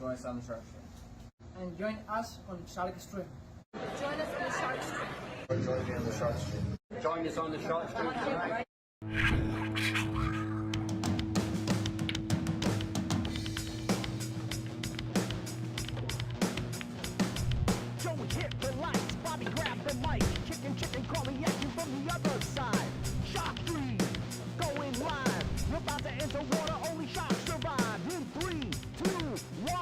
join us on the Shark Stream. And join us on Shark Stream. Join us on the Shark Stream. Join me on the Shark Stream. Join us on the Shark Stream tonight. Joey hit the lights, Bobby grabbed the mic, chicken calling at you from the other side. Shark Stream, going live. We're about to enter water, only sharks survive. In 3, 2, 1.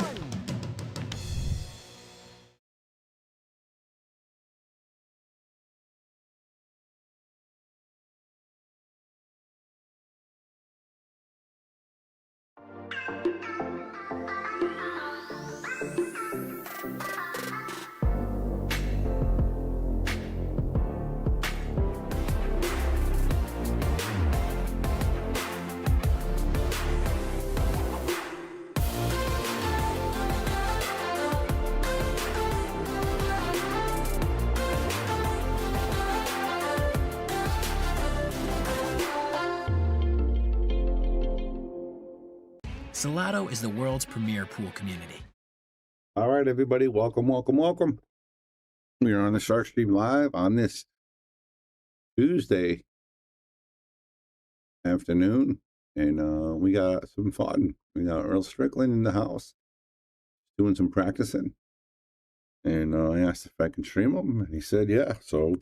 Salotto is the world's premier pool community. All right, everybody, welcome. We are on the Shark Stream Live on this Tuesday afternoon, and we got some fun. We got Earl Strickland in the house doing some practicing, and I asked if I can stream him, and he said, yeah, so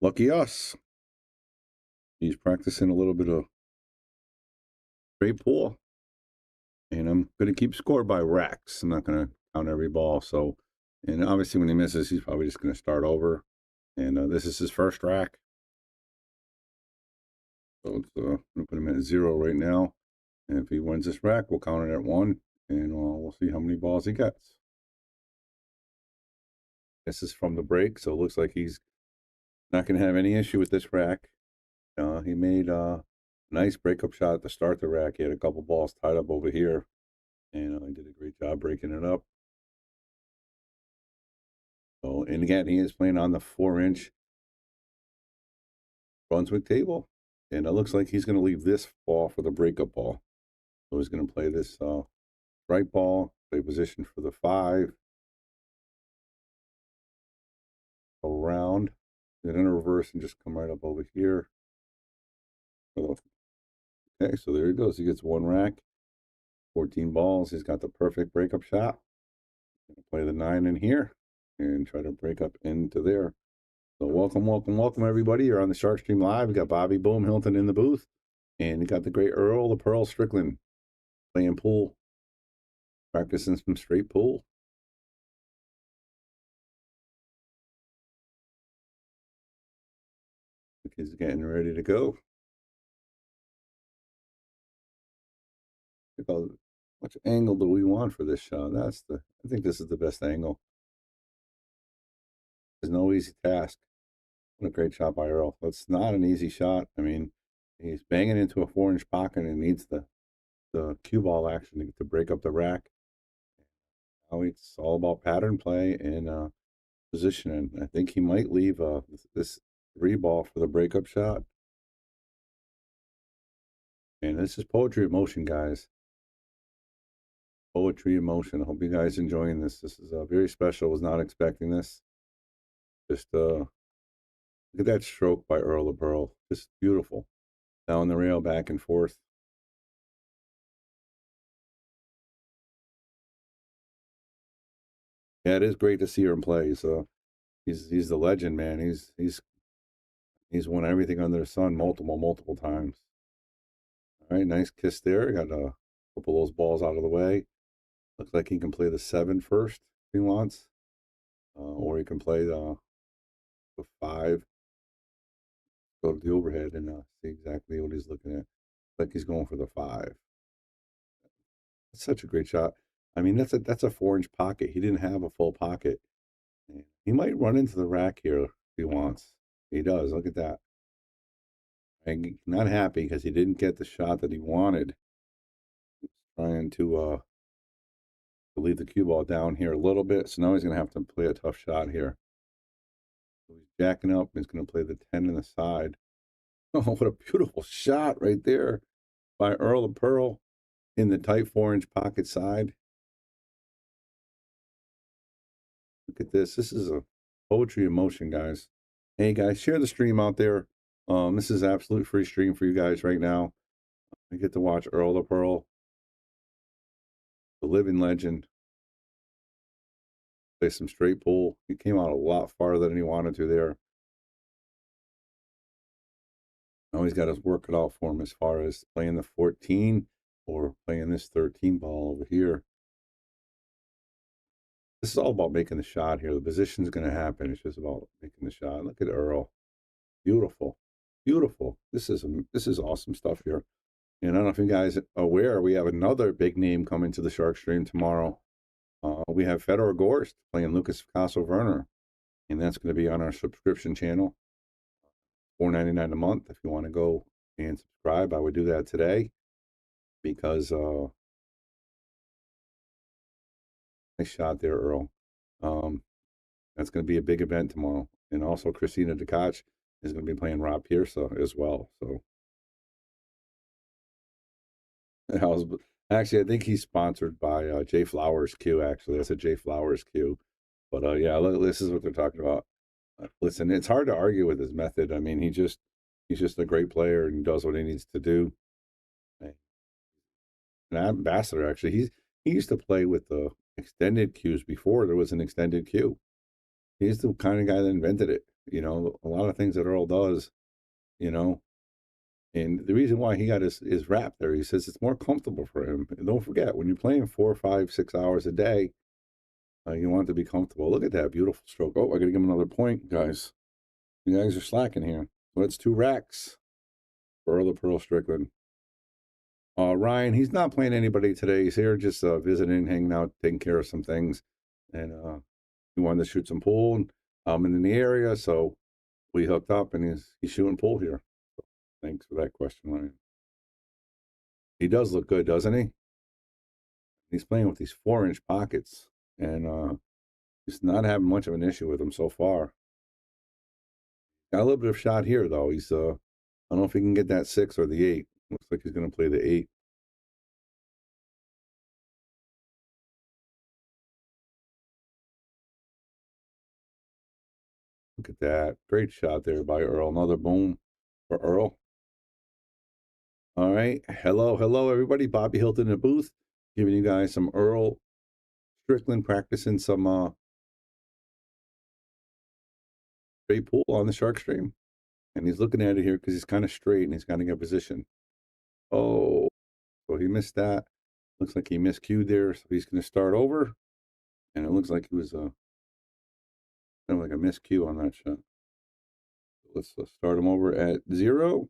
lucky us. He's practicing a little bit of straight pool. And I'm going to keep score by racks. I'm not going to count every ball. So, and obviously when he misses, he's probably just going to start over. And this is his first rack. So it's, I'm going to put him at 0 right now. And if he wins this rack, we'll count it at 1. And we'll see how many balls he gets. This is from the break. So it looks like he's not going to have any issue with this rack. He made nice breakup shot to start the rack. He had a couple balls tied up over here, and he did a great job breaking it up. So, and again, he is playing on the 4-inch Brunswick table, and it looks like he's going to leave this ball for the breakup ball. So he's going to play this right ball, play position for the 5, around, then in a reverse and just come right up over here. Okay, so there he goes. He gets 1 rack, 14 balls. He's got the perfect breakup shot. Play the 9 in here and try to break up into there. So welcome, everybody. You're on the Shark Stream Live. We got Bobby Boom Hilton in the booth. And you got the great Earl Strickland playing pool, practicing some straight pool. He's getting ready to go. Which angle do we want for this shot? I think this is the best angle. There's no easy task. What a great shot by Earl. It's not an easy shot. I mean, he's banging into a 4-inch pocket and needs the cue ball action to break up the rack. Now it's all about pattern play and positioning. I think he might leave this 3 ball for the breakup shot. And this is poetry in motion, guys. Poetry in motion. I hope you guys enjoying this. This is very special. Was not expecting this. Just look at that stroke by Earl of Pearl. Just beautiful. Down the rail, back and forth. Yeah, it is great to see him play. So he's the legend, man. He's won everything under the sun multiple times. All right, nice kiss there. Got a couple of those balls out of the way. Looks like he can play the 7 first if he wants. Or he can play the 5. Go to the overhead and see exactly what he's looking at. Looks like he's going for the 5. It's such a great shot. I mean, that's a 4-inch pocket. He didn't have a full pocket. He might run into the rack here if he wants. He does. Look at that. I'm not happy because he didn't get the shot that he wanted. He's trying to leave the cue ball down here a little bit. So now he's going to have to play a tough shot here. So he's jacking up. He's going to play the 10 in the side. Oh, what a beautiful shot right there by Earl of Pearl in the tight 4-inch pocket side. Look at this. This is a poetry in motion, guys. Hey, guys, share the stream out there. This is absolute free stream for you guys right now. I get to watch Earl the Pearl, the living legend, play some straight pool. He came out a lot farther than he wanted to there. Now he's got his work cut out for him as far as playing the 14 or playing this 13 ball over here. This is all about making the shot here. The position's going to happen. It's just about making the shot. Look at Earl. Beautiful. Beautiful. This is awesome stuff here. And I don't know if you guys are aware, we have another big name coming to the Shark Stream tomorrow. We have Fedor Gorst playing Lucas Picasso-Werner, and that's going to be on our subscription channel. $4.99 a month. If you want to go and subscribe, I would do that today because nice shot there, Earl. That's going to be a big event tomorrow. And also Christina DeKoch is going to be playing Rob Pierce as well. So actually, I think he's sponsored by Jay Flowers Q. Actually, that's a Jay Flowers Q. But yeah, look, this is what they're talking about. Listen, it's hard to argue with his method. I mean, he's just a great player and does what he needs to do. An ambassador, actually, he used to play with the extended cues before there was an extended cue. He's the kind of guy that invented it. You know, a lot of things that Earl does, you know, and the reason why he got his rap there, he says it's more comfortable for him. And don't forget, when you're playing 4, 5, 6 hours a day, you want it to be comfortable. Look at that beautiful stroke. Oh, I got to give him another point, guys. You guys are slacking here. So that's 2 racks for Earl Strickland. Ryan, he's not playing anybody today. He's here just visiting, hanging out, taking care of some things. And he wanted to shoot some pool. And I'm in the area, so we hooked up, and he's shooting pool here. So thanks for that question, Ryan. He does look good, doesn't he? He's playing with these 4-inch pockets, and he's not having much of an issue with them so far. Got a little bit of shot here, though. He's I don't know if he can get that 6 or the 8. Looks like he's going to play the 8. Look at that. Great shot there by Earl. Another boom for Earl. All right. Hello, everybody. Bobby Hilton in the booth, giving you guys some Earl Strickland practicing some straight pool on the Shark Stream. And he's looking at it here because he's kind of straight and he's got to get position. Oh, so he missed that. Looks like he miscued there. So he's going to start over. And it looks like he was kind of like a miscue on that shot. So let's start him over at 0.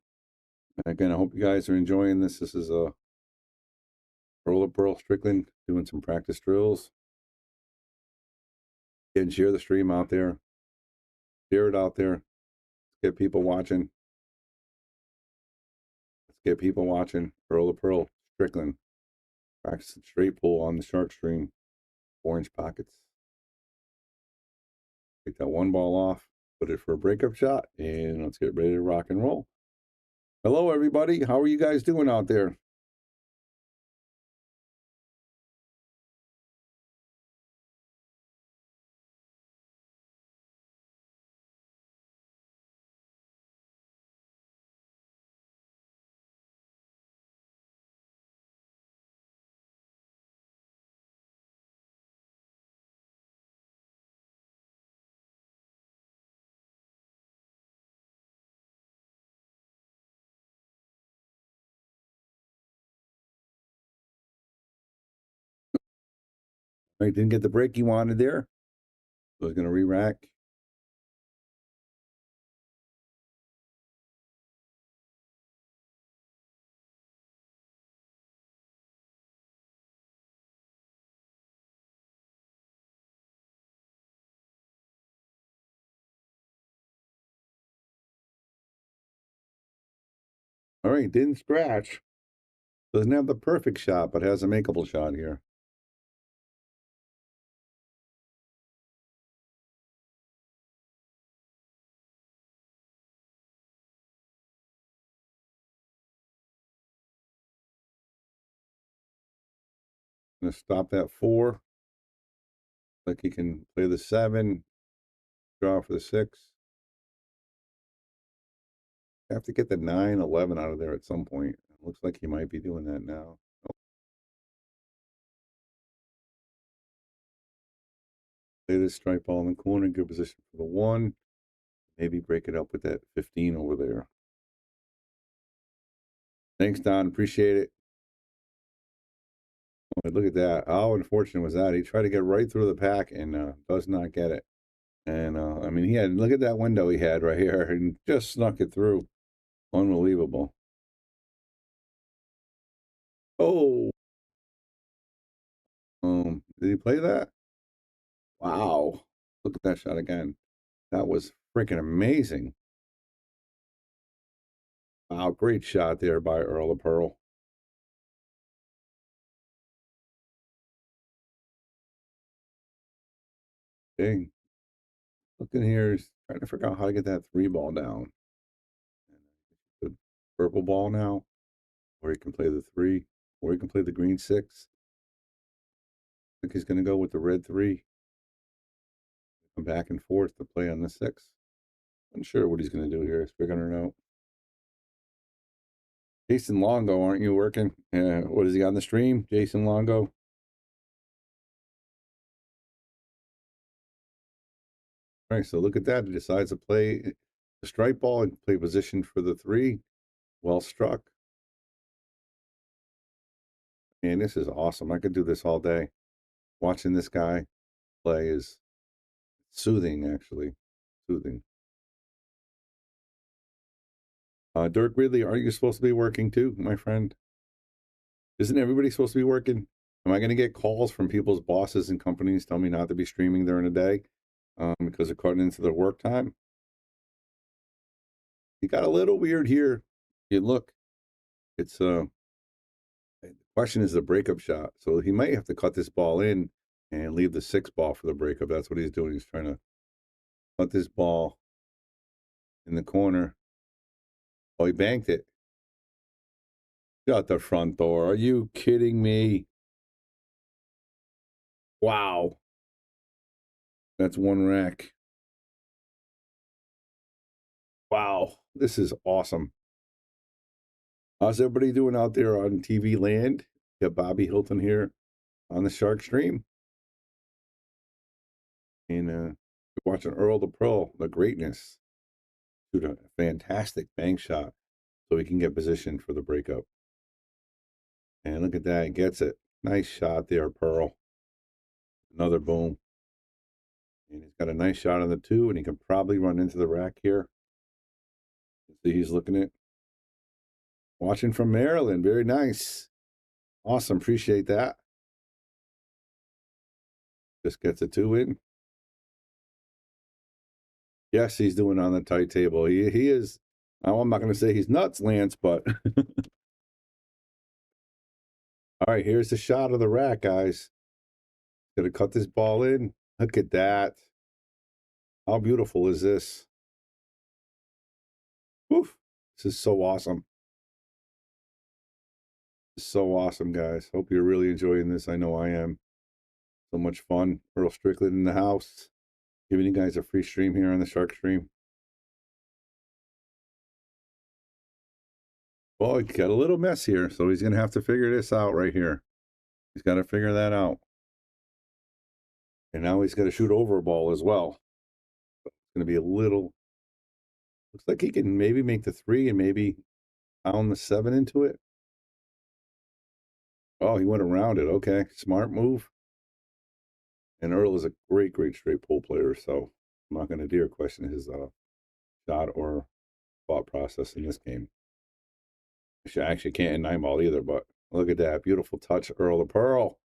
And again, I hope you guys are enjoying this. This is Earl Strickland doing some practice drills. Again, share the stream out there. Share it out there. Let's get people watching. Let's get people watching. Earl Strickland practicing straight pull on the Shark Stream. 4-inch pockets. Take that 1 ball off. Put it for a breakup shot. And let's get ready to rock and roll. Hello, everybody. How are you guys doing out there? Right, didn't get the break he wanted there. So he's going to re-rack. All right, didn't scratch. Doesn't have the perfect shot, but has a makeable shot here. Going to stop that 4. Like he can play the 7, draw for the 6. Have to get the 9, 11 out of there at some point. It looks like he might be doing that now. Play this strike ball in the corner, good position for the 1. Maybe break it up with that 15 over there. Thanks, Don. Appreciate it. Oh, look at that. How unfortunate was that? He tried to get right through the pack and does not get it. And I mean, he had, look at that window he had right here and just snuck it through. Unbelievable. Oh, did he play that? Wow. Look at that shot again. That was freaking amazing. Wow, great shot there by Earl of Pearl. Dang. Looking here, trying to figure out how to get that 3 ball down. The purple ball now, or he can play the 3, or he can play the green 6. I think he's going to go with the red 3. Come back and forth to play on the 6. Unsure what he's going to do here. He's figuring it out. Jason Longo, aren't you working? What is he on the stream? Jason Longo. All right, so look at that. He decides to play the strike ball and play position for the 3. Well struck. Man, this is awesome. I could do this all day. Watching this guy play is soothing, actually. Soothing. Dirk Ridley, aren't you supposed to be working too, my friend? Isn't everybody supposed to be working? Am I going to get calls from people's bosses and companies telling me not to be streaming during the day because they're cutting into their work time? It got a little weird here. You look, it's the question is the breakup shot. So he might have to cut this ball in and leave the 6 ball for the breakup. That's what he's doing. He's trying to cut this ball in the corner. Oh, he banked it. Shut the front door. Are you kidding me? Wow. That's 1 rack. Wow. This is awesome. How's everybody doing out there on TV land? Got Bobby Hilton here on the Shark Stream. And we're watching Earl the Pearl, the greatness. Shoot a fantastic bank shot so he can get positioned for the breakup. And look at that. He gets it. Nice shot there, Pearl. Another boom. And he's got a nice shot on the 2, and he can probably run into the rack here. See, he's looking at. Watching from Maryland. Very nice. Awesome. Appreciate that. Just gets a 2 in. Yes, he's doing on the tight table. He is. I'm not going to say he's nuts, Lance, but. All right, here's the shot of the rack, guys. Gonna cut this ball in. Look at that. How beautiful is this? Woof. This is so awesome. This is so awesome, guys. Hope you're really enjoying this. I know I am. So much fun. Earl Strickland in the house. Giving you guys a free stream here on the Shark Stream. Well, it got a little mess here, so he's going to have to figure this out right here. He's got to figure that out. And now he's got to shoot over a ball as well. It's going to be a little. Looks like he can maybe make the 3 and maybe pound the 7 into it. Oh, he went around it. Okay, smart move. And Earl is a great, great straight pull player, so I'm not going to dare question his shot or thought process in this game. I actually can't in 9 ball either, but look at that. Beautiful touch, Earl of Pearl.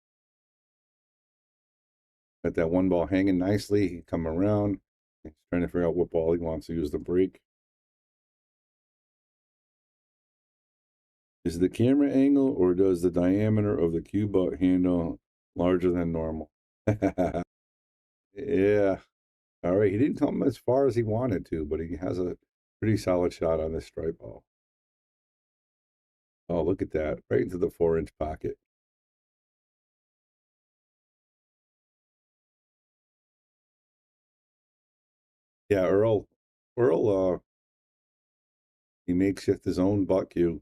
Got that 1 ball hanging nicely. He come around. He's trying to figure out what ball he wants to use the break. Is the camera angle or does the diameter of the cue butt handle larger than normal? Yeah. All right. He didn't come as far as he wanted to, but he has a pretty solid shot on this strike ball. Oh, look at that. Right into the 4-inch pocket. Yeah, Earl, he makeshift his own butt cue.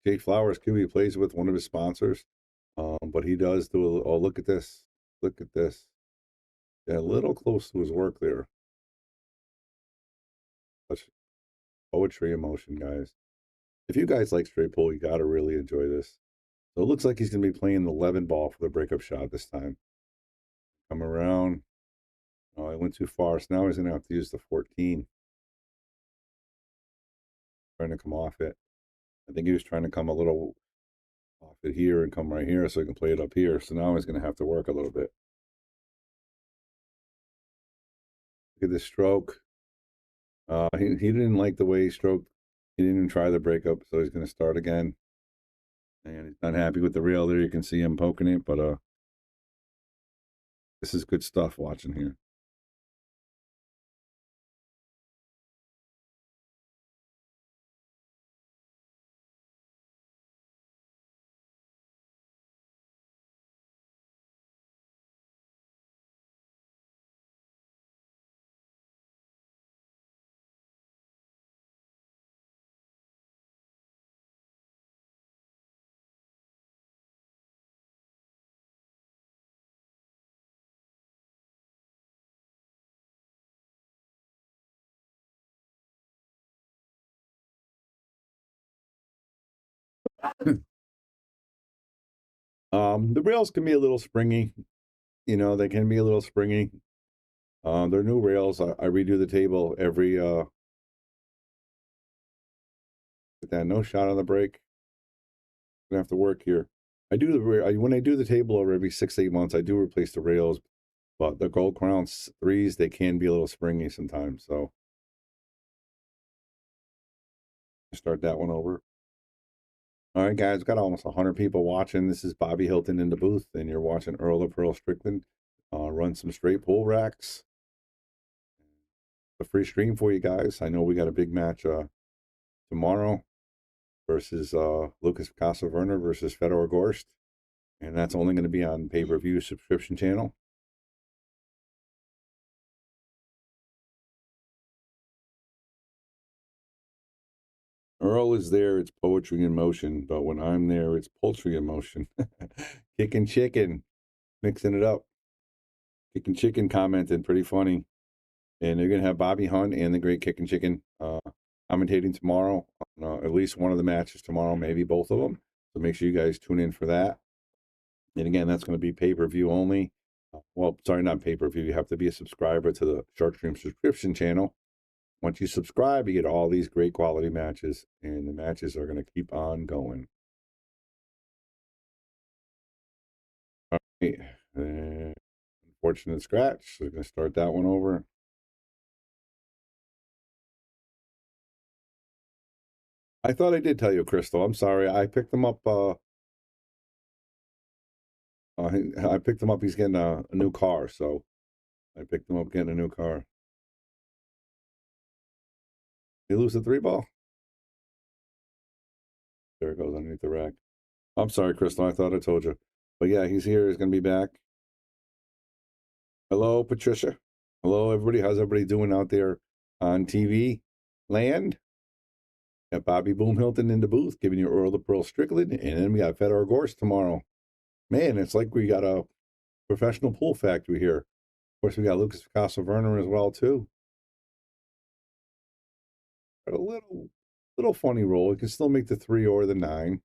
Jake Flowers cue he plays with one of his sponsors. But he does do oh, look at this. Look at this. Yeah, a little close to his work there. Such poetry emotion, guys. If you guys like straight pull, you got to really enjoy this. So it looks like he's going to be playing the 11 ball for the breakup shot this time. Come around. Oh, I went too far. So now he's going to have to use the 14. Trying to come off it. I think he was trying to come a little off it here and come right here so he can play it up here. So now he's going to have to work a little bit. Look at this stroke. He didn't like the way he stroked. He didn't even try the breakup, so he's going to start again. And he's not happy with the rail there. You can see him poking it, but this is good stuff watching here. The rails can be a little springy. You know, they can be a little springy. They're new rails. I redo the table every get that no shot on the brake. Gonna have to work here. I do when I do the table over every 6-8 months, I do replace the rails, but the Gold Crown 3s, they can be a little springy sometimes. So start that one over. All right, guys, got almost 100 people watching. This is Bobby Hilton in the booth, and you're watching Earl Strickland run some straight pull racks. A free stream for you guys. I know we got a big match tomorrow versus Lucas Picasso-Werner versus Fedor Gorst, and that's only going to be on pay-per-view subscription channel. Earl is there, it's poetry in motion, but when I'm there, it's poultry in motion. Kicking chicken, mixing it up. Kicking chicken commenting, pretty funny. And they're going to have Bobby Hunt and the Great Kicking Chicken commentating tomorrow. At least one of the matches tomorrow, maybe both of them. So make sure you guys tune in for that. And again, that's going to be pay-per-view only. Well, sorry, not pay-per-view. You have to be a subscriber to the Sharkstream subscription channel. Once you subscribe, you get all these great quality matches, and the matches are going to keep on going. All right. Unfortunate scratch. So we're going to start that one over. I thought I did tell you, Crystal. I'm sorry. I picked them up. I picked him up. He's getting a new car, so I picked him up getting a new car. He lose the 3-ball. There it goes underneath the rack. I'm sorry, Crystal. I thought I told you. But yeah, he's here. He's going to be back. Hello, Patricia. Hello, everybody. How's everybody doing out there on TV land? Got Bobby Boom Hilton in the booth giving you Earl Strickland. And then we got Fedor Gorst tomorrow. Man, it's like we got a professional pool factory here. Of course, we got Lucas Picasso-Werner as well, too. Got a little funny roll. You can still make the 3 or the 9.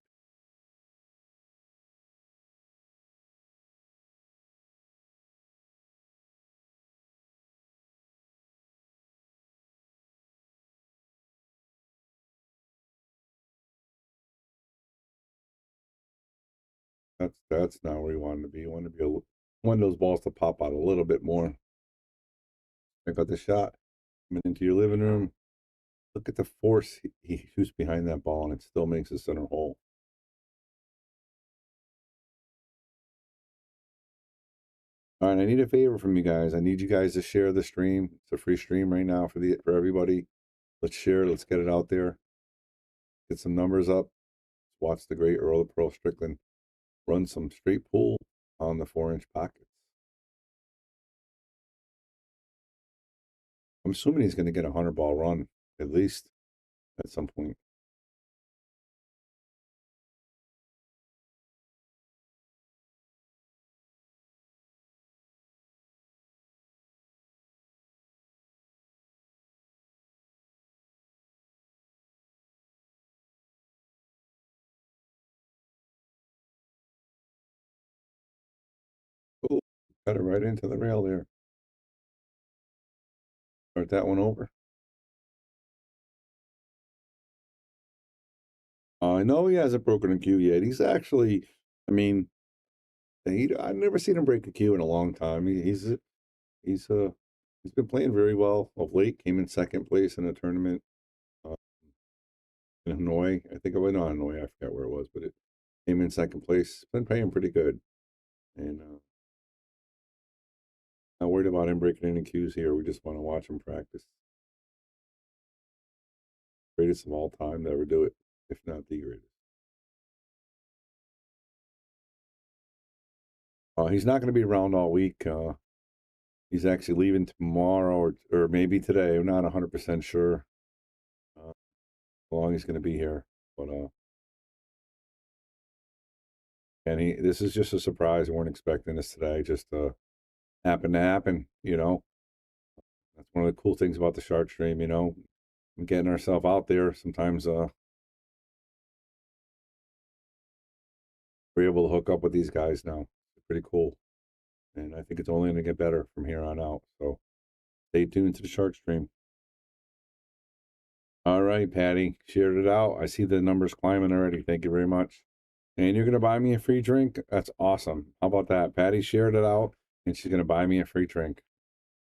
That's not where you want to be. You want to be one of those balls to pop out a little bit more. Check out the shot. Coming into your living room. Look at the force he shoots behind that ball, and it still makes the center hole. All right, I need a favor from you guys. I need you guys to share the stream. It's a free stream right now for everybody. Let's share. Let's get it out there. Get some numbers up. Watch the great Earl Strickland run some straight pull on the 4-inch pockets. I'm assuming he's going to get a 100-ball run at least at some point. Oh, got it right into the rail there. Start that one over. I know he hasn't broken a cue yet. He's actually, I mean, I've never seen him break a cue in a long time. He's been playing very well of late. Came in second place in a tournament uh, in Hanoi. I think it went on Hanoi. I forgot where it was, but it came in second place. Been playing pretty good, and not worried about him breaking any cues here. We just want to watch him practice. Greatest of all time to ever do it, if not the greatest. He's not going to be around all week. He's actually leaving tomorrow or maybe today. I'm not 100% sure how long he's going to be here. But and this is just a surprise. We weren't expecting this today. Just happened to happen. That's one of the cool things about the shark stream. Getting ourselves out there. Sometimes we're able to hook up with these guys now. It's pretty cool, and I think it's only going to get better from here on out. So stay tuned to the shark stream. All right, Patty, shared it out. I see the numbers climbing already. Thank you very much. And you're going to buy me a free drink? That's awesome. How about that? Patty shared it out, and she's going to buy me a free drink.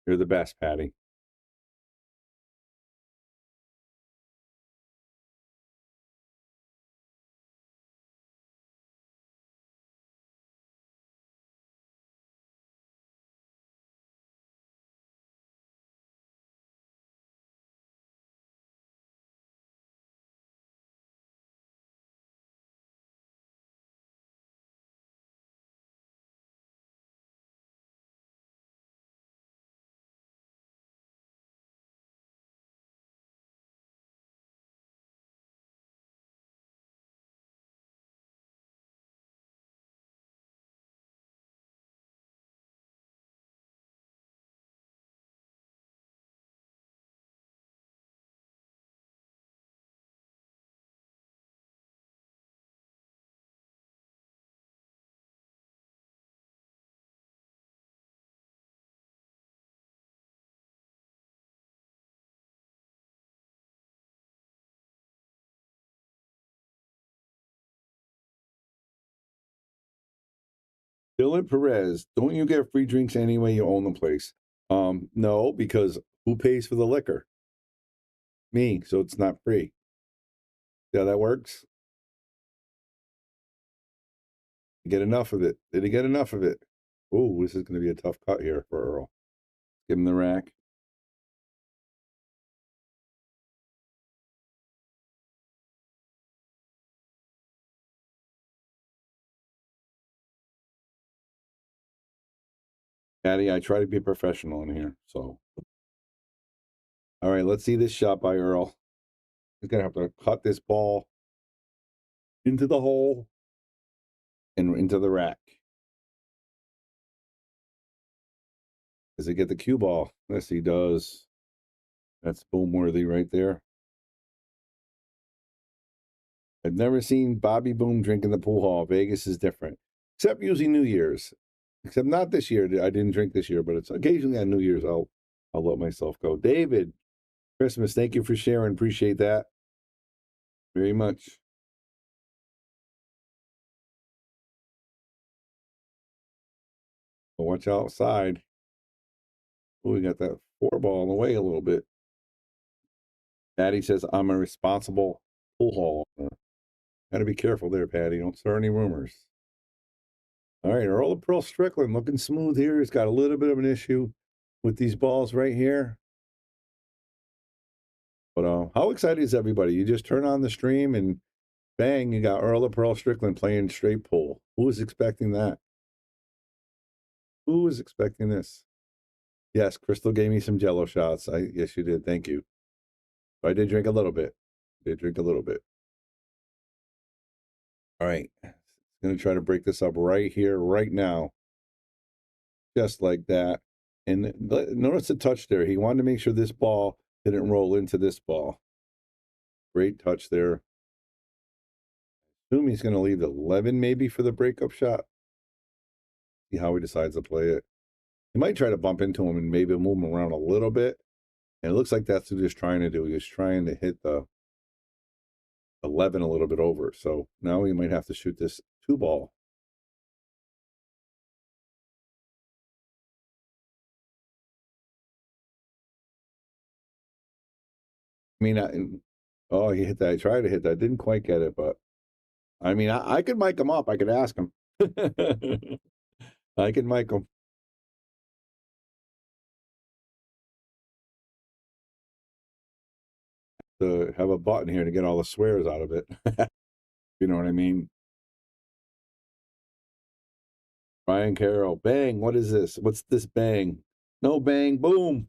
You're the best, Patty. Dylan Perez, don't you get free drinks anyway? You own the place. No, because who pays for the liquor? Me, so it's not free. See how that works? You get enough of it. Did he get enough of it? Oh, this is going to be a tough cut here for Earl. Give him the rack. Patty, I try to be professional in here, so. All right, let's see this shot by Earl. He's going to have to cut this ball into the hole and into the rack. Does he get the cue ball? Yes, he does. That's boom worthy right there. I've never seen Bobby Boom drink in the pool hall. Vegas is different, except usually New Year's. Except not this year. I didn't drink this year, but it's occasionally on New Year's. I'll let myself go. David, Christmas. Thank you for sharing. Appreciate that very much. Well, watch outside. Oh, we got that 4-ball in the way a little bit. Patty says I'm a responsible pool hall owner. Got to be careful there, Patty. Don't start any rumors. All right, Earl Strickland looking smooth here. He's got a little bit of an issue with these balls right here. But how excited is everybody? You just turn on the stream and bang, you got Earl Strickland playing straight pool. Who was expecting that? Who was expecting this? Yes, Crystal gave me some Jello shots. Yes, you did. Thank you. I did drink a little bit. Did drink a little bit. All right. Going to try to break this up right here, right now. Just like that. And notice the touch there. He wanted to make sure this ball didn't roll into this ball. Great touch there. Assume he's going to leave 11 maybe for the breakup shot. See how he decides to play it. He might try to bump into him and maybe move him around a little bit. And it looks like that's what he's trying to do. He's trying to hit the 11 a little bit over. So now he might have to shoot this 2-ball. I mean, oh, he hit that. I tried to hit that. Didn't quite get it, but I mean, I could mic him up. I could ask him. I could mic him. To have a button here to get all the swears out of it. You know what I mean? Ryan Carroll, bang. What is this? What's this bang? No bang, boom.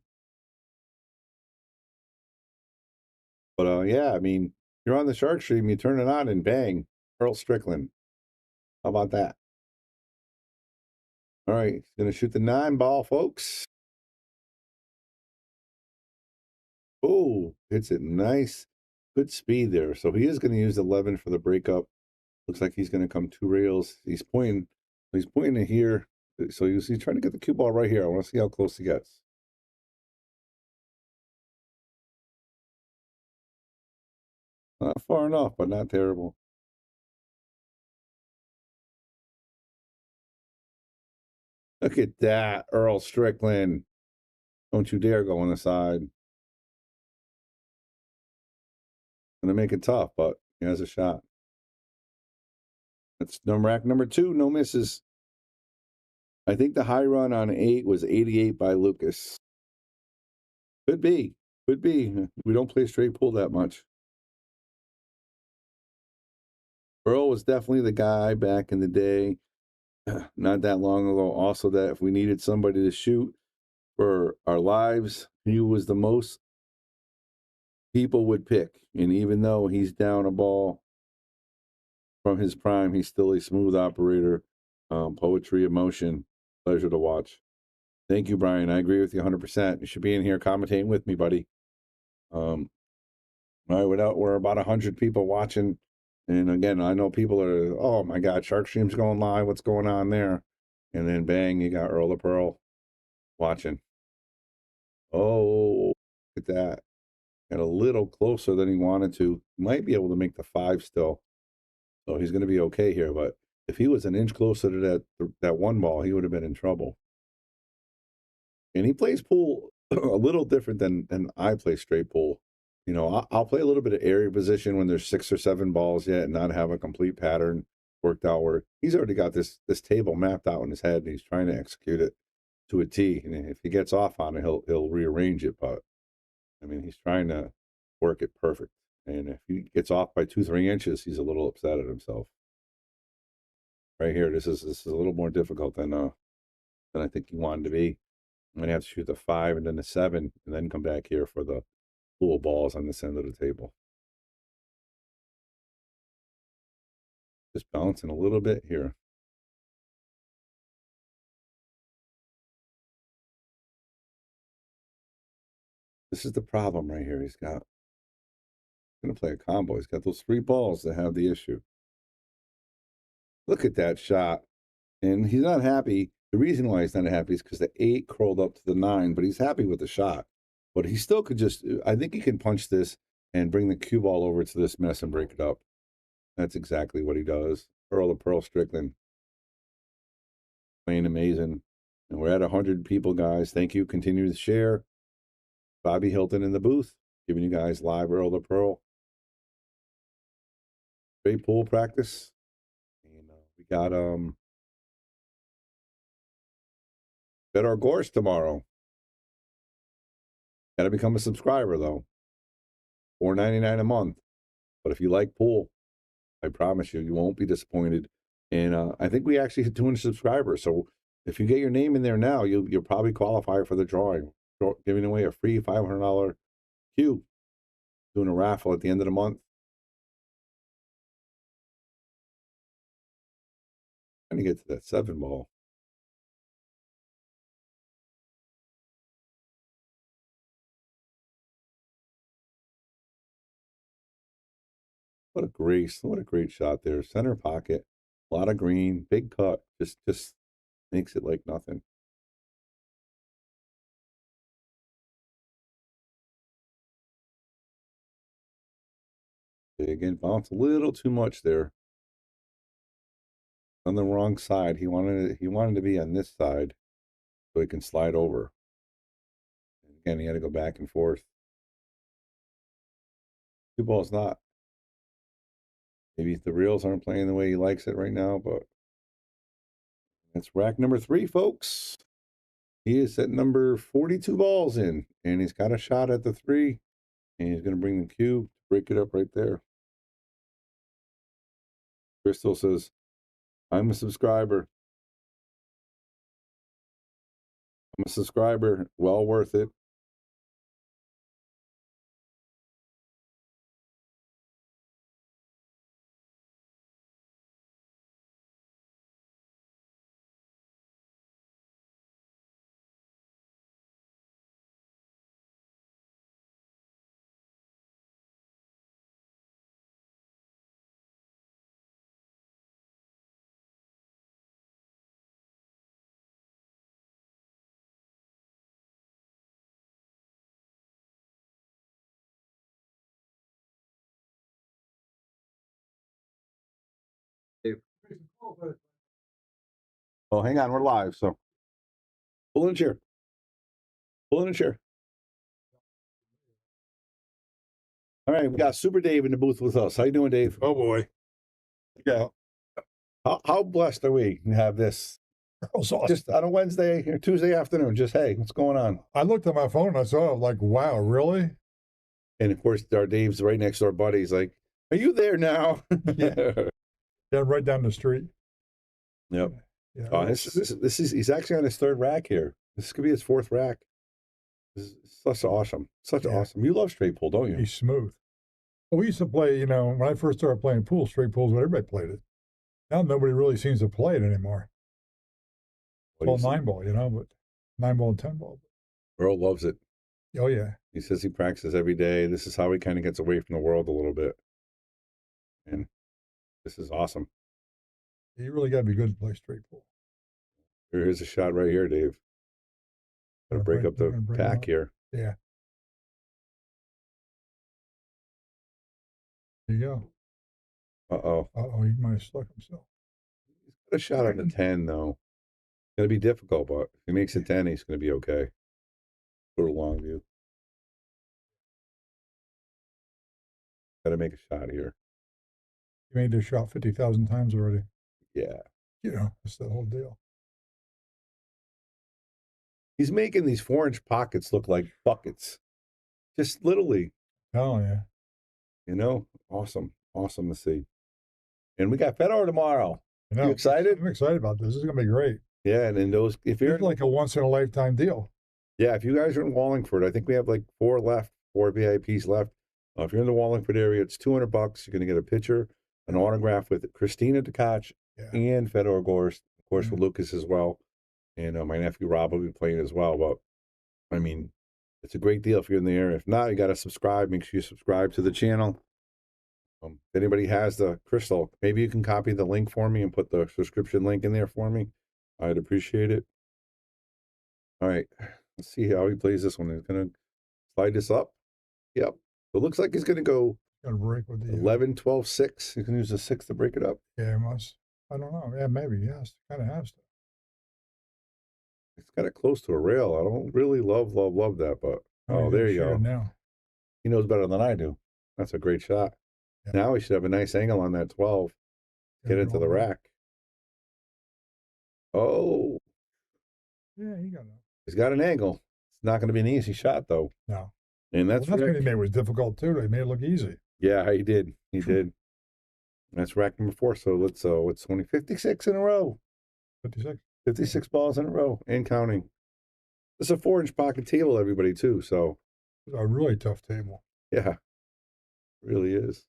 But yeah, I mean, you're on the Shark Stream, you turn it on and bang, Earl Strickland. How about that? All right, he's going to shoot the 9-ball, folks. Oh, hits it nice. Good speed there. So he is going to use 11 for the breakup. Looks like he's going to come 2 rails. He's pointing to here. So he's trying to get the cue ball right here. I want to see how close he gets. Not far enough, but not terrible. Look at that, Earl Strickland. Don't you dare go on the side. Gonna make it tough, but he has a shot. That's rack number 2, no misses. I think the high run on 8 was 88 by Lucas. Could be. Could be. We don't play straight pool that much. Earl was definitely the guy back in the day, not that long ago, also that if we needed somebody to shoot for our lives, he was the most people would pick. And even though he's down a ball from his prime, he's still a smooth operator. Poetry, emotion, pleasure to watch. Thank you, Brian. I agree with you 100%. You should be in here commentating with me, buddy. All right, we're about 100 people watching. And again, I know people are, oh my God, Shark Stream's going live. What's going on there? And then bang, you got Earl of Pearl watching. Oh, look at that. Got a little closer than he wanted to. Might be able to make the 5 still. So he's going to be okay here. But if he was an inch closer to that 1 ball, he would have been in trouble. And he plays pool a little different than I play straight pool. You know, I'll play a little bit of area position when there's 6 or 7 balls yet and not have a complete pattern worked out where he's already got this table mapped out in his head and he's trying to execute it to a T. And if he gets off on it, he'll rearrange it. But I mean, he's trying to work it perfect. And if he gets off by 2-3 inches, he's a little upset at himself. Right here, this is a little more difficult than I think he wanted to be. I'm gonna have to shoot the 5 and then the 7 and then come back here for the pool balls on this end of the table. Just balancing a little bit here. This is the problem right here. He's going to play a combo. He's got those 3 balls that have the issue. Look at that shot. And he's not happy. The reason why he's not happy is because the 8 curled up to the 9, but he's happy with the shot. But he still could just, I think he can punch this and bring the cue ball over to this mess and break it up. That's exactly what he does. Earl of Pearl Strickland. Playing amazing. And we're at 100 people, guys. Thank you. Continue to share. Bobby Hilton in the booth, giving you guys live Earl of Pearl. Great pool practice. And we got Bet our Gorse tomorrow. Got to become a subscriber, though. $4.99 a month. But if you like pool, I promise you, you won't be disappointed. And I think we actually hit 200 subscribers. So If you get your name in there now, you'll probably qualify for the drawing. Giving away a free $500 cube. Doing a raffle at the end of the month. Trying to get to that 7 ball. What a great shot there. Center pocket, a lot of green, big cut, just makes it like nothing. Again, bounced a little too much there. On the wrong side. He wanted to be on this side so he can slide over. And again, he had to go back and forth. 2 balls not. Maybe the reels aren't playing the way he likes it right now, but that's rack number 3, folks. He is at number 42 balls in, and he's got a shot at the 3, and he's going to bring the cube, break it up right there. Crystal says, I'm a subscriber. I'm a subscriber. Well worth it. Oh, hang on. We're live, so pull in a chair. Pull in a chair. All right, we got Super Dave in the booth with us. How you doing, Dave? Oh boy. Yeah. How blessed are we to have this just on a Wednesday or Tuesday afternoon? Just, hey, what's going on? I looked at my phone and I saw it, like, wow, really? And of course, our Dave's right next door buddy's like, are you there now? Yeah. Yeah, right down the street. Yep. Yeah. This is he's actually on his 3rd rack here. This could be his 4th rack. This is such awesome. Awesome. You love straight pool, don't you? He's smooth. Well, we used to play, when I first started playing pool, straight pools, when everybody played it. Now nobody really seems to play it anymore. It's all 9 ball, but 9 ball and 10 ball. Earl loves it. Oh, yeah. He says he practices every day. This is how he kind of gets away from the world a little bit. And this is awesome. You really got to be good to play straight pool. Here's a shot right here, Dave. Gotta break up the pack here. Yeah. There you go. Uh-oh. Uh-oh, he might have stuck himself. He's got a shot on the 10, though. It's going to be difficult, but if he makes a 10, he's going to be okay. Go to long view. Got to make a shot here. He made this shot 50,000 times already. Yeah. That's the whole deal. He's making these 4-inch pockets look like buckets. Just literally. Oh, yeah. Awesome. Awesome to see. And we got Fedor tomorrow. You excited? I'm excited about this. This is going to be great. Yeah, and then if you're like a once-in-a-lifetime deal. Yeah, if you guys are in Wallingford, I think we have like 4 VIPs left. If you're in the Wallingford area, it's $200. You're going to get a picture, an autograph with Christina DeKoch and Fedor Gorst, of course, with Lucas as well. And my nephew Rob will be playing as well. But, I mean, it's a great deal if you're in the area. If not, you got to subscribe. Make sure you subscribe to the channel. If anybody has the crystal, maybe you can copy the link for me and put the subscription link in there for me. I'd appreciate it. All right. Let's see how he plays this one. He's going to slide this up. Yep. So it looks like he's going to go Got to break with the 11, 12, 6. He's going to use the 6 to break it up. Yeah, he must. I don't know. Yeah, maybe. Yes, kind of has to. It's got it close to a rail. I don't really love that, but there you go. Now. He knows better than I do. That's a great shot. Yeah. Now he should have a nice angle on that 12. Get into the rack. Oh. Yeah, he got it. He's got an angle. It's not going to be an easy shot, though. No. And that's what he made was difficult, too. They made it look easy. Yeah, he did. He did. That's rack number 4. So let's 56 in a row. 56. 56 balls in a row and counting. It's a 4-inch pocket table, everybody, too. So, It's a really tough table. yeah, really is.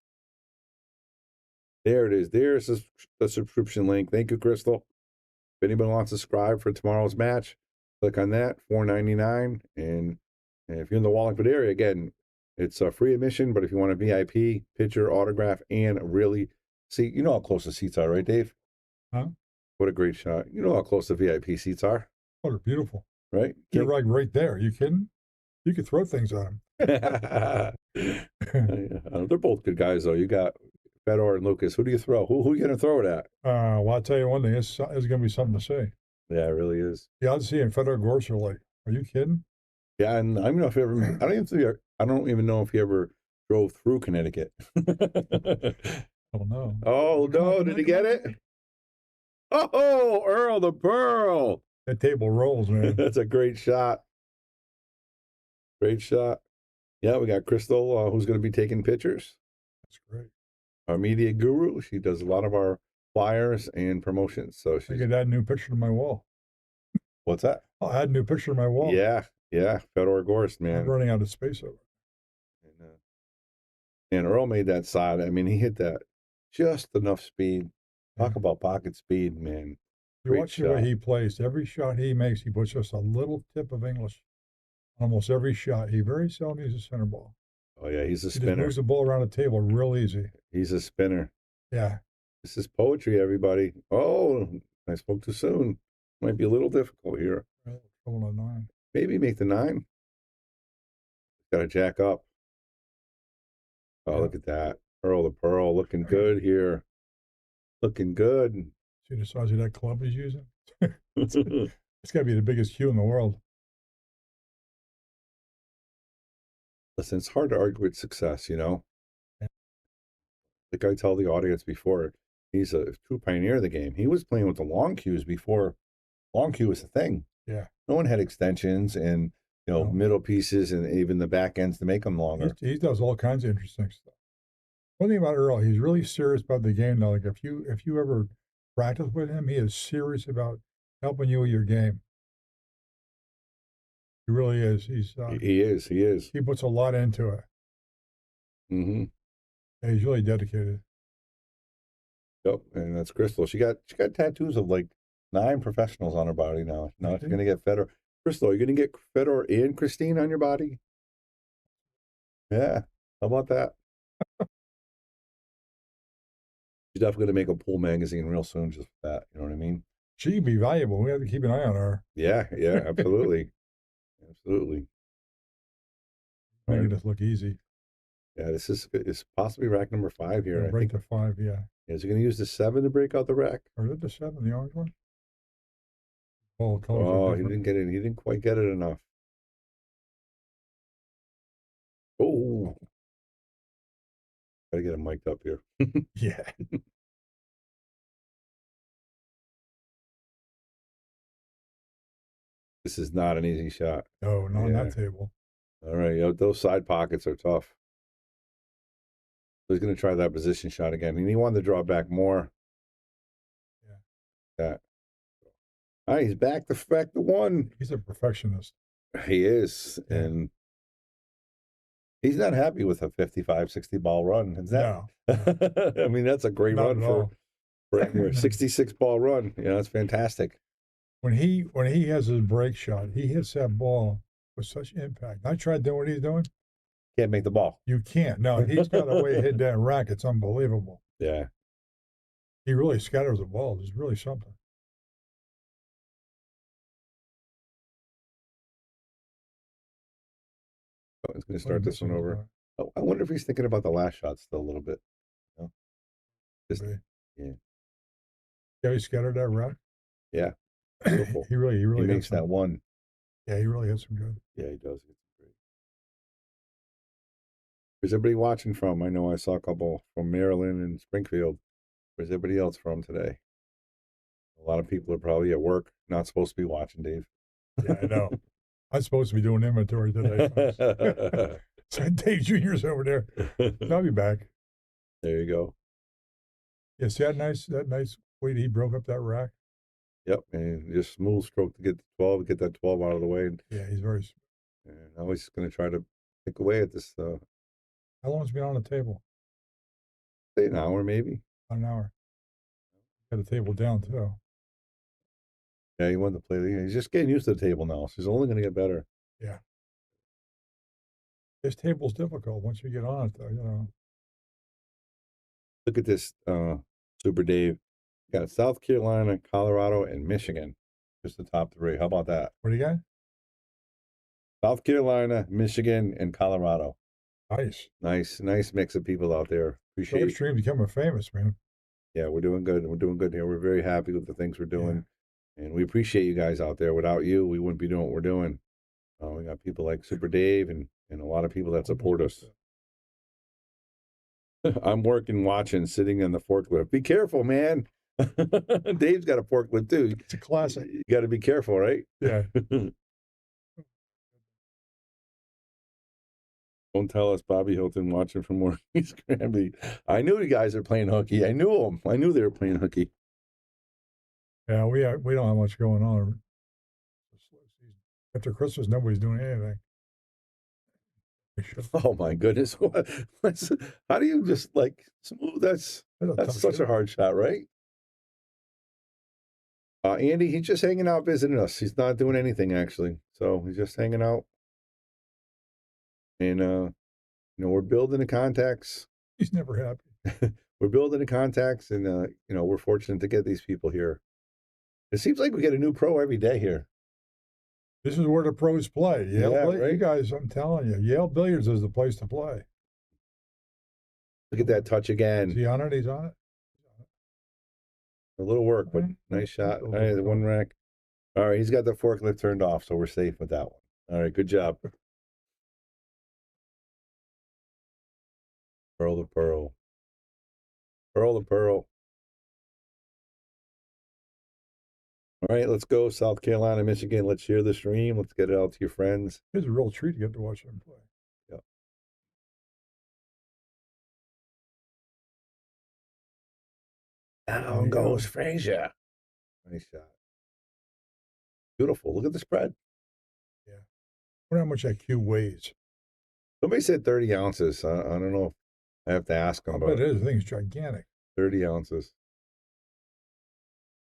There it is. There's the subscription link. Thank you, Crystal. If anybody wants to subscribe for tomorrow's match, click on that, $4.99. And if you're in the Wallingford area, again, it's a free admission. But if you want a VIP, picture, autograph, and really see, you know how close the seats are, right, Dave? Huh? What a great shot. You know how close the VIP seats are, Oh, they're beautiful. right? They're like right there. You kidding? You could throw things at them. They're both good guys, though. You got Fedor and Lucas. Who do you throw? Who are you going to throw it at? Well, I'll tell you one thing. It's going to be something to say. Yeah, it really is. Yeah, I'd see in Fedor Gorsh, are like, are you kidding? Yeah, and I don't know if you ever. I don't even know if he ever drove through Connecticut. Oh, no. Oh no! Did he get it? Oh, Earl the Pearl. That table rolls, man. That's a great shot. Great shot. Yeah, we got Crystal, who's going to be taking pictures. That's great. Our media guru. She does a lot of our flyers and promotions. So I she's. could add a new picture to my wall. What's that? I'll add a new picture to my wall. Yeah, Fedor Gorst, man. I'm running out of space over. And Earl made that side. I mean, he hit that just enough speed. Talk about pocket speed, man. You Great watch the way shot. he plays. Every shot he makes, he puts just a little tip of English. Almost every shot. He very seldom uses center ball. Oh, yeah, he's a He just spinner. moves the ball around the table real easy. He's a spinner. Yeah. This is poetry, everybody. Oh, I spoke too soon. Might be a little difficult here. Trouble on 9. Maybe make the 9. Got to jack up. Oh, Yeah. look at that. Earl the Pearl looking good here. Looking good. See the size of that club he's using? It's got to be the biggest cue in the world. Listen, it's hard to argue with success, you know? Yeah. Like I tell the audience before, he's a true pioneer of the game. He was playing with the long cues before long cue was a thing. Yeah. No one had extensions and, No. middle pieces and even the back ends to make them longer. He does all kinds of interesting stuff. One thing about Earl, he's really serious about the game. Now, like if you ever practice with him, he is serious about helping you with your game. He really is. He is. He puts a lot into it. Mm-hmm. Yeah, he's really dedicated. Yep, and that's Crystal. She got tattoos of like 9 professionals on her body now. Now she's gonna get Fedor. Crystal, are you gonna get Fedor and Christine on your body? Yeah. How about that? She's definitely gonna make a pool magazine real soon just for that. You know what I mean? She'd be valuable. We have to keep an eye on her. Yeah, absolutely. Absolutely. Make it look easy. Yeah, this is possibly rack number 5 here. Yeah, I break think. to 5, yeah. Is he gonna use the 7 to break out the rack? Or is it the 7, the orange one? All the colors Oh, are he different. didn't get it. He didn't quite get it enough. Oh, gotta get him mic'd up here. Yeah. This is not an easy shot. No, not on Yeah. that table. All right, those side pockets are tough. So he's going to try that position shot again, and he wanted to draw back more. Yeah. That. All right, he's back to 1. He's a perfectionist. He is, Yeah. and he's not happy with a 55, 60 ball run. Is that? No. I mean, that's a great Not run at for all. a 66 ball run. You know, it's fantastic. When he has his break shot, he hits that ball with such impact. I tried doing what he's doing. Can't make the ball. You can't. No, he's got a way to hit that rack. It's unbelievable. Yeah. He really scatters the ball. It's really something. Oh, he's going to start this one over. Oh, I wonder if he's thinking about the last shot still a little bit. You know? Just, yeah. Yeah, he scattered that rack. Yeah. Beautiful. he really He makes hits some- that one. Yeah, he really hits some good. Yeah, he does. It's great. Where's everybody watching from? I know I saw a couple from Maryland and Springfield. Where's everybody else from today? A lot of people are probably at work, not supposed to be watching, Dave. Yeah, I know. I'm supposed to be doing inventory today. So Dave Jr.'s over there. I'll be back. There you go. Yeah, see that nice way he broke up that rack? Yep, and just smooth stroke to get the 12, get that 12 out of the way. Yeah, he's very. And now he's going to try to pick away at this, How long has he been on the table? say an hour maybe. An hour. Got the table down too. Yeah, he wanted to play. He's just getting used to the table now, so he's only going to get better. Yeah. This table's difficult once you get on it, though. You know. Look at this, Super Dave. Got South Carolina, Colorado, and Michigan. Just the top three. How about that? What do you got? South Carolina, Michigan, and Colorado. Nice. Nice mix of people out there. Appreciate it. Stream becoming famous, man. Yeah, we're doing good. We're doing good here. We're very happy with the things we're doing. Yeah. And we appreciate you guys out there. Without you, we wouldn't be doing what we're doing. We got people like Super Dave and a lot of people that support us. I'm working, watching, sitting on the forklift. Be careful, man. Dave's got a forklift too. It's a classic. You got to be careful, right? Yeah. Don't tell us Bobby Hilton watching from where he's Granby. I knew you guys are playing hooky. I knew them. I knew they were playing hooky. Yeah, we don't have much going on. After Christmas, nobody's doing anything. Oh my goodness! How do you just like smooth? That's such a hard shot, right? Andy, he's just hanging out visiting us. He's not doing anything actually, so he's just hanging out. And we're building the contacts. He's never happy. We're building the contacts, and we're fortunate to get these people here. It seems like we get a new pro every day here. This is where the pros play. Right? You guys, I'm telling you, Yale Billiards is the place to play. Look at that touch again. Is he on it? He's on it. A little work, but nice shot. All right, the one rack. All right, he's got the forklift turned off, so we're safe with that one. All right, good job. Pearl to pearl. Pearl to pearl. All right, let's go. South Carolina, Michigan. Let's share the stream. Let's get it out to your friends. It's a real treat to get to watch them play. Yeah. Down goes Frazier. Nice shot. Beautiful. Look at the spread. Yeah. I wonder how much that cube weighs. Somebody said 30 ounces. I don't know. I have to ask them. I bet it is. I think it's gigantic. 30 ounces.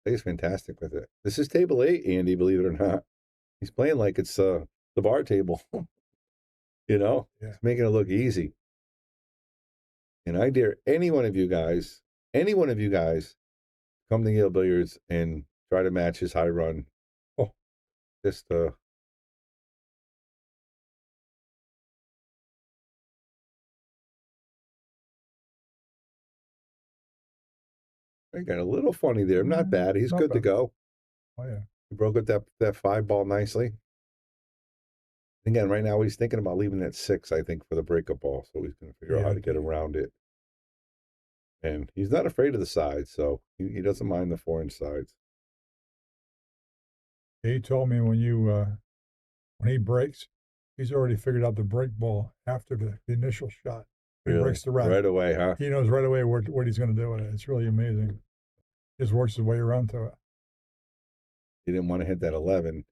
He's fantastic with it. This is table 8, Andy, believe it or not. He's playing like it's the bar table. Yeah. It's making it look easy. And I dare any one of you guys, come to Yale Billiards and try to match his high run. Oh, just I got a little funny there. Not bad. He's good to go. Oh yeah. He broke up that 5 ball nicely. Again, right now he's thinking about leaving that 6, I think, for the breakup ball. So he's going to figure out how to get around it. And he's not afraid of the sides, so he doesn't mind the 4-inch sides. He told me when he breaks, he's already figured out the break ball after the initial shot. He breaks the rack. Right away, huh? He knows right away what he's going to do with it. It's really amazing. Just works his way around to it. He didn't want to hit that 11.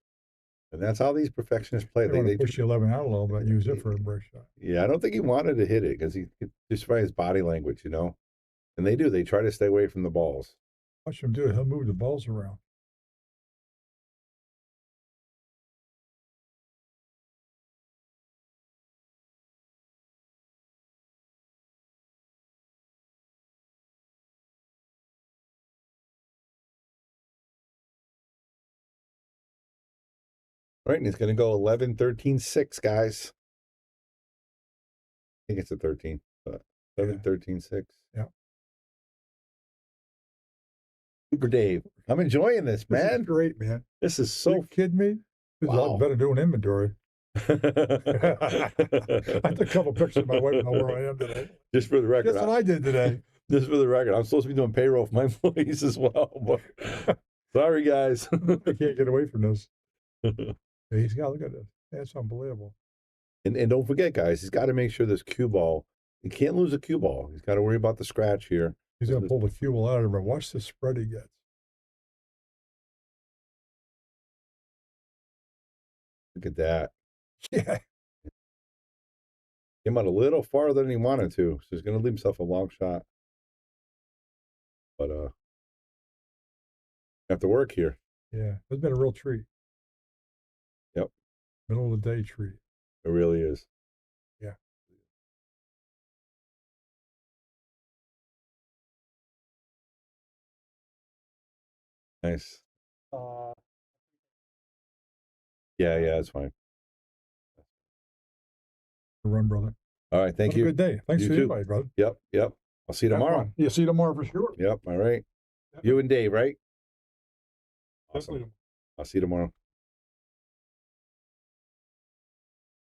And that's how these perfectionists play. They push the 11 out a little bit, use it for a break shot. Yeah, I don't think he wanted to hit it because he just by his body language, And they do. They try to stay away from the balls. Watch him do it. He'll move the balls around. Right, and he's going to go 11, 13, 6, guys. I think it's a 13, but 11, 13, 6. Yeah. Super Dave. I'm enjoying this, man. This is great, man. This is so... Are you kidding me? This is a lot better doing inventory. I took a couple pictures of my wife and where I am today. Just for the record. That's what I did today. Just for the record. I'm supposed to be doing payroll for my employees as well. But sorry, guys. I can't get away from this. He's got, look at this. That's unbelievable. And don't forget, guys, he's got to make sure this cue ball, he can't lose a cue ball. He's got to worry about the scratch here. He's going to pull the cue ball out of it. Watch the spread he gets. Look at that. Yeah. Came out a little farther than he wanted to, so he's going to leave himself a long shot. But have to work here. Yeah. It's been a real treat. Yep. Middle of the day treat. It really is. Yeah. Nice. Yeah, it's fine. Run, brother. All right, thank Have you. a good day. Thanks You for the too. invite, brother. Yep. I'll see you Have tomorrow. fun. Yeah, see you tomorrow for sure. Yep, all right. Yep. You and Dave, right? Definitely. Awesome. I'll see you tomorrow.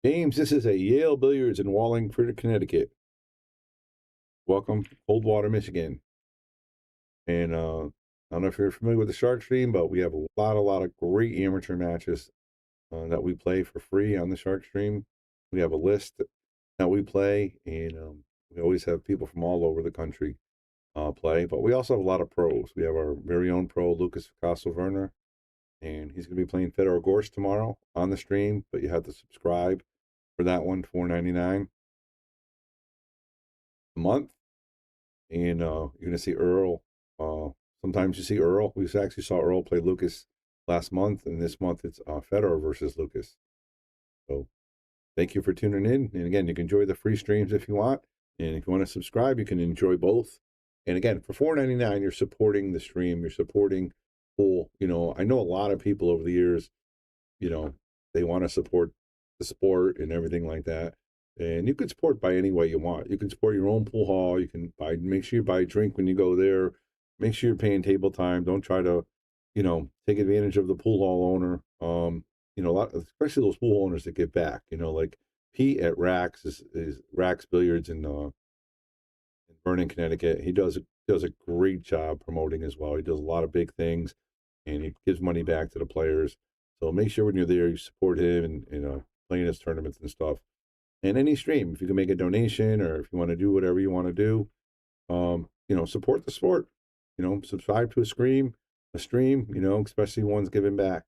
James, this is a Yale Billiards in Wallingford, Connecticut. Welcome, Coldwater, Michigan. And I don't know if you're familiar with the Shark Stream, but we have a lot of great amateur matches that we play for free on the Shark Stream. We have a list that we play, and we always have people from all over the country play. But we also have a lot of pros. We have our very own pro, Lucas Castle-Werner, and he's going to be playing Fedor Gorst tomorrow on the stream, but you have to subscribe for that one, $4.99 a month. And you're going to see Earl. Sometimes you see Earl. We actually saw Earl play Lucas last month, and this month it's Fedor versus Lucas. So thank you for tuning in. And again, you can enjoy the free streams if you want. And if you want to subscribe, you can enjoy both. And again, for $4.99, you're supporting the stream. You're supporting pool. You know, I know a lot of people over the years, you know, they want to support the sport and everything like that. And you can support by any way you want. You can support your own pool hall. You can make sure you buy a drink when you go there. Make sure you're paying table time. Don't try to, you know, take advantage of the pool hall owner. You know, especially those pool owners that give back. You know, like Pete at Rax is Rax Billiards in Vernon, Connecticut. He does a great job promoting as well. He does a lot of big things, and he gives money back to the players. So make sure when you're there, you support him and you know, playing his tournaments and stuff. And any stream, if you can make a donation or if you want to do whatever you want to do, you know, support the sport. You know, subscribe to a stream, you know, especially ones giving back.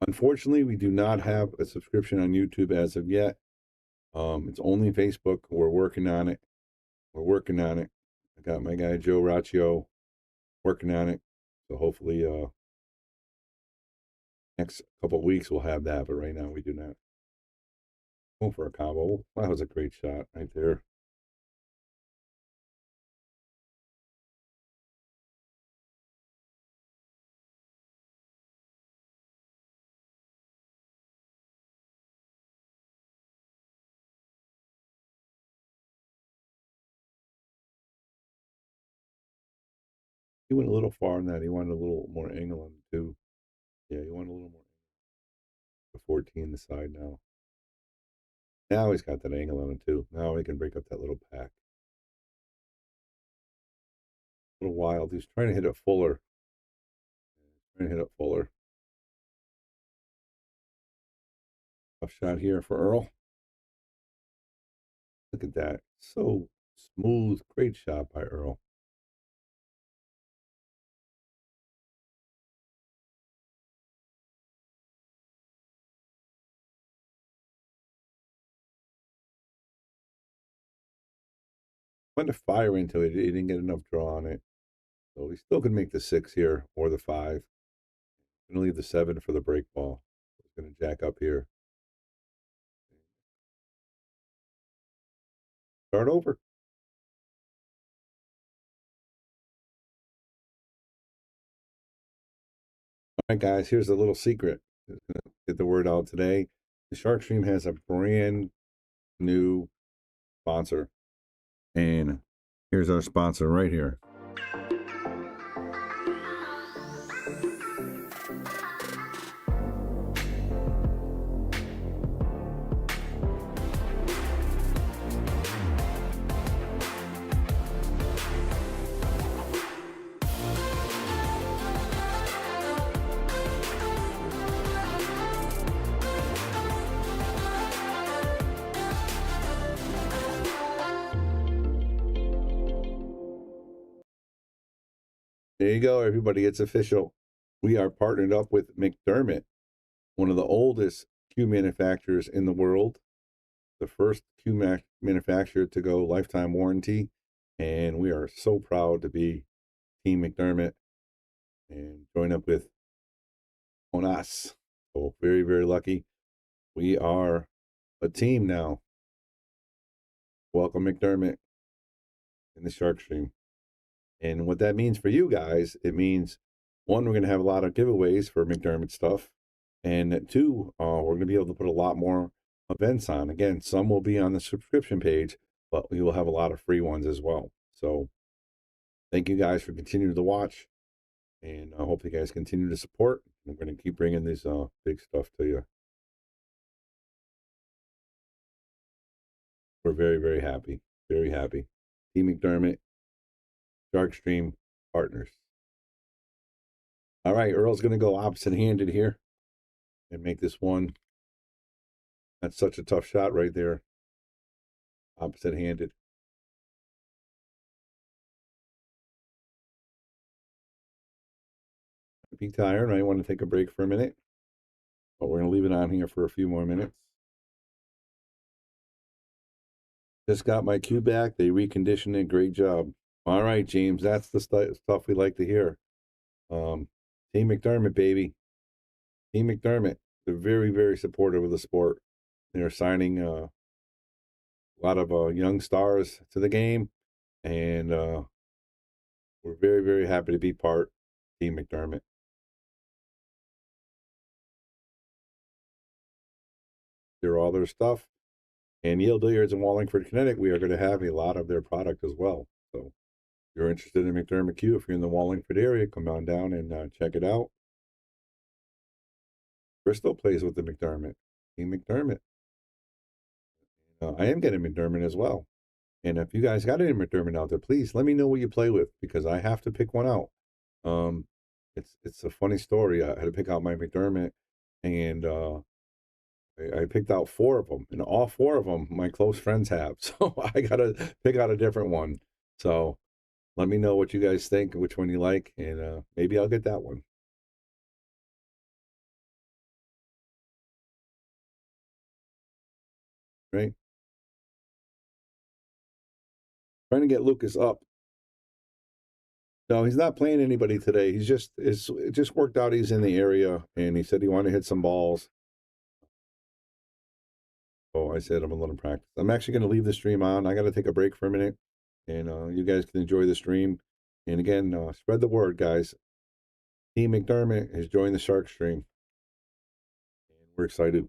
Unfortunately, we do not have a subscription on YouTube as of yet. It's only Facebook. We're working on it. I got my guy Joe Raccio working on it. So hopefully next couple of weeks we'll have that, but right now we do not. Going for a combo. That was a great shot right there. He went a little far in that. He wanted a little more angle on it too. Yeah, he wanted a little more. The 14 the side now. Now he's got that angle on it too. Now he can break up that little pack. A little wild. He's trying to hit it fuller. Tough shot here for Earl. Look at that. So smooth. Great shot by Earl. Went to fire into it. He didn't get enough draw on it. So he still can make the 6 here or the 5. Going to leave the 7 for the break ball. He's going to jack up here. Start over. All right, guys, here's a little secret. Get the word out today. The Shark Stream has a brand new sponsor. And here's our sponsor right here. There you go, everybody. It's official. We are partnered up with McDermott, one of the oldest cue manufacturers in the world, the first cue manufacturer to go lifetime warranty. And we are so proud to be Team McDermott and join up with on us. So very, very lucky. We are a team now. Welcome, McDermott, in the Shark Stream. And what that means for you guys, it means, one, we're going to have a lot of giveaways for McDermott stuff. And two, we're going to be able to put a lot more events on. Again, some will be on the subscription page, but we will have a lot of free ones as well. So thank you guys for continuing to watch. And I hope you guys continue to support. I'm going to keep bringing this big stuff to you. We're very, very happy. Very happy. Team McDermott, Shark Stream partners. All right, Earl's going to go opposite-handed here and make this one. That's such a tough shot right there. Opposite-handed. Peak tire, and I want to take a break for a minute. But we're going to leave it on here for a few more minutes. Just got my cue back. They reconditioned it. Great job. All right, James. That's the stuff we like to hear. Team McDermott, baby. Team McDermott. They're very, very supportive of the sport. They're signing a lot of young stars to the game. And we're very, very happy to be part of Team McDermott. They're all their stuff. And Yale Billiards in Wallingford, Connecticut, we are going to have a lot of their product as well. So if you're interested in McDermott Q, if you're in the Wallingford area, come on down and check it out. Bristol plays with the McDermott. Team McDermott. I am getting McDermott as well. And if you guys got any McDermott out there, please let me know what you play with, because I have to pick one out. It's a funny story. I had to pick out my McDermott, and I picked out 4 of them, and all 4 of them my close friends have. So I got to pick out a different one. So let me know what you guys think, which one you like, and maybe I'll get that one. Right? Trying to get Lucas up. No, he's not playing anybody today. It just worked out. He's in the area, and he said he wanted to hit some balls. So I said I'm gonna let him practice. I'm actually going to leave the stream on. I got to take a break for a minute, and you guys can enjoy the stream. And again, spread the word, guys. Team McDermott has joined the Shark Stream, and we're excited.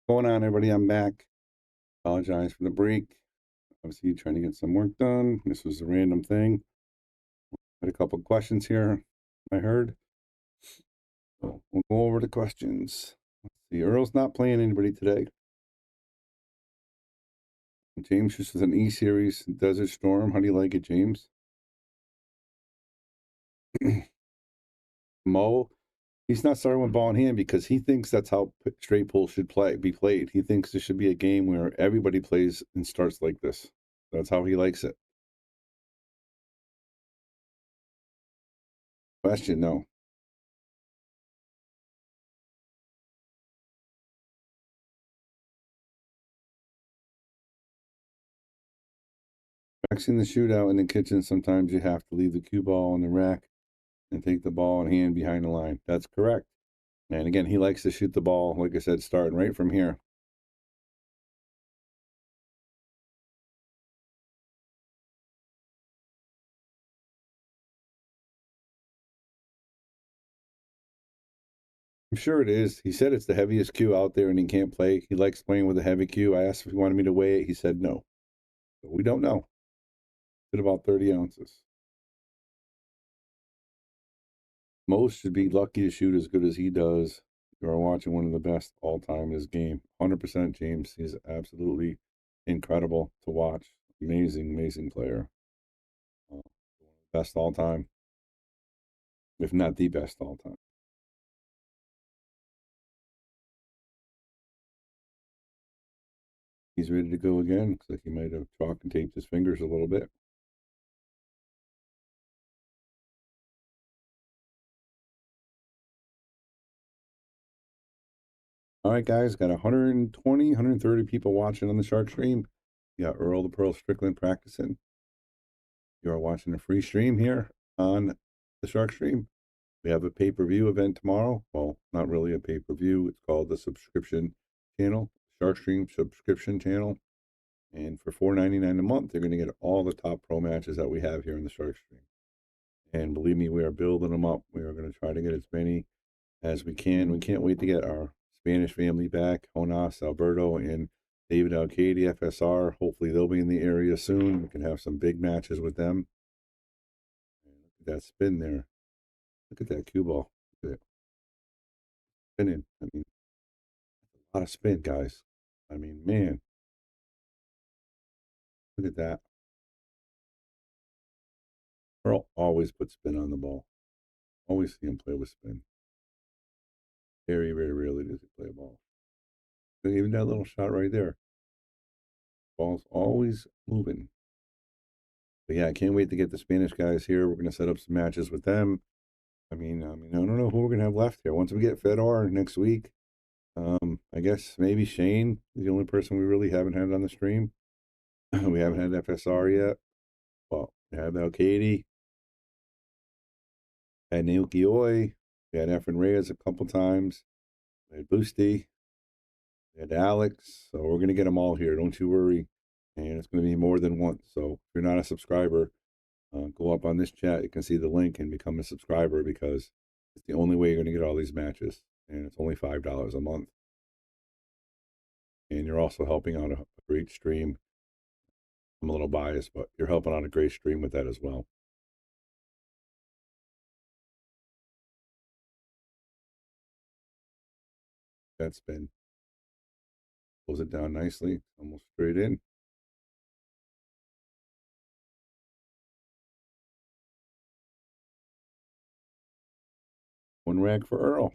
Going on, everybody? I'm back. Apologize for the break. Obviously, trying to get some work done. This was a random thing. Had a couple of questions here. I heard. So we'll go over the questions. Let's see. Earl's not playing anybody today. James just was an E Series Desert Storm. How do you like it, James? Mo, he's not starting with ball in hand because he thinks that's how straight pool should be played. He thinks there should be a game where everybody plays and starts like this. That's how he likes it. Question, no. Practicing the shootout in the kitchen, sometimes you have to leave the cue ball on the rack and take the ball in hand behind the line. That's correct. And again, he likes to shoot the ball, like I said, starting right from here. I'm sure it is. He said it's the heaviest cue out there and he can't play. He likes playing with a heavy cue. I asked if he wanted me to weigh it. He said no. But we don't know. It's about 30 ounces. Most should be lucky to shoot as good as he does. You are watching one of the best all time in his game. 100% James. He's absolutely incredible to watch. Amazing, amazing player. Best all time, if not the best all time. He's ready to go again. Looks like he might have chalk and taped his fingers a little bit. All right, guys, got 120, 130 people watching on the Shark stream. You got Earl Strickland practicing. You are watching a free stream here on the Shark stream. We have a pay-per-view event tomorrow. Well, not really a pay-per-view. It's called the subscription channel, Shark stream subscription channel. And for $4.99 a month, they're going to get all the top pro matches that we have here in the Shark stream. And believe me, we are building them up. We are going to try to get as many as we can. We can't wait to get our Spanish family back, Jonas, Alberto, and David Alcady, FSR. Hopefully they'll be in the area soon. We can have some big matches with them. And look at that spin there. Look at that cue ball. Look at it. Spinning. I mean, a lot of spin, guys. I mean, man. Look at that. Earl always puts spin on the ball. Always see him play with spin. Very, very rarely does he play a ball. Even that little shot right there. Ball's always moving. But yeah, I can't wait to get the Spanish guys here. We're going to set up some matches with them. I mean, I don't know who we're going to have left here. Once we get Fedor next week, I guess maybe Shane is the only person we really haven't had on the stream. We haven't had FSR yet. Well, we have Alcady. Had Naoki Oi. We had Efren Reyes a couple times. We had Boosty. We had Alex. So we're going to get them all here. Don't you worry. And it's going to be more than once. So if you're not a subscriber, go up on this chat. You can see the link and become a subscriber because it's the only way you're going to get all these matches. And it's only $5 a month. And you're also helping out a great stream. I'm a little biased, but you're helping out a great stream with that as well. That spin. Pulls it down nicely. Almost straight in. One rag for Earl.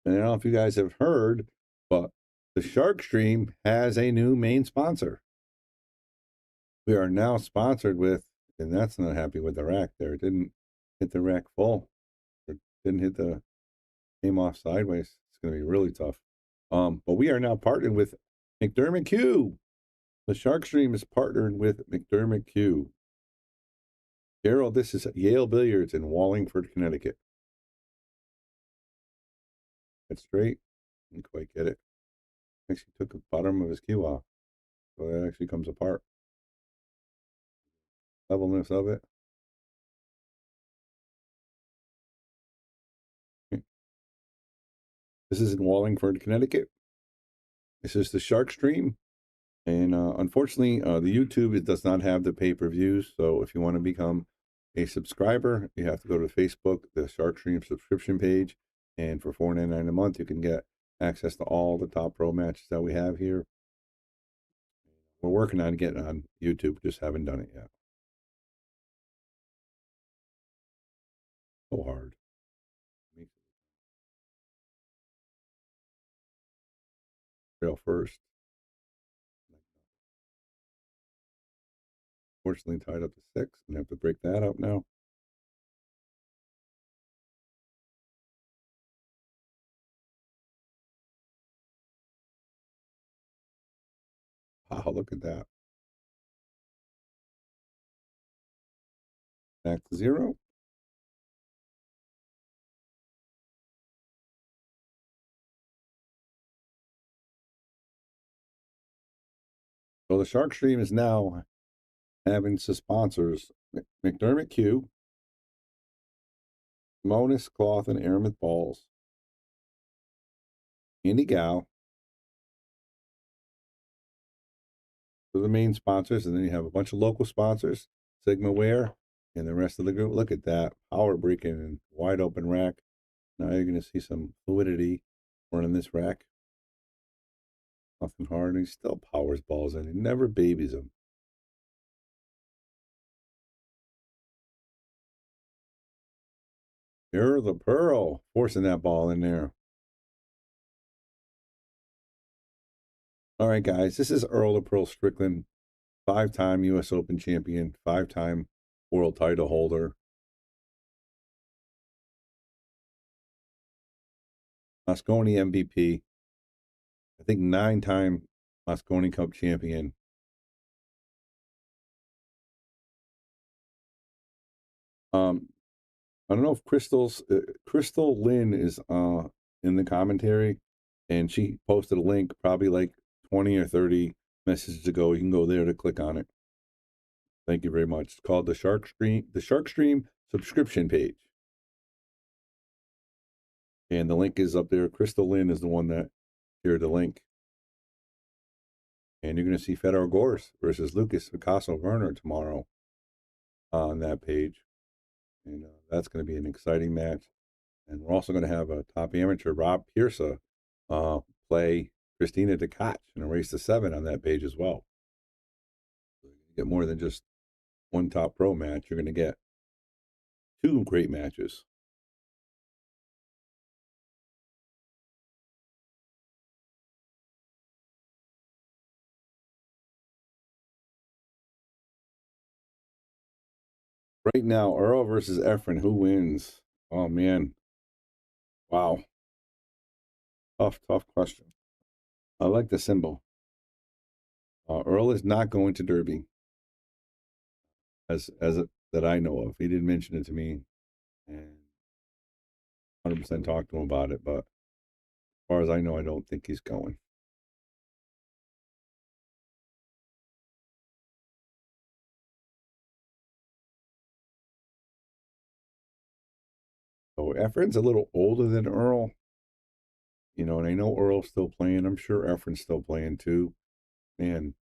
And I don't know if you guys have heard, but the Shark Stream has a new main sponsor. We are now sponsored with, and that's not happy with the rack there. It didn't hit the rack full. It didn't hit the, came off sideways. It's going to be really tough. But we are now partnered with McDermott Q. The Shark Stream is partnered with McDermott Q. Gerald, this is Yale Billiards in Wallingford, Connecticut. It's straight. Didn't quite get it. Actually took the bottom of his cue off. So that actually comes apart. Levelness of it. This is in Wallingford, Connecticut. This is the Shark Stream. And unfortunately, the YouTube, it does not have the pay-per-views. So if you want to become a subscriber, you have to go to Facebook, the Shark Stream subscription page. And for $4.99 a month, you can get access to all the top pro matches that we have here. We're working on getting on YouTube, just haven't done it yet. So hard. Trail first. Fortunately, tied up to 6. Gonna have to break that up now. Wow, look at that. Back to 0. So the Shark Stream is now having some sponsors: McDermott Q, Simonis Cloth and Aramith Balls, Andy Gow. Those are the main sponsors, and then you have a bunch of local sponsors, Sigma Wear, and the rest of the group. Look at that, power breaking and wide open rack. Now you're going to see some fluidity running this rack. Nothing hard, and he still powers balls in. He never babies them. You're the Pearl, forcing that ball in there. All right, guys, this is Earl Strickland, 5-time U.S. Open champion, 5-time world title holder. Mosconi MVP. I think 9-time Mosconi Cup champion. I don't know if Crystal Lynn is in the commentary, and she posted a link probably like 20 or 30 messages ago. You can go there to click on it. Thank you very much. It's called the Shark Stream subscription page. And the link is up there. Crystal Lynn is the one that shared the link. And you're going to see Fedor Gors versus Lucas Picasso Werner tomorrow on that page. And that's going to be an exciting match. And we're also going to have a top amateur, Rob Pierce, play Christina DeCatch in a race to 7 on that page as well. So you get more than just one top pro match. You're going to get 2 great matches. Right now, Earl versus Efren. Who wins? Oh, man. Wow. Tough question. I like the symbol. Earl is not going to Derby, that I know of. He didn't mention it to me, and 100% talked to him about it. But as far as I know, I don't think he's going. So Efren's a little older than Earl, and I know Earl's still playing. I'm sure Efren's still playing too. Man,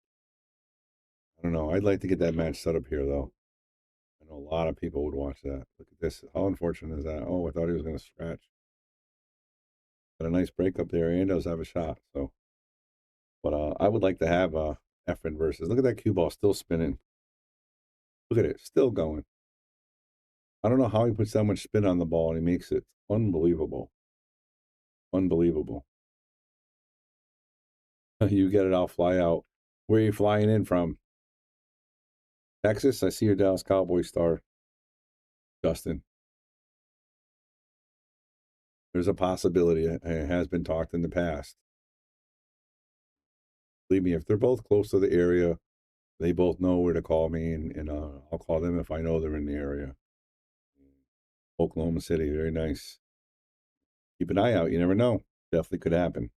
I don't know. I'd like to get that match set up here, though. I know a lot of people would watch that. Look at this. How unfortunate is that? Oh, I thought he was going to scratch. Got a nice break up there, and does have a shot. So, but I would like to have Efren versus. Look at that cue ball still spinning. Look at it, still going. I don't know how he puts that much spin on the ball, and he makes it unbelievable. Unbelievable. You get it, I'll fly out. Where are you flying in from? Texas? I see your Dallas Cowboys star, Justin. There's a possibility. It has been talked in the past. Believe me, if they're both close to the area, they both know where to call me, and I'll call them if I know they're in the area. Oklahoma City, very nice. Keep an eye out. You never know. Definitely could happen.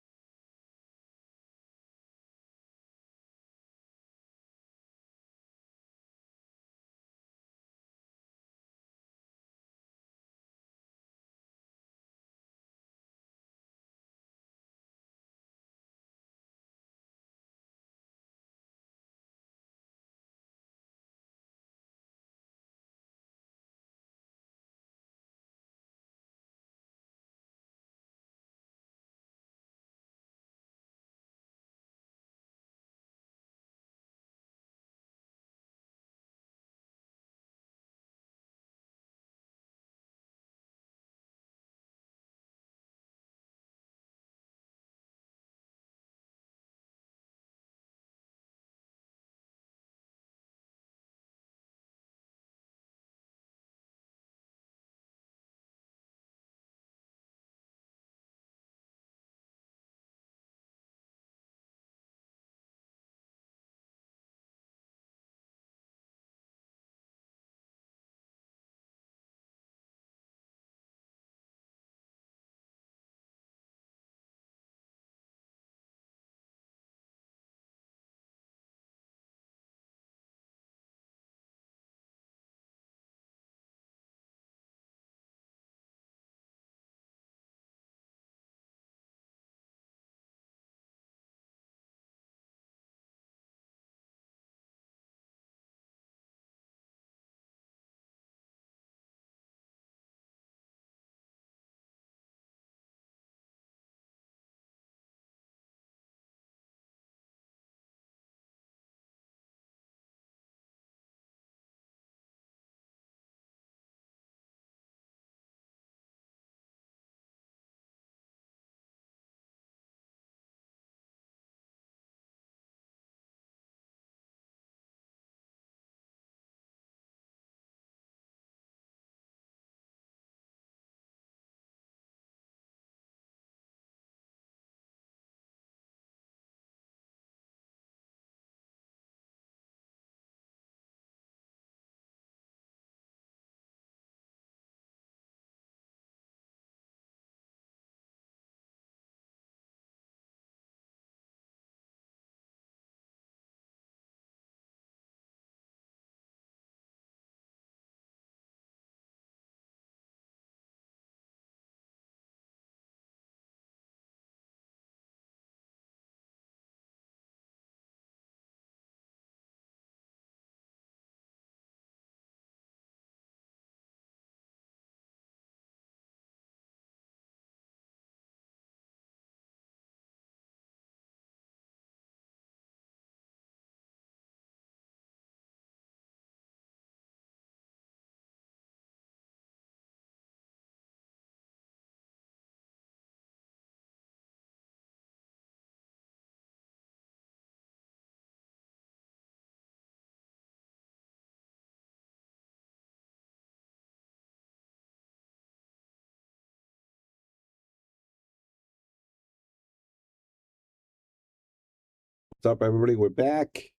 What's up, everybody? We're back.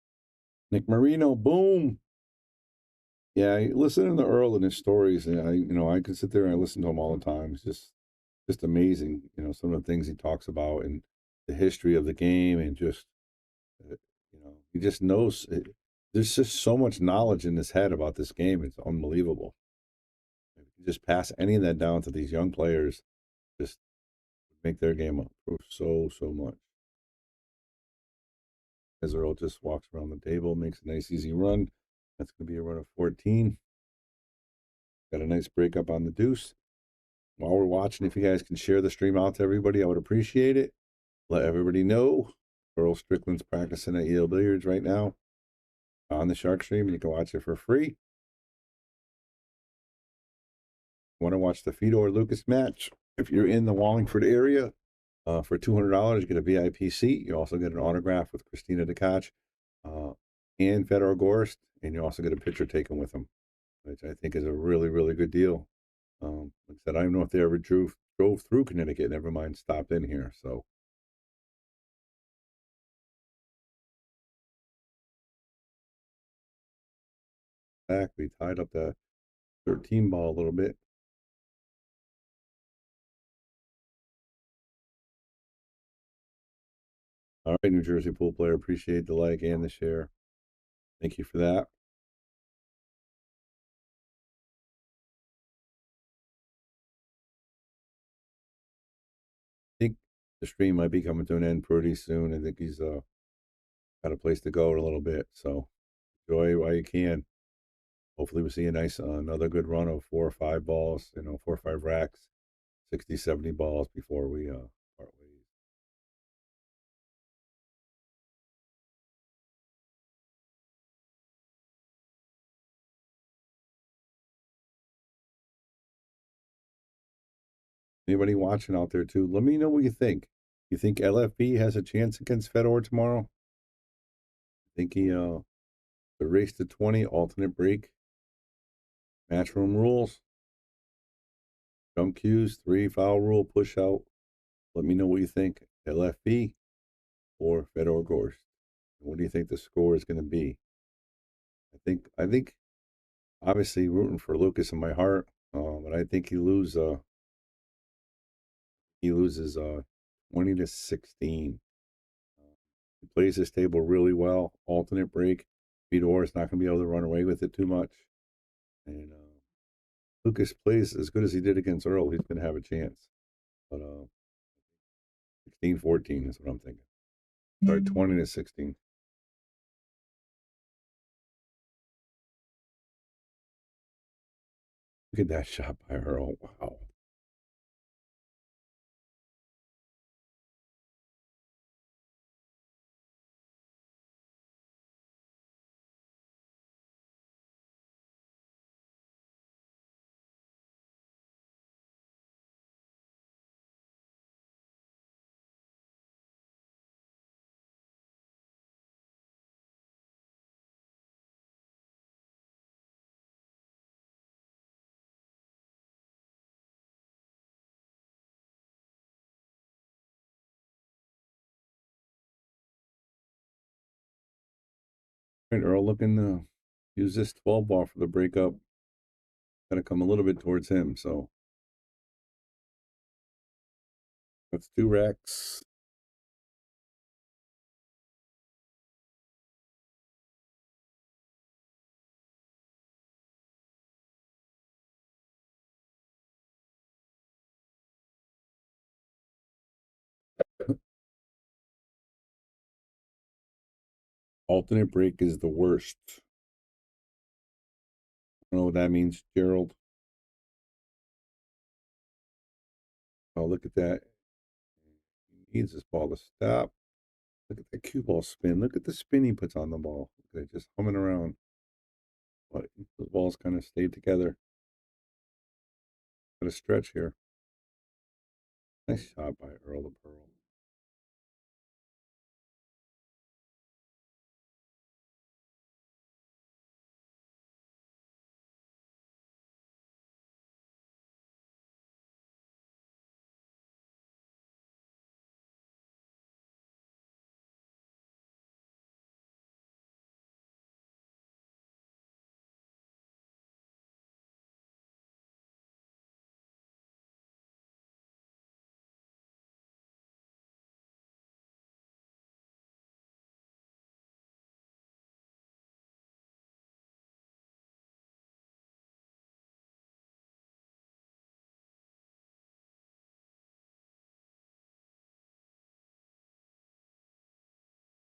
Nick Marino, boom. Yeah, listening to Earl and his stories, and I can sit there and I listen to him all the time. It's just amazing, some of the things he talks about and the history of the game, and just, he just knows. There's just so much knowledge in his head about this game. It's unbelievable. If you just pass any of that down to these young players, just make their game improve so much. As Earl just walks around the table, makes a nice easy run. That's going to be a run of 14. Got a nice break up on the deuce. While we're watching, if you guys can share the stream out to everybody, I would appreciate it. Let everybody know Earl Strickland's practicing at Yale Billiards right now on the Shark Stream, and you can watch it for free. Want to watch the Fedor Lucas match? If you're in the Wallingford area, for $200, you get a VIP seat. You also get an autograph with Christina DeKach and Fedor Gorst, and you also get a picture taken with them, which I think is a really, really good deal. Like I said, I don't know if they ever drove through Connecticut, never mind stopped in here. So back, we tied up the 13 ball a little bit. All right, New Jersey pool player, appreciate the like and the share. Thank you for that. I think the stream might be coming to an end pretty soon. I think he's got a place to go in a little bit, so enjoy while you can. Hopefully we see a nice another good run of 4 or 5 balls, 4 or 5 racks, 60, 70 balls before we part ways. Anybody watching out there too? Let me know what you think. You think LFB has a chance against Fedor tomorrow? I think he the race to 20 alternate break, matchroom rules, jump cues, 3 foul rule, push out. Let me know what you think. LFB or Fedor Gorst. What do you think the score is going to be? I think obviously rooting for Lucas in my heart, but I think he loses 20 to 16. He plays this table really well. Alternate break. Fedor is not going to be able to run away with it too much. And Lucas plays as good as he did against Earl. He's going to have a chance. But 16-14 is what I'm thinking. Sorry, 20 to 16. Look at that shot by Earl. Wow. Right, Earl looking to use this 12 ball for the breakup. Got to come a little bit towards him. So that's 2 racks. Alternate break is the worst. I don't know what that means, Gerald. Oh, look at that. He needs this ball to stop. Look at that cue ball spin. Look at the spin he puts on the ball. They're just humming around. But the balls kind of stayed together. Got a stretch here. Nice shot by Earl the Pearl.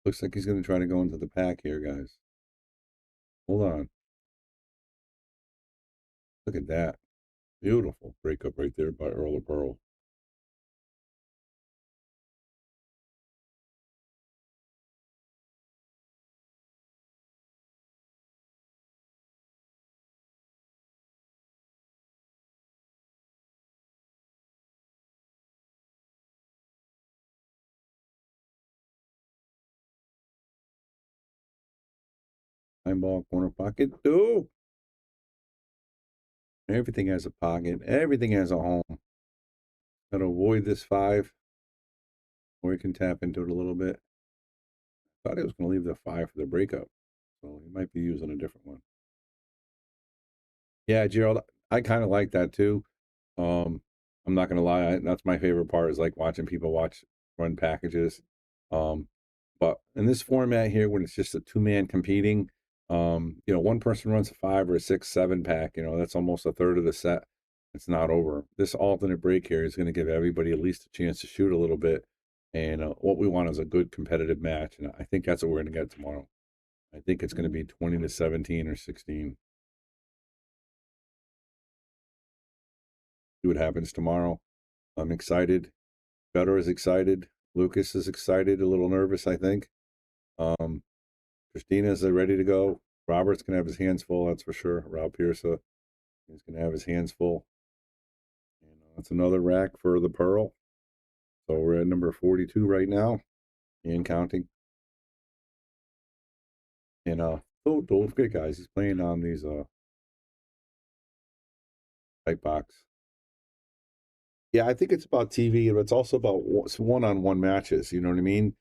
Looks like he's going to try to go into the pack here, guys. Hold on. Look at that. Beautiful breakup right there by Earl of Pearl. Nine ball corner pocket. Oh! Everything has a pocket. Everything has a home. Got to avoid this 5. Or he can tap into it a little bit. Thought he was going to leave the 5 for the breakup. So he might be using a different one. Yeah, Gerald, I kind of like that too. I'm not going to lie. That's my favorite part is like watching people run packages. But in this format here, when it's just a two-man competing, one person runs a 5 or a 6, 7 pack, that's almost a third of the set. It's not over. This alternate break here is going to give everybody at least a chance to shoot a little bit. And what we want is a good competitive match. And I think that's what we're going to get tomorrow. I think it's going to be 20-17 or 16. See what happens tomorrow. I'm excited. Better is excited. Lucas is excited, a little nervous, I think. Christina's ready to go. Robert's going to have his hands full, that's for sure. Rob Pierce, he's going to have his hands full. And that's another rack for the Pearl. So we're at number 42 right now and counting. And don't forget, guys, he's playing on these tight box. Yeah, I think it's about TV, but it's also about one-on-one matches. You know what I mean?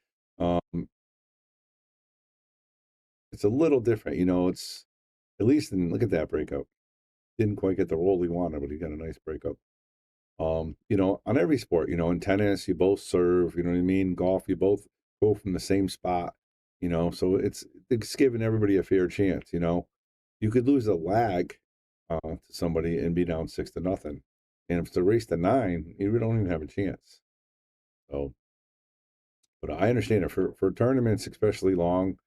It's a little different. It's at least look at that breakup. Didn't quite get the role he wanted, but he got a nice breakup. On every sport, in tennis, you both serve, you know what I mean? Golf, you both go from the same spot, so it's giving everybody a fair chance, You could lose a lag to somebody and be down 6-0. And if it's a race to 9, you really don't even have a chance. So, but I understand it for tournaments, especially long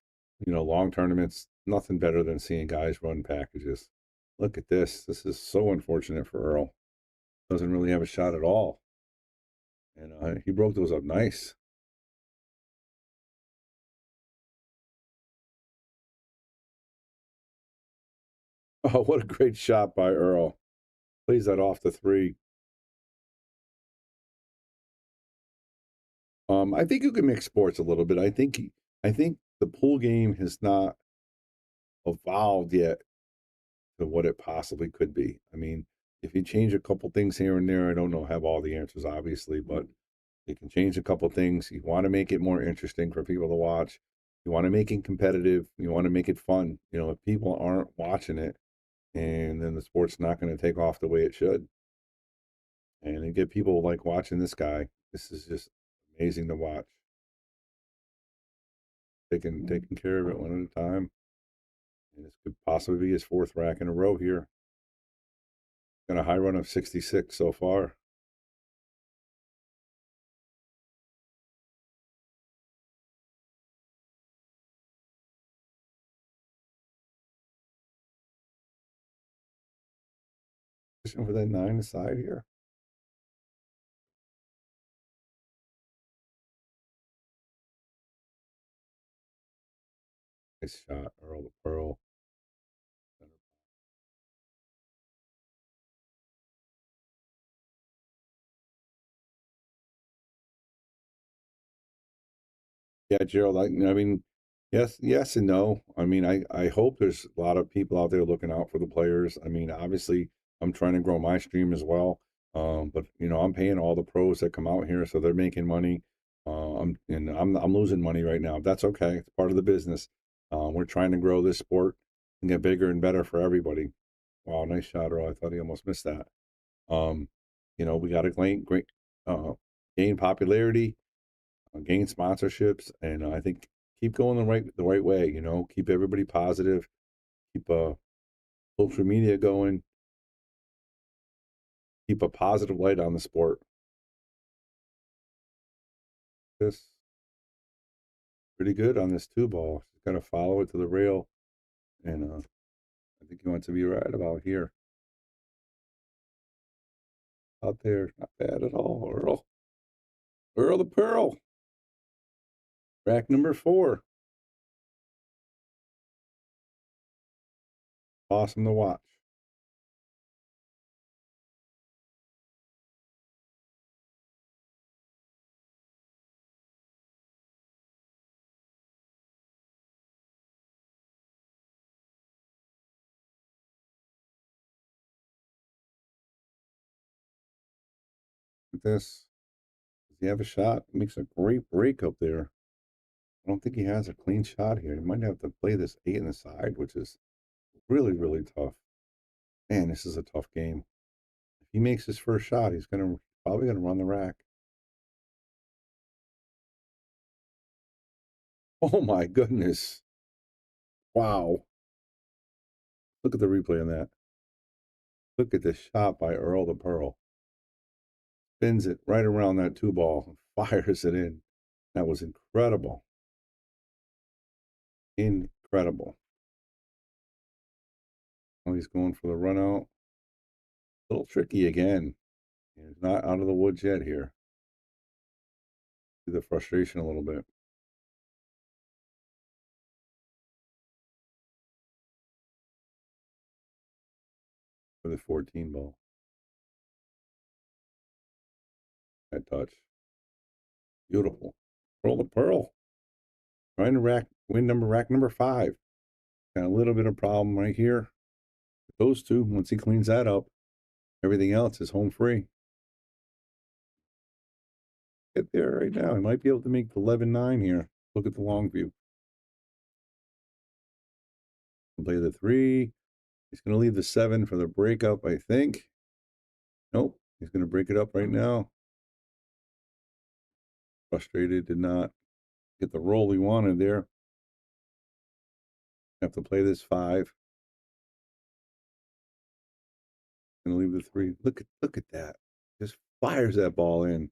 tournaments, nothing better than seeing guys run packages. Look at this. This is so unfortunate for Earl. Doesn't really have a shot at all. And he broke those up nice. Oh, what a great shot by Earl. Plays that off the 3. I think you can mix sports a little bit. I think the pool game has not evolved yet to what it possibly could be. I mean, if you change a couple things here and there, I don't know, have all the answers, obviously, but you can change a couple things. You want to make it more interesting for people to watch. You want to make it competitive. You want to make it fun. If people aren't watching it, and then the sport's not going to take off the way it should. And you get people like watching this guy. This is just amazing to watch. Taking care of it one at a time. And this could possibly be his 4th rack in a row here. Got a high run of 66 so far. For that 9 aside here. Nice shot, Earl the Pearl. Yeah, Gerald, I mean, yes and no. I mean, I hope there's a lot of people out there looking out for the players. I mean, obviously, I'm trying to grow my stream as well. But I'm paying all the pros that come out here, so they're making money. I'm losing money right now. That's okay. It's part of the business. We're trying to grow this sport and get bigger and better for everybody. Wow, nice shot, Earl. I thought he almost missed that. We got to gain popularity, gain sponsorships, and I think keep going the right way. Keep everybody positive, keep social media going, keep a positive light on the sport. This pretty good on this 2-ball. Just gotta follow it to the rail, and I think he wants to be right about here. Out there, not bad at all, Earl. Earl the Pearl. Rack number 4. Awesome to watch. Look at this. Does he have a shot? He makes a great break up there. I don't think he has a clean shot here. He might have to play this 8 in the side, which is really, really tough. Man, this is a tough game. If he makes his first shot, he's probably gonna run the rack. Oh my goodness. Wow. Look at the replay on that. Look at the shot by Earl the Pearl. Spins it right around that two ball, fires it in. That was incredible. Incredible. Oh, he's going for the run out. A little tricky again. He's not out of the woods yet here. See the frustration a little bit. For the 14 ball. That touch. Beautiful. Roll the Pearl. Trying to rack number 5. Got a little bit of problem right here. Those two, once he cleans that up, everything else is home free. Get there right now. He might be able to make the 11-9 here. Look at the long view. Play the 3. He's going to leave the 7 for the breakup, I think. Nope. He's going to break it up right now. Frustrated, did not get the roll he wanted there. Have to play this 5. Going to leave the 3. Look at that. Just fires that ball in.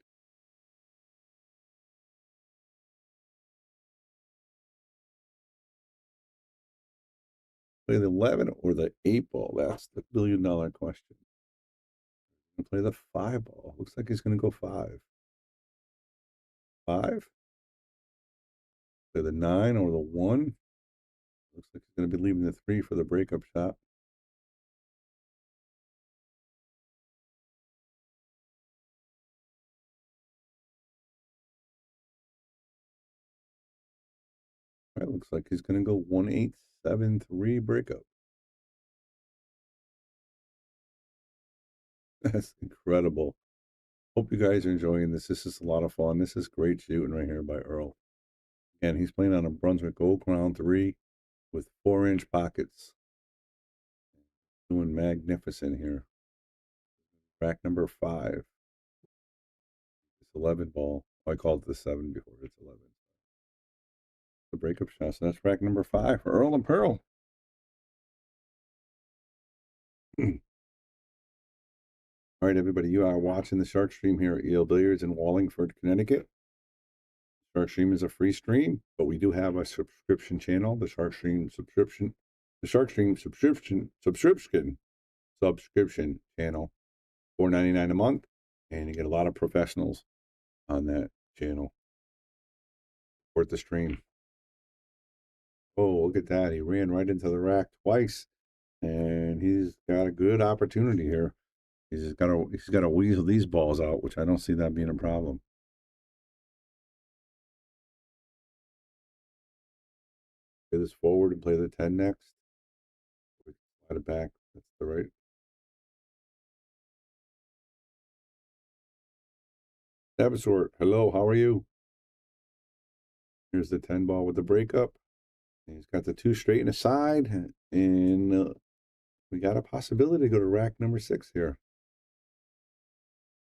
Play the 11 or the 8 ball? That's the billion-dollar question. Play the 5 ball. Looks like he's going to go 5. 5. Play the 9 or the 1. Looks like he's going to be leaving the 3 for the breakup shot. That looks like he's going to go 1-8-7-3 breakup. That's incredible. Hope you guys are enjoying this. This is a lot of fun. This is great shooting right here by Earl. And he's playing on a Brunswick Gold Crown 3 with 4-inch pockets. Doing magnificent here. Rack number 5. It's 11 ball. I called it the 7 before. It's 11. The breakup shot. So that's rack number 5 for Earl and Pearl. All right, everybody, you are watching the Shark Stream here at Yale Billiards in Wallingford, Connecticut. Shark Stream is a free stream, but we do have a subscription channel, the Shark Stream subscription channel, $4.99 a month, and you get a lot of professionals on that channel. Support the stream. Oh, look at that. He ran right into the rack twice, and he's got a good opportunity here. He's got to weasel these balls out, which I don't see that being a problem. Play this forward and play the 10 next. Slide it back. That's the right. Absort, hello, how are you? Here's the 10 ball with the breakup. He's got the 2 straight in the side, and we got a possibility to go to rack number 6 here.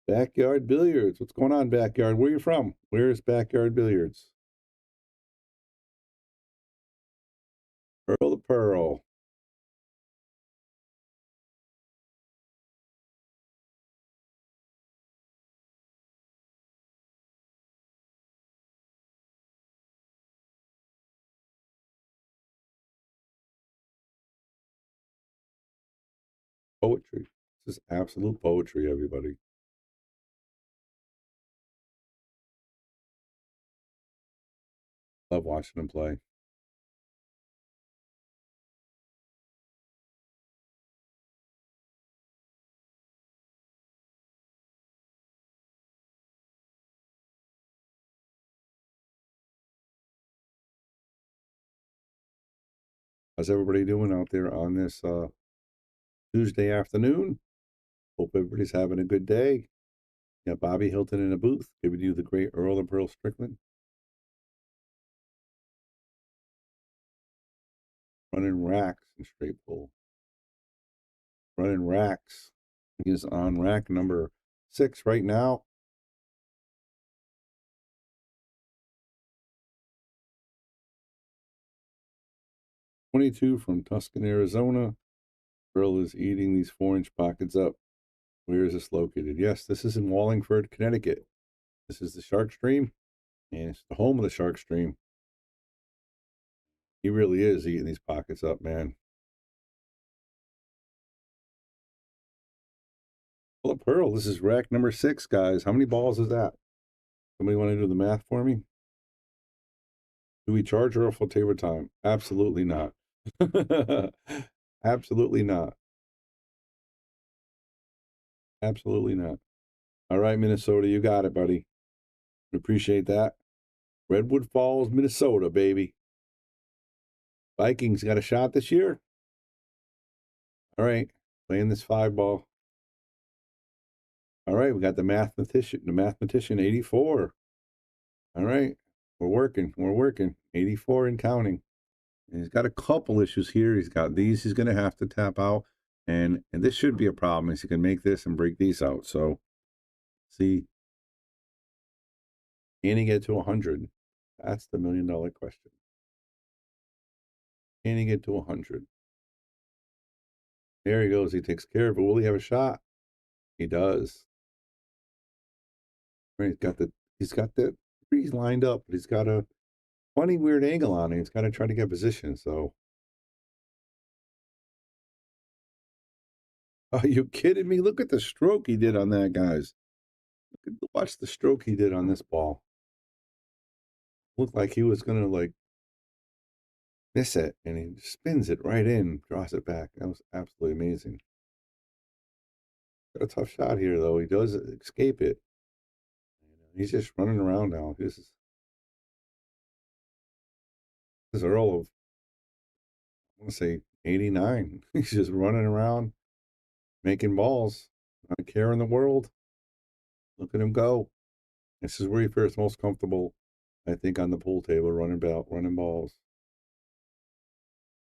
Backyard Billiards. What's going on, Backyard? Where are you from? Where's Backyard Billiards? Earl the Pearl. Poetry. This is absolute poetry, everybody. Love watching him play. How's everybody doing out there on this Tuesday afternoon? Hope everybody's having a good day. Yeah, Bobby Hilton in the booth, giving you the great Earl and Earl Strickland. Running racks and straight pull. Running racks. He is on rack number 6 right now. 22 from Tuscan, Arizona. Earl is eating these 4-inch pockets up. Where is this located? Yes, this is in Wallingford, Connecticut. This is the Shark Stream, and it's the home of the Shark Stream. He really is eating these pockets up, man. Well, Pearl, this is rack number 6, guys. How many balls is that? Somebody want to do the math for me? Do we charge Earl for table time? Absolutely not. Absolutely not. Absolutely not. All right, Minnesota, you got it, buddy. We appreciate that. Redwood Falls, Minnesota, baby. Vikings got a shot this year. All right, playing this 5-ball. All right, we got the mathematician 84. All right, we're working. 84 and counting. And he's got a couple issues here. He's got these he's going to have to tap out. And this should be a problem, is he can make this and break these out. So, see, can he get to 100? That's the $1 million question. Can he get to 100? There he goes. He takes care of it. Will he have a shot? He does. Right, he's got the trees lined up, but he's got a funny weird angle on it. He's got to try to get position. So, are you kidding me? Look at the stroke he did on that, guys. Watch the stroke he did on this ball. Looked like he was gonna like miss it, and he spins it right in, draws it back. That was absolutely amazing. Got a tough shot here, though. He does escape it. He's just running around now. This is Earl of, I want to say, 89. He's just running around, making balls. Not a care in the world. Look at him go. This is where he feels most comfortable, I think, on the pool table, running balls.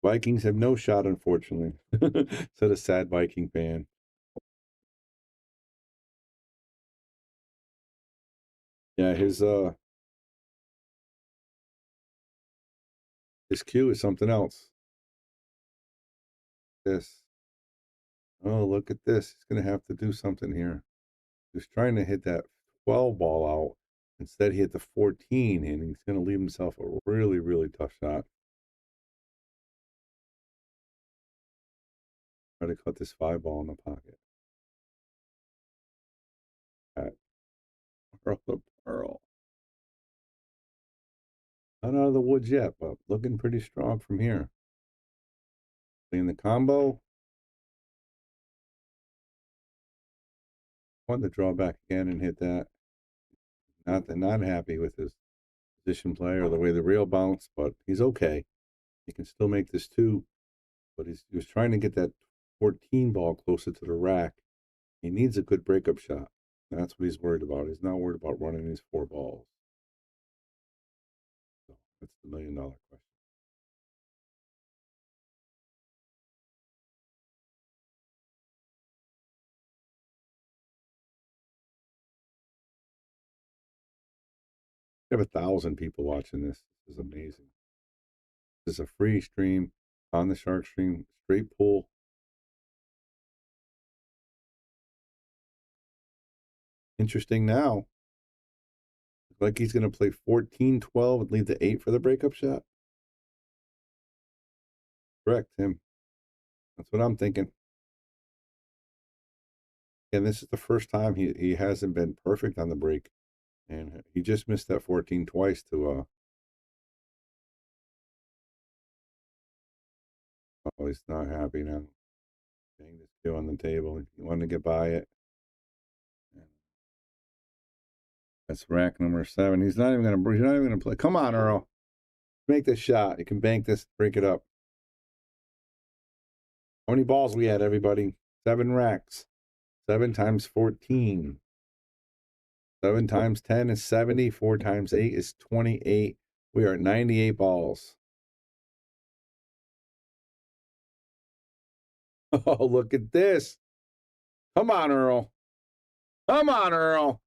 Vikings have no shot, unfortunately. Said a sad Viking fan. Yeah, his cue is something else. This. Oh, look at this. He's going to have to do something here. He was trying to hit that 12 ball out. Instead, he hit the 14, and he's going to leave himself a really, really tough shot. Try to cut this 5-ball in the pocket. Earl. Not out of the woods yet, but looking pretty strong from here. Playing the combo. Wanted to draw back again and hit that. Not happy with his position play or the way the reel bounced, but he's okay. He can still make this 2, but he was trying to get that 14 ball closer to the rack. He needs a good breakup shot. That's what he's worried about. He's not worried about running these 4 balls. So that's the $1 million question. We have 1,000 people watching this. This is amazing. This is a free stream on the Shark Stream, straight pool. Interesting now. Like he's going to play 14, 12 and leave the 8 for the breakup shot. Correct, Tim. That's what I'm thinking. And this is the first time he hasn't been perfect on the break. And he just missed that 14 twice to oh, he's not happy now. Bang this cue on the table. He wanted to get by it. That's rack number 7. He's not even gonna play. Come on, Earl. Make this shot. You can bank this, break it up. How many balls we had, everybody? 7 racks. 7 times 14. 7 times 10 is 70. 4 times 8 is 28. We are at 98 balls. Oh, look at this. Come on, Earl. Come on, Earl.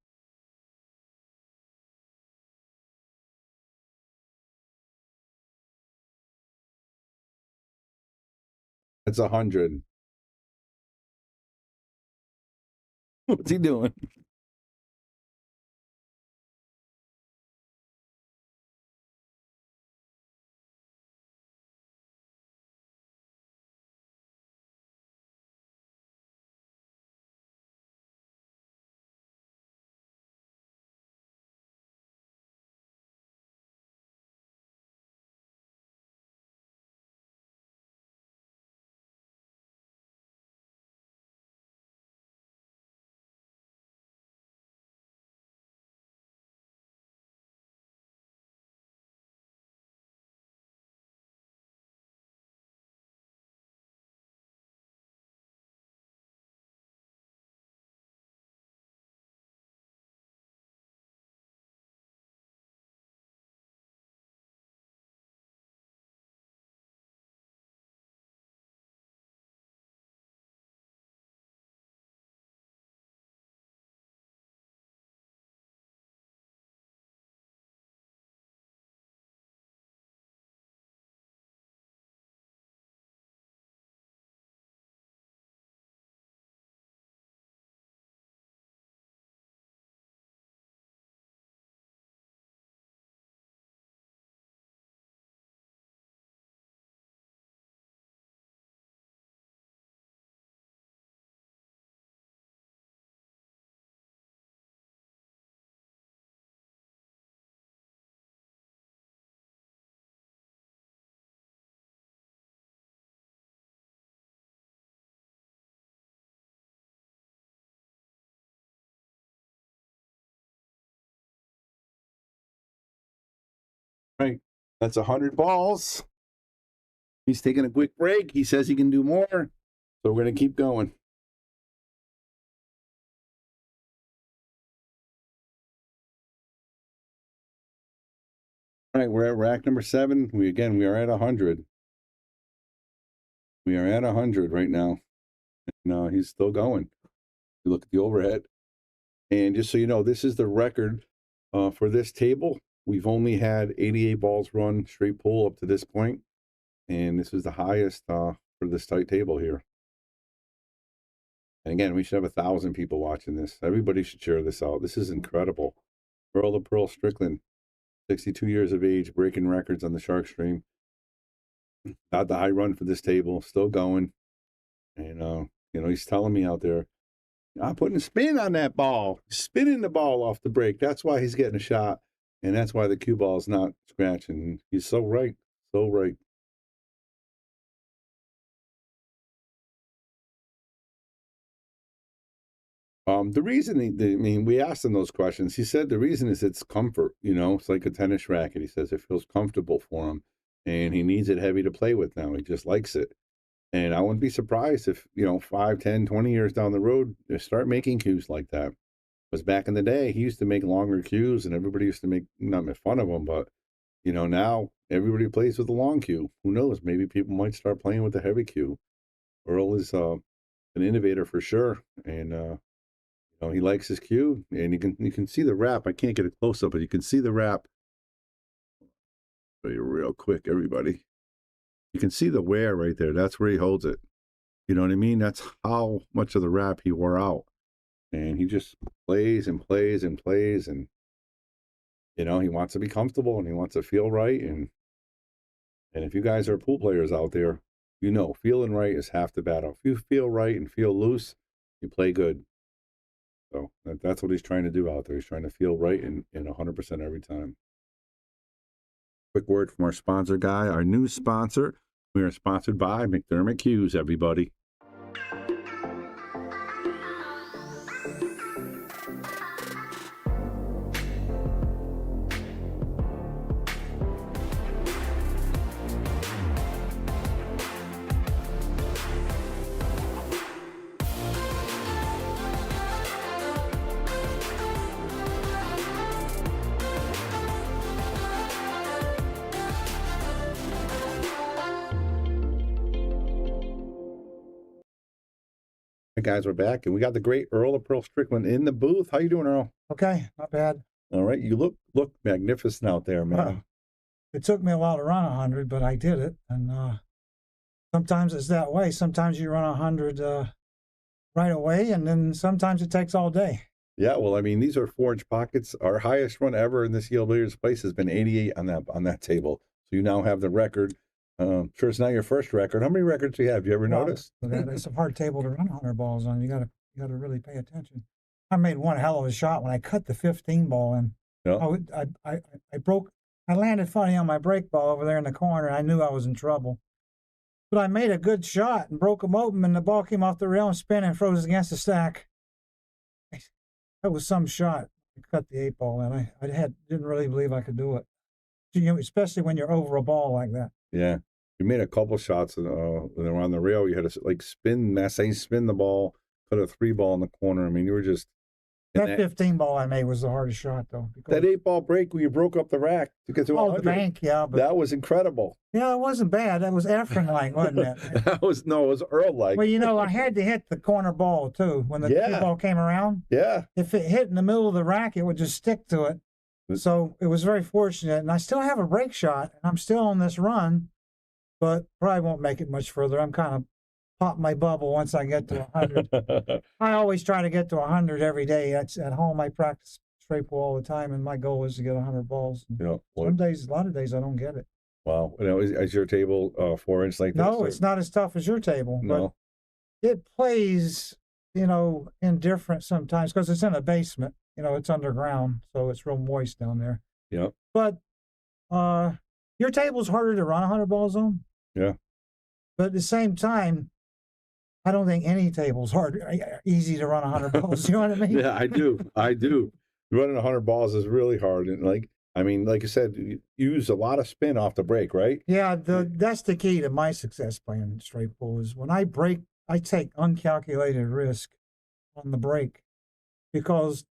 That's 100. What's he doing? Right. That's 100 balls. He's taking a quick break. He says he can do more. So we're going to keep going. All right, we're at rack number 7. We are at 100. We are at 100 right now. No, he's still going. You look at the overhead. And just so you know, this is the record for this table. We've only had 88 balls run straight pull up to this point. And this is the highest for this tight table here. And again, we should have 1,000 people watching this. Everybody should share this out. This is incredible. Earl Strickland, 62 years of age, breaking records on the shark stream. Got the high run for this table, still going. And, he's telling me out there, I'm putting a spin on that ball, spinning the ball off the break. That's why he's getting a shot. And that's why the cue ball is not scratching. He's so right. So right. The reason, we asked him those questions. He said the reason is it's comfort, it's like a tennis racket. He says it feels comfortable for him and he needs it heavy to play with now. He just likes it. And I wouldn't be surprised if, 5, 10, 20 years down the road, they start making cues like that. Because back in the day, he used to make longer cues and everybody used to not make fun of him, but, now everybody plays with the long cue. Who knows? Maybe people might start playing with the heavy cue. Earl is an innovator for sure. And, he likes his cue, and you can see the wrap. I can't get a close up, but you can see the wrap. Show you real quick, everybody. You can see the wear right there. That's where he holds it. You know what I mean? That's how much of the wrap he wore out. And he just plays and plays and plays, and he wants to be comfortable and he wants to feel right. And if you guys are pool players out there, feeling right is half the battle. If you feel right and feel loose, you play good. So that's what he's trying to do out there. He's trying to feel right and 100% every time. Quick word from our sponsor guy, our new sponsor. We are sponsored by McDermott Cues, everybody. Hey guys, we're back, and we got the great Earl Strickland in the booth. How you doing, Earl? Okay, not bad. All right, you look magnificent out there, man. It took me a while to run 100, but I did it, and sometimes it's that way. Sometimes you run 100 right away, and then sometimes it takes all day. Yeah, well, I mean, these are 4-inch pockets. Our highest run ever in this Yale Billiards place has been 88 on that table. So you now have the record. Sure, it's not your first record. How many records do you have? You ever notice? It's a hard table to run 100 balls on. You gotta really pay attention. I made one hell of a shot when I cut the 15 ball in. Yeah. I landed funny on my break ball over there in the corner. I knew I was in trouble. But I made a good shot and broke them open, and the ball came off the rail and spin and froze against the stack. That was some shot. I cut the 8 ball, and I didn't really believe I could do it. You know, especially when you're over a ball like that. Yeah. You made a couple shots when they were on the rail. You had to like spin the ball, put a 3 ball in the corner. I mean, you were just that 15 ball I made was the hardest shot though. That 8 ball break where you broke up the rack to get to 100. The bank, yeah. But that was incredible. Yeah, it wasn't bad. That was Efren-like, wasn't it? It was Earl-like. Well, you know, I had to hit the corner ball too when the cue ball came around. Yeah. If it hit in the middle of the rack, it would just stick to it. So it was very fortunate, and I still have a break shot, and I'm still on this run, but probably won't make it much further. I'm kind of pop my bubble once I get to 100. I always try to get to 100 every day. At home, I practice straight pool all the time, and my goal is to get 100 balls. Yeah. Some days, a lot of days, I don't get it. Wow. You know, is your table 4-inch like this? No, it's not as tough as your table. No. But it plays, you know, indifferent sometimes because it's in a basement. You know, it's underground, so it's real moist down there. Yeah. But your table's harder to run 100 balls on. Yeah. But at the same time, I don't think any table's easy to run 100 balls. You know what I mean? Yeah, I do. Running 100 balls is really hard. And like you said, you use a lot of spin off the break, right? Yeah, that's the key to my success playing straight pool is when I break, I take uncalculated risk on the break because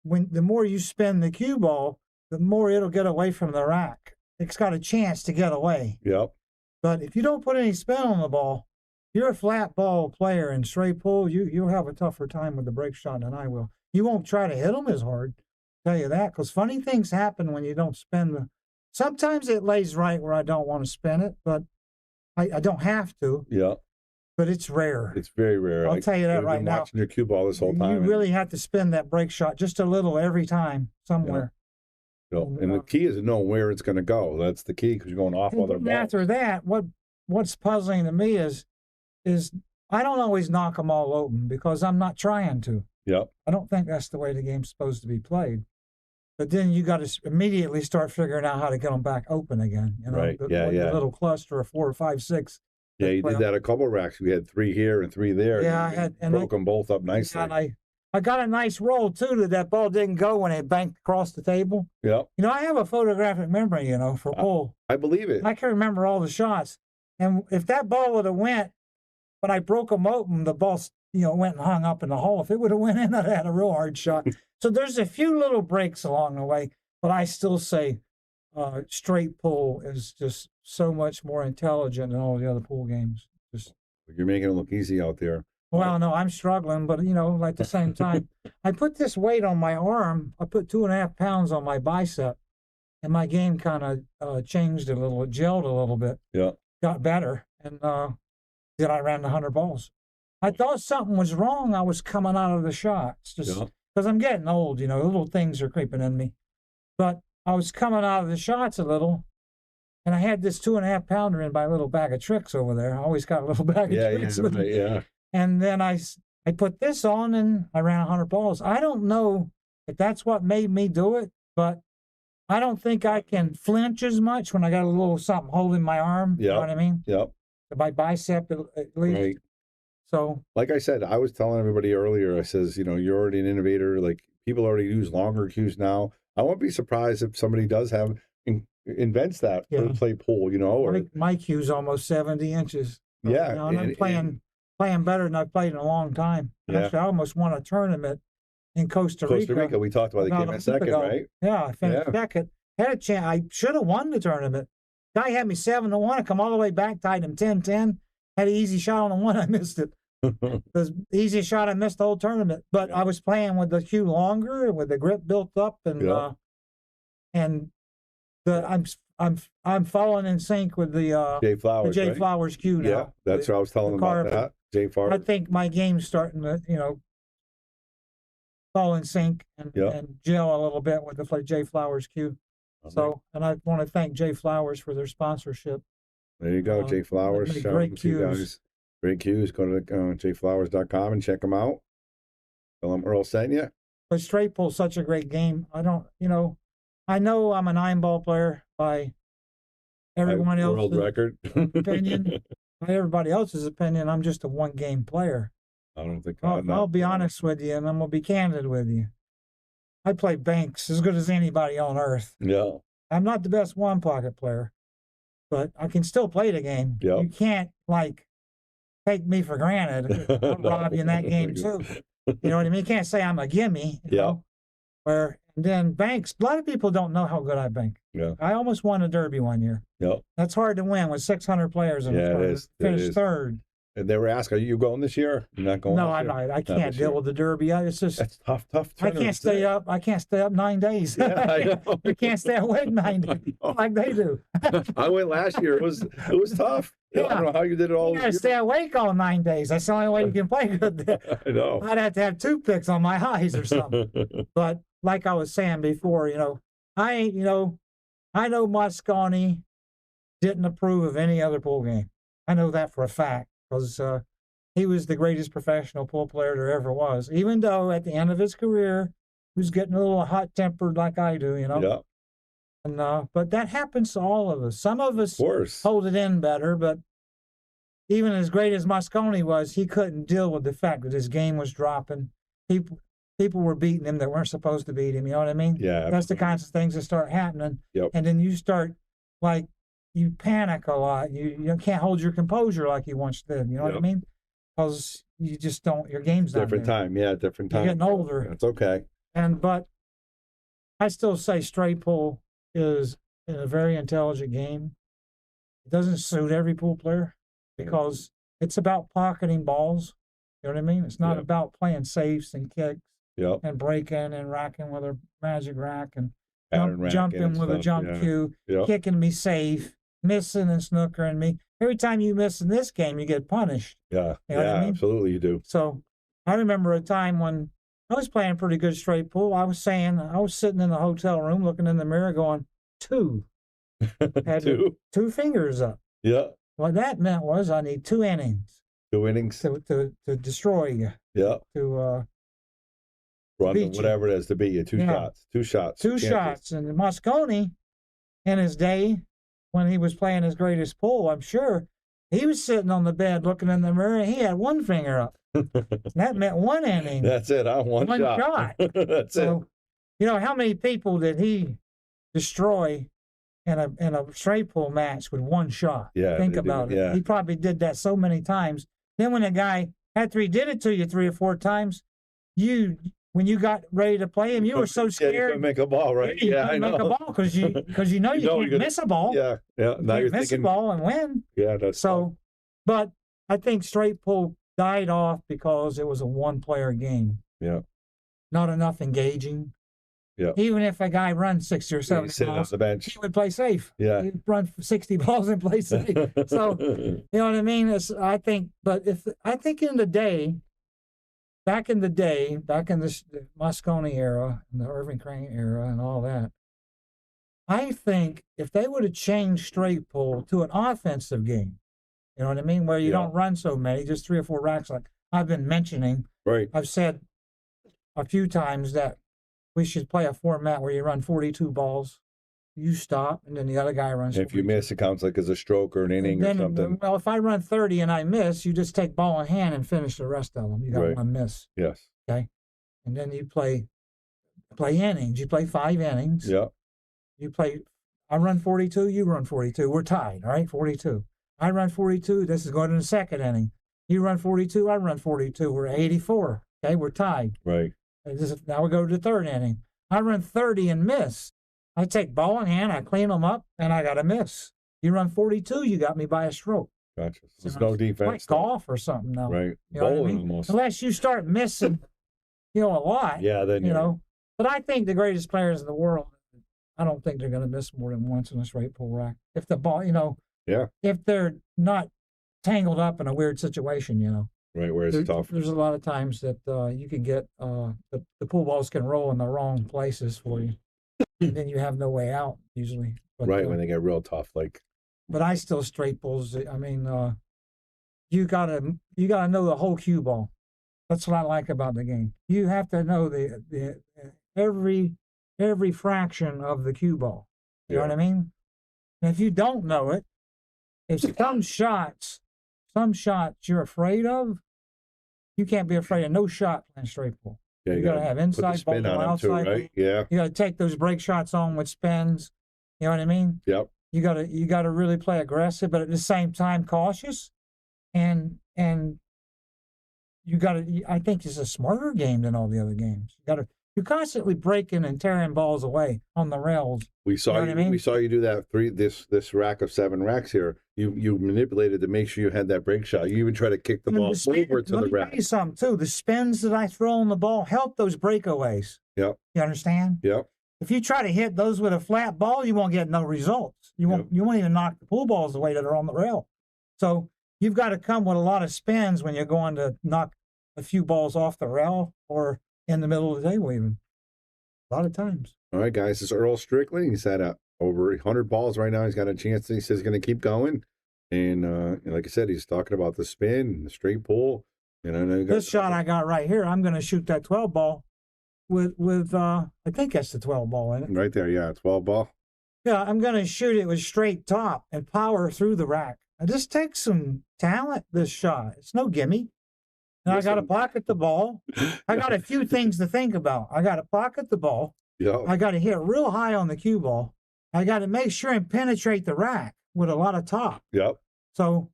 the more you spin the cue ball, the more it'll get away from the rack. It's got a chance to get away. Yep. But if you don't put any spin on the ball, you're a flat ball player in straight pool. You'll have a tougher time with the break shot than I will. You won't try to hit them as hard. I'll tell you that, because funny things happen when you don't spin Sometimes it lays right where I don't want to spin it, but I don't have to. Yeah. But it's rare. It's very rare. I'll tell you that right now. Watching your cue ball this whole time. You really have to spin that break shot just a little every time somewhere. Yeah. And the key is to know where it's going to go. That's the key because you're going off other balls. After that, what's puzzling to me is I don't always knock them all open because I'm not trying to. Yep. I don't think that's the way the game's supposed to be played. But then you got to immediately start figuring out how to get them back open again. You know, right. The little cluster of 4 or 5, 6. Yeah, you did that a couple racks. We had 3 here and 3 there. Yeah, and broke them both up nicely. And I got a nice roll too that ball didn't go when it banked across the table. Yeah. You know, I have a photographic memory, you know, for pool. I believe it. I can remember all the shots. And if that ball would have went, when I broke them open, the ball, you know, went and hung up in the hole. If it would have went in, I'd have had a real hard shot. So there's a few little breaks along the way, but I still say straight pool is just so much more intelligent than all the other pool games. You're making it look easy out there. Well, no, I'm struggling, but, you know, at the same time, I put this weight on my arm. I put 2.5 pounds on my bicep, and my game kind of changed a little. It gelled a little bit. Yeah. Got better, and then I ran the 100 balls. I thought something was wrong. I was coming out of the shots just because I'm getting old, you know, little things are creeping in me. But I was coming out of the shots a little, and I had this 2.5 pounder in my little bag of tricks over there. I always got a little bag of tricks with me. Yeah. And then I put this on, and I ran 100 balls. I don't know if that's what made me do it, but I don't think I can flinch as much when I got a little something holding my arm. You know what I mean? Yep. My bicep, at least. Right. So, like I said, I was telling everybody earlier, I says, you know, you're already an innovator. Like, people already use longer cues now. I won't be surprised if somebody does invents that for the play pool, you know. Or my cue's almost 70 inches. Yeah. You know, and I'm playing better than I've played in a long time. Yeah. Actually, I almost won a tournament in Costa Rica. Costa Rica, we talked about. They came in second, right? Yeah, I finished second. Had a chance. I should have won the tournament. Guy had me 7-1. I come all the way back, tied him 10-10. Had an easy shot on the one. I missed it. It was the easiest shot I missed the whole tournament. But I was playing with the cue longer, with the grip built up, and I'm I'm falling in sync with the Jay Flowers, Jay right? Flowers cue now. Yeah, that's what I was telling him about that. Jay Flowers. I think my game's starting to, fall in sync and gel a little bit with the Jay Flowers cue. So, and I want to thank Jay Flowers for their sponsorship. There you go, Jay Flowers. They make Shout great out to you cues. guys. Great cues. Go to jflowers.com and check them out. Tell them Earl sent you. But straight pull's such a great game. I don't, I know I'm a 9-ball player by everyone else's World record. opinion. By everybody else's opinion, I'm just a 1-game player. I don't think I'll be honest with you, and I'm going to be candid with you. I play banks as good as anybody on earth. Yeah. I'm not the best one-pocket player, but I can still play the game. Yep. You can't, take me for granted. I'll rob you in that game, too. You know what I mean? You can't say I'm a gimme, you know? And then banks, a lot of people don't know how good I bank. Yeah. I almost won a derby one year. Yep. That's hard to win with 600 players in the Yeah, it tournament. is. It Finished is. third. And they were asking, are you going this year? You're not going No, this I'm year? not. I can't deal with the derby. It's just That's tough. I can't stay up. I can't stay up 9 days. Yeah, I know. You can't stay awake 9 days like they do. I went last year. It was tough. I don't know how you did it all. You gotta stay awake all 9 days. That's the only way you can play good. I know. I'd have to have toothpicks on my eyes or something. But like I was saying before, I ain't, I know Mosconi didn't approve of any other pool game. I know that for a fact because he was the greatest professional pool player there ever was. Even though at the end of his career, he was getting a little hot-tempered like I do, Yeah. And but that happens to all of us. Some of us Of course. hold it in better, but even as great as Mosconi was, he couldn't deal with the fact that his game was dropping. People were beating him that weren't supposed to beat him. You know what I mean? Yeah. That's the kinds of things that start happening. Yep. And then you start you panic a lot. You can't hold your composure like you once did. You know what I mean? Because you just don't. Your game's not Different there. time. Yeah, different time. You're getting older. That's okay. But I still say straight pull is a very intelligent game. It doesn't suit every pool player because it's about pocketing balls. You know what I mean? It's not about playing safes and kicks and breaking and racking with a magic rack and jumping with a jump cue, kicking me safe, missing and snookering me. Every time you miss in this game, you get punished. Yeah. You know what I mean? Absolutely you do. So I remember a time when I was playing pretty good straight pool. I was sitting in the hotel room looking in the mirror going, 2. Had 2 fingers up. Yeah. What that meant was I need 2 innings. 2 innings. To destroy you. Yeah. To run beat whatever it is to beat you. 2 shots. 2 shots. 2 shots. And Mosconi, in his day, when he was playing his greatest pool, I'm sure, he was sitting on the bed looking in the mirror and he had 1 finger up. That meant 1 inning. That's it. One shot. That's it. How many people did he destroy in a straight pool match with 1 shot? Yeah. Think about it. Yeah. He probably did that so many times. Then when a guy after he did it to you 3 or 4 times, when you got ready to play him, you were so scared. Yeah, you couldn't make a ball, right? Yeah, I know. Make a ball because you can't miss a ball. Yeah, yeah. Now you're miss thinking, a ball and win. Yeah, that's so. But I think straight pool died off because it was a 1-player game. Yeah. Not enough engaging. Yeah. Even if a guy runs 60 or 70 balls, on the bench, he would play safe. Yeah. He'd run 60 balls and play safe. So, you know what I mean? I think in the day. Back in the Mosconi era and the Irving Crane era and all that, I think if they would have changed straight pull to an offensive game, you know what I mean, where you don't run so many, just 3 or 4 racks like I've been mentioning. Right. I've said a few times that we should play a format where you run 42 balls, you stop, and then the other guy runs. If 42. you miss, it counts like as a stroke or an inning or something. Well, if I run 30 and I miss, you just take ball in hand and finish the rest of them. You got 1 miss. Yes. Okay. And then you play innings. You play 5 innings. Yeah. I run 42, you run 42. We're tied, all right? 42. I run 42. This is going to the 2nd inning. You run 42, I run 42. We're 84. Okay, we're tied. Right. Now we go to the 3rd inning. I run 30 and miss. I take ball in hand, I clean them up, and I got a miss. You run 42, you got me by a stroke. Gotcha. There's no defense. Like golf or something now. Right. You know Bowling what I mean? almost. Unless you start missing, a lot. Yeah, then But I think the greatest players in the world I don't think they're going to miss more than once in a straight pull rack. If the ball, you know, Yeah. if they're not tangled up in a weird situation, you know. Right, where it's tough. There's a lot of times that you can get the pool balls can roll in the wrong places for you, and then you have no way out usually. But, Right, when they get real tough, like. But I still straight pulls. I mean, you gotta know the whole cue ball. That's what I like about the game. You have to know the every fraction of the cue ball. You know what I mean? And if you don't know it, if some shots you're afraid of, you can't be afraid of no shot playing straight pull. Yeah, you gotta have inside ball, outside ball. Right? Yeah. You gotta take those break shots on with spins. You know what I mean? Yep. You gotta really play aggressive, but at the same time cautious. And I think it's a smarter game than all the other games. You're constantly breaking and tearing balls away on the rails. We saw we saw you do that this rack of 7 racks here. You manipulated to make sure you had that break shot. You even try to kick the ball over to the rack. Let me tell you something too. The spins that I throw on the ball help those breakaways. Yep. You understand? Yep. If you try to hit those with a flat ball, you won't get no results. You won't even knock the pool balls away that are on the rail. So you've got to come with a lot of spins when you're going to knock a few balls off the rail or in the middle of the table even. A lot of times. All right, guys. This is Earl Strickland. He's had over 100 balls right now. He's got a chance. He says he's going to keep going. And like I said, he's talking about the spin, the straight pull. And I know this shot I got right here, I'm going to shoot that 12 ball with I think that's the 12 ball in it. Right there, yeah, 12 ball. Yeah, I'm going to shoot it with straight top and power through the rack. It just takes some talent, this shot. It's no gimme. And I got to pocket the ball. I got a few things to think about. I got to pocket the ball. Yeah. I got to hit real high on the cue ball. I got to make sure and penetrate the rack with a lot of top. Yep. So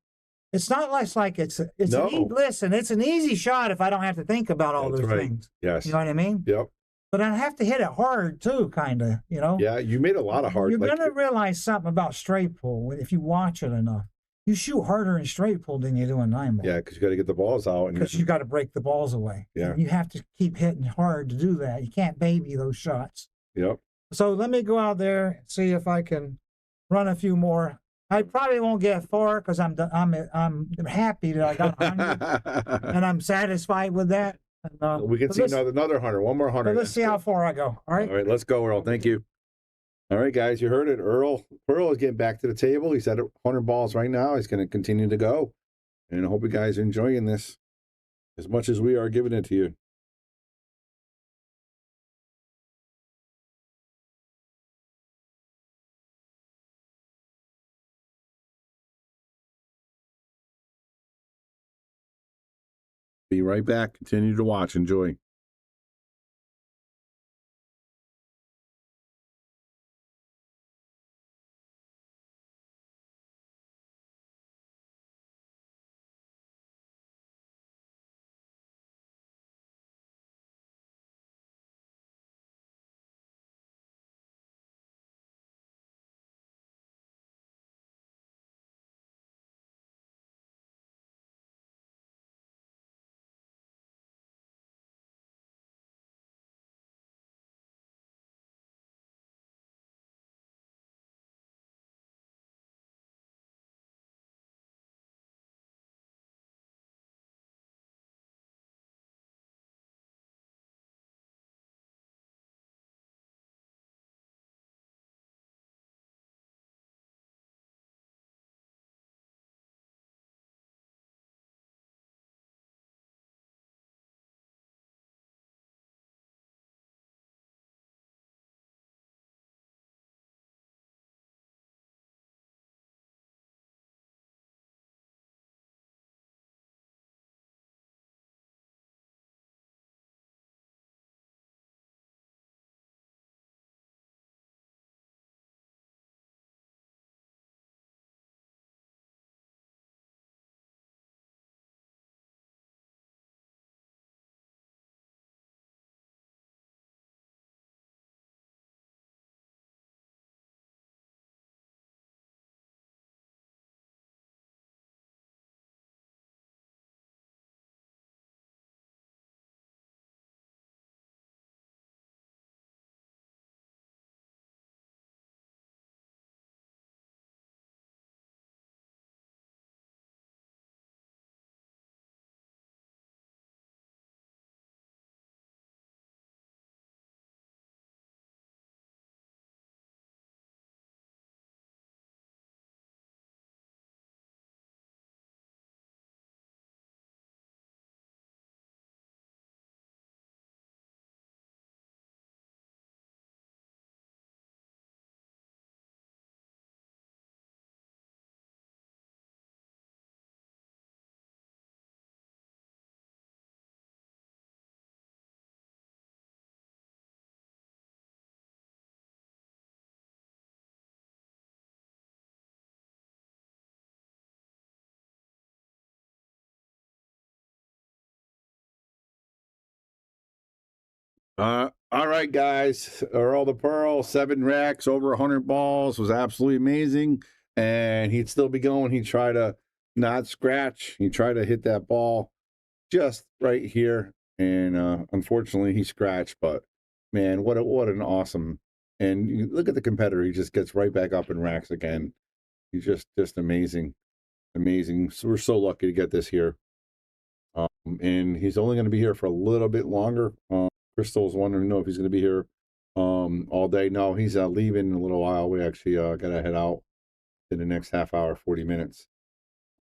it's not like it's listen, it's an easy shot if I don't have to think about all those things. Yes. You know what I mean? Yep. But I have to hit it hard too, kind of, you know? Yeah, you made a lot of hard. You're going to realize something about straight pull if you watch it enough. You shoot harder in straight pull than you do in 9 ball. Yeah, because you got to get the balls out. Because you got to break the balls away. Yeah. And you have to keep hitting hard to do that. You can't baby those shots. Yep. So let me go out there and see if I can run a few more. I probably won't get far because I'm happy that I got 100 and I'm satisfied with that. And, we can see another 100, one more 100. Let's see how far I go. All right. All right, let's go, Earl. Thank you. All right, guys, you heard it. Earl is getting back to the table. He's at 100 balls right now. He's going to continue to go. And I hope you guys are enjoying this as much as we are giving it to you. Be right back. Continue to watch. Enjoy. All right, guys. Earl the Pearl, 7 racks, over 100 balls, was absolutely amazing. And he'd still be going. He'd try to not scratch. He'd try to hit that ball just right here. And unfortunately, he scratched. But man, what an awesome! And you look at the competitor. He just gets right back up and racks again. He's just amazing, amazing. So we're so lucky to get this here. And he's only going to be here for a little bit longer. Crystal's wanting to know if he's going to be here all day. No, he's leaving in a little while. We actually got to head out in the next half hour, 40 minutes.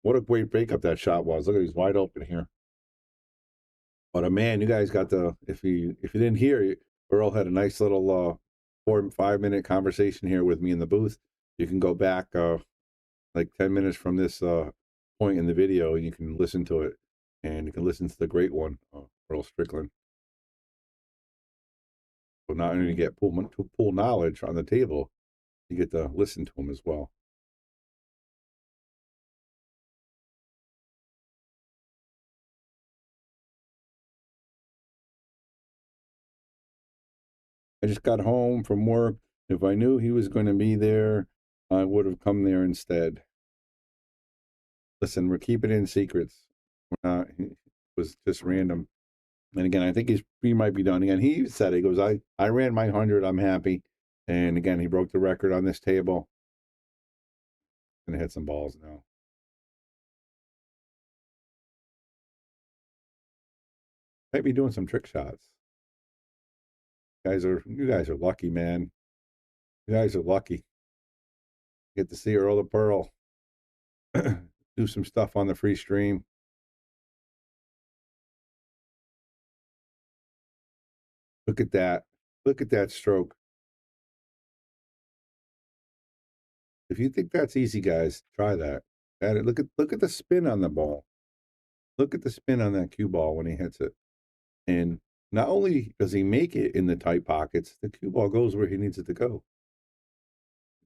What a great breakup that shot was. Look at, he's wide open here. But man, you guys got the, if you didn't hear, Earl had a nice little 4 or 5 minute conversation here with me in the booth. You can go back like 10 minutes from this point in the video, and you can listen to it. And you can listen to the great one, Earl Strickland. So not only get pool knowledge on the table, you get to listen to him as well. I just got home from work. If I knew he was going to be there, I would have come there instead. Listen, we're keeping it in secrets. We're not, it was just random. And again, I think he might be done. Again, he said, he goes, I ran my 100, I'm happy. And again, he broke the record on this table. Gonna hit some balls now. Might be doing some trick shots. You guys are lucky, man. You guys are lucky. Get to see Earl the Pearl do some stuff on the free stream. Look at that. Look at that stroke. If you think that's easy, guys, try that. Look at the spin on the ball. Look at the spin on that cue ball when he hits it. And not only does he make it in the tight pockets, the cue ball goes where he needs it to go.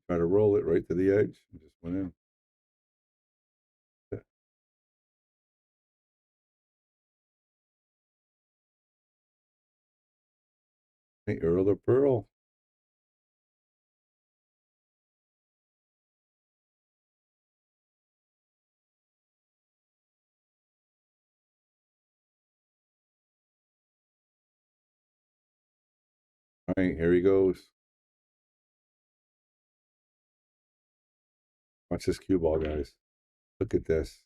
Try to roll it right to the edge. It just went in. Hey, Earl the Pearl. All right, here he goes. Watch this cue ball, guys. Look at this.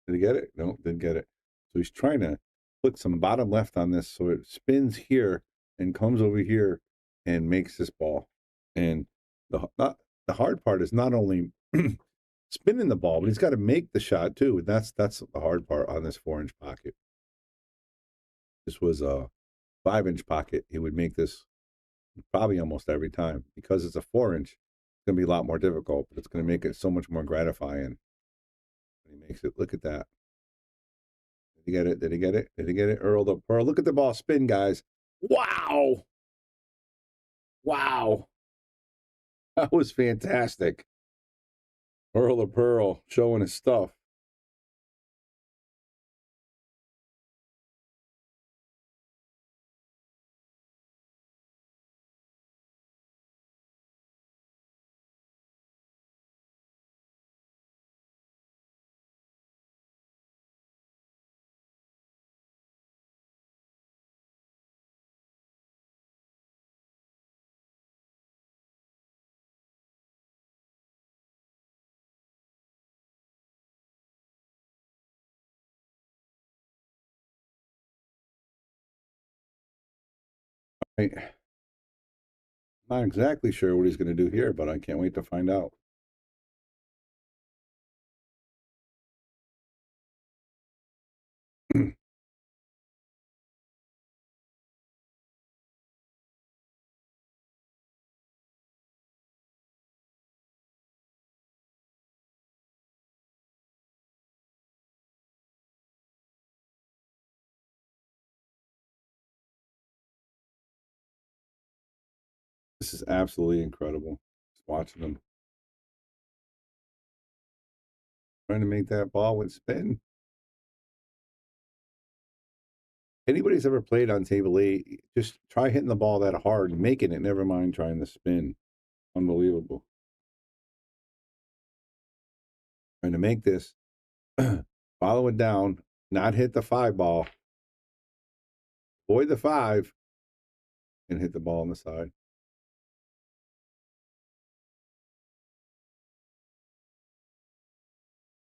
Did he get it? No, didn't get it. So he's trying to put some bottom left on this so it spins here and comes over here and makes this ball. And the hard part is not only spinning the ball, but he's got to make the shot too. And that's the hard part on this 4-inch pocket. This was a 5-inch pocket. He would make this probably almost every time. Because it's a 4-inch, it's going to be a lot more difficult, but it's going to make it so much more gratifying. He makes it. Look at that. Did he get it? Did he get it? Did he get it? Earl the Pearl. Look at the ball spin, guys. Wow. Wow. That was fantastic. Earl the Pearl showing his stuff. I'm not exactly sure what he's going to do here, but I can't wait to find out. This is absolutely incredible. Just watching him. Trying to make that ball with spin. anybody's ever played on table 8, just try hitting the ball that hard and making it. Never mind trying to spin. Unbelievable. Trying to make this, follow it down, not hit the 5 ball, avoid the 5, and hit the ball on the side.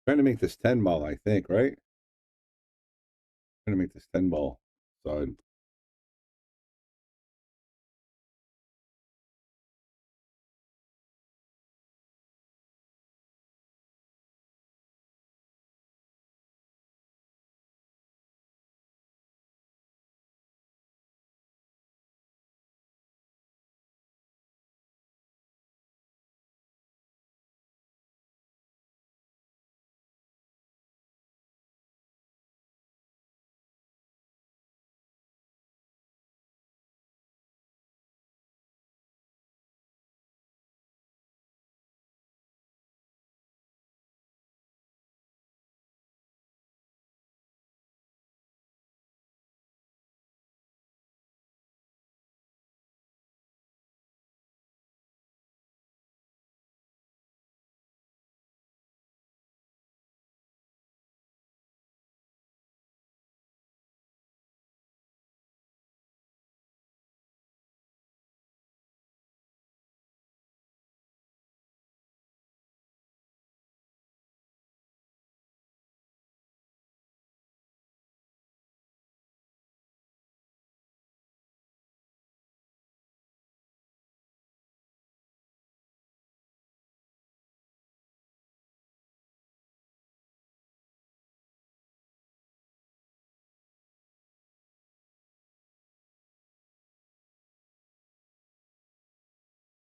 Trying to make this 10 ball, I think, right? Trying to make this 10 ball side.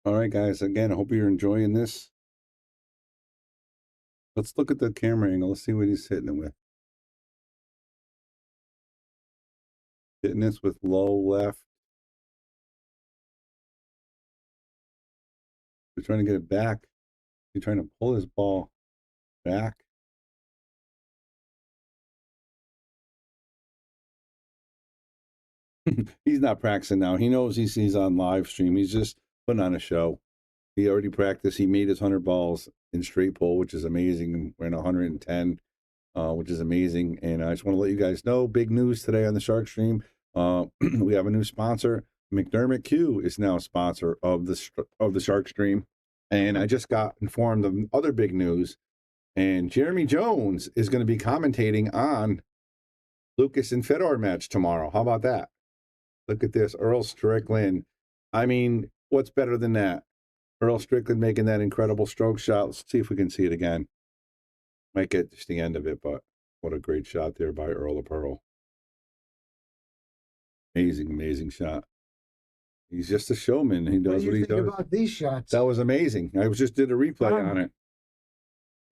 All right, guys. Again, I hope you're enjoying this. Let's look at the camera angle. Let's see what he's hitting it with. Hitting this with low left. We're trying to get it back. He's trying to pull his ball back. He's not practicing now. He knows he's on live stream. He's just putting on a show. He already practiced. He made his 100 balls in straight pull, which is amazing. We're in 110, which is amazing. And I just want to let you guys know, big news today on the Shark Stream. We have a new sponsor. McDermott Q is now a sponsor of the Shark Stream. And I just got informed of other big news. And Jeremy Jones is going to be commentating on Lucas and Fedor match tomorrow. How about that? Look at this, Earl Strickland. I mean, what's better than that? Earl Strickland making that incredible stroke shot. Let's see if we can see it again. Might get just the end of it, but what a great shot there by Earl of Pearl. Amazing, amazing shot. He's just a showman. He does what he does. What do you think about these shots? That was amazing. I just did a replay on it.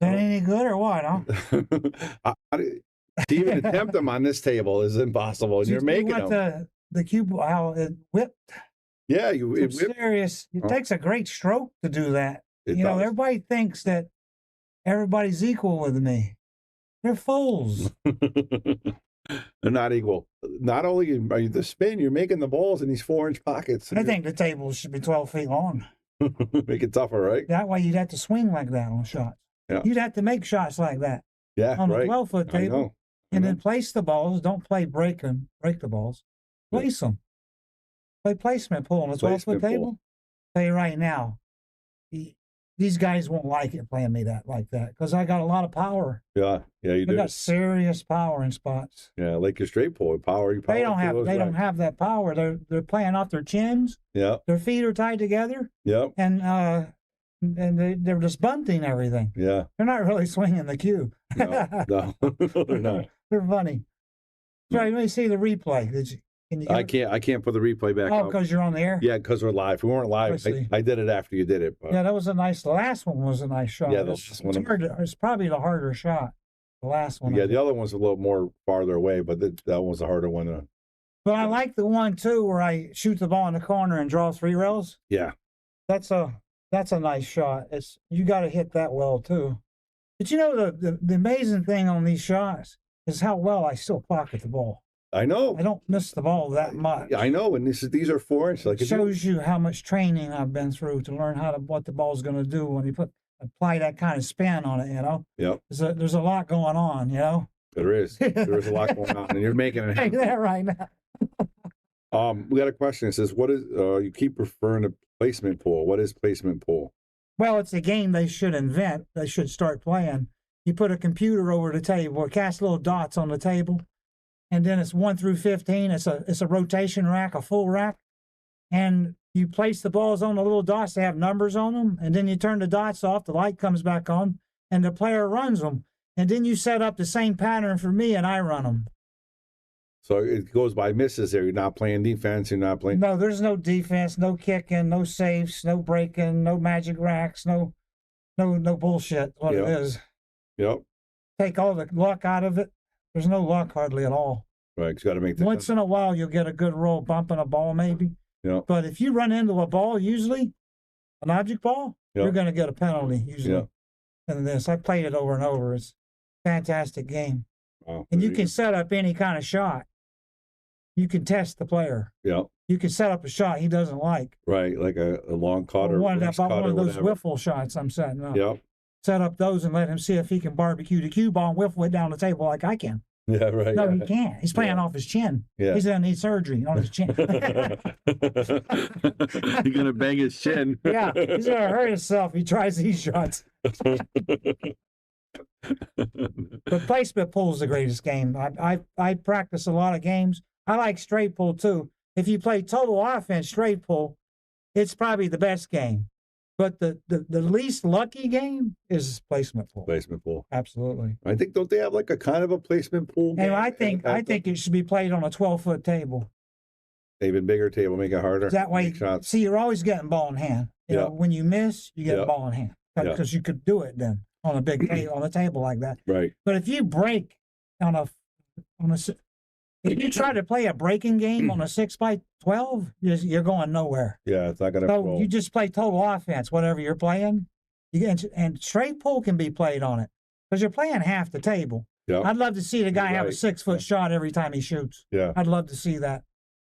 That any good or what, huh? To even attempt them on this table is impossible. And you're making them. The cube, how it whipped. Yeah, it serious. It takes a great stroke to do that. You know, everybody thinks that everybody's equal with me. They're fools. They're not equal. Not only are you the spin, you're making the balls in these 4-inch pockets. I think the table should be 12 feet long. Make it tougher, right? That way you'd have to swing like that on shots. Yeah. You'd have to make shots like that. Yeah, on right. a 12-foot table. And then place the balls. Don't play break the balls. Place them. Play placement pull on a 12-foot table. Tell you right now, these guys won't like it playing me like that because I got a lot of power. Yeah, you do. I got serious power in spots. Yeah, like your straight pull, power. They don't have that power. They're playing off their chins. Yeah. Their feet are tied together. Yep. And they're just bunting everything. Yeah. They're not really swinging the cue. No, they're not. They're funny. Sorry, let me see the replay. Can you I can't put the replay back up. Oh, because you're on the air? Yeah, because we're live. We weren't live. I did it after you did it. But... Yeah, that was the last one was a nice shot. Yeah, the last one. It's probably the harder shot. The last one. Yeah, the other one's a little more farther away, but that one was a harder one to... But I like the one, too, where I shoot the ball in the corner and draw 3 rails. Yeah. That's a nice shot. You got to hit that well, too. But you know, the amazing thing on these shots is how well I still pocket the ball. I know. I don't miss the ball that much. I know, and these are 4 inch. Like It shows you how much training I've been through to learn what the ball's going to do when you apply that kind of spin on it. You know. Yep. There's a lot going on. You know. There is. There is a lot going on, and you're making it happen. There right now. We got a question. It says, "What is?" You keep referring to placement pool. What is placement pool? Well, it's a game they should invent. They should start playing. You put a computer over the table, cast little dots on the table, and then it's 1 through 15. It's a rotation rack, a full rack, and you place the balls on the little dots. They have numbers on them, and then you turn the dots off. The light comes back on, and the player runs them. And then you set up the same pattern for me, and I run them. So it goes by misses there. You're not playing defense. You're not playing. No, there's no defense, no kicking, no safes, no breaking, no magic racks, no bullshit. What it is. Yep. Take all the luck out of it. There's no luck hardly at all. Right. You got to make the Once in a while, you'll get a good roll bumping a ball, maybe. Yeah. But if you run into a ball, usually an object ball, you're going to get a penalty usually. Yeah. And this, I played it over and over. It's a fantastic game. Wow. And you can set up any kind of shot. You can test the player. Yeah. You can set up a shot he doesn't like. Right, like a long cut or one of those whatever. wiffle shots I'm setting up. Yep. Set up those and let him see if he can barbecue the cue ball and whiffle it down the table like I can. Yeah, right. No, he can't. He's playing off his chin. Yeah. He's going to need surgery on his chin. You're going to bang his chin. Yeah, he's going to hurt himself if he tries these shots. But placement pool is the greatest game. I practice a lot of games. I like straight pull too. If you play total offense straight pull, it's probably the best game. But the least lucky game is placement pool. Placement pool. Absolutely. I think, don't they have like a kind of a placement pool game? And I think it should be played on a 12-foot table. Even bigger table, make it harder. That way, Make shots. see, you're always getting ball in hand. You know, when you miss, you get a ball in hand because you could do it then on a big table, on a table like that. Right. But if you break if you try to play a breaking game on a 6x12, you're going nowhere. Yeah, it's not going to So you just play total offense, whatever you're playing. And straight pull can be played on it because you're playing half the table. Yep. I'd love to see the guy have a 6-foot shot every time he shoots. Yeah. I'd love to see that.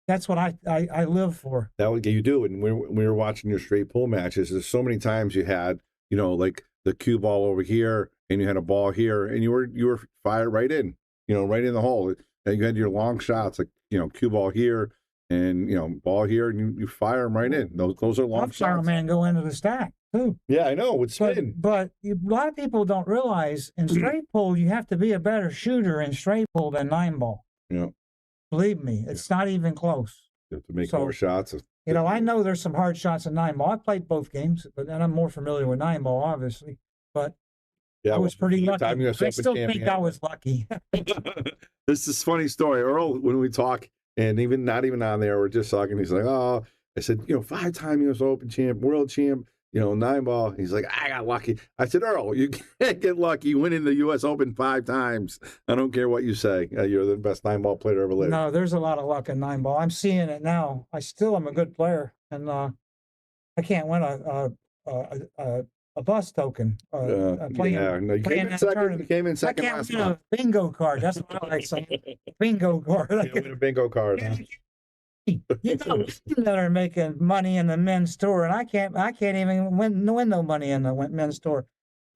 That's what I live for. That would you do. And when we were watching your straight pull matches, there's so many times you had, like the cue ball over here, and you had a ball here, and you were fired right in, right in the hole. And you had your long shots, like cue ball here, and ball here, and you fire them right in. Those are long shots. Man, go into the stack too. Yeah, I know. With spin. But a lot of people don't realize in straight pull you have to be a better shooter in straight pull than 9-ball. Yeah. Believe me, it's not even close. You have to make more shots. I know there's some hard shots in 9-ball. I played both games, and I'm more familiar with 9-ball, obviously. But I was pretty lucky. I still think I was lucky. This is a funny story. Earl, when we talk, and not even on there, we're just talking. He's like, "Oh," I said, "5-time U.S. Open champ, world champ, 9-ball." He's like, "I got lucky." I said, "Earl, you can't get lucky winning the U.S. Open 5 times. I don't care what you say. You're the best 9-ball player ever lived." No, there's a lot of luck in 9-ball. I'm seeing it now. I still am a good player, and I can't win a bus token. You came in second. You came in second last month. I can't win a bingo card. That's what I like saying. Bingo card. You win a bingo card. Huh? You got women that are making money in the men's tour, and I can't even win no money in the men's tour.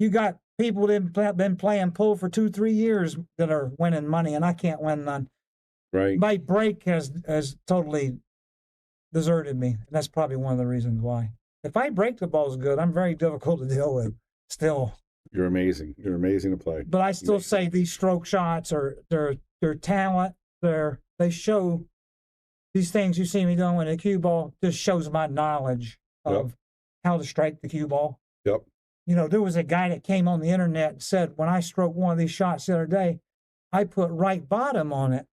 You got people that have been playing pool for 2-3 years that are winning money, and I can't win none. Right. My break has totally deserted me. And that's probably one of the reasons why. If I break the balls good, I'm very difficult to deal with. Still, you're amazing. You're amazing to play. But I still say these stroke shots are their talent. They show these things you see me doing with a cue ball. Just shows my knowledge of how to strike the cue ball. Yep. There was a guy that came on the internet and said when I stroked one of these shots the other day, I put right bottom on it.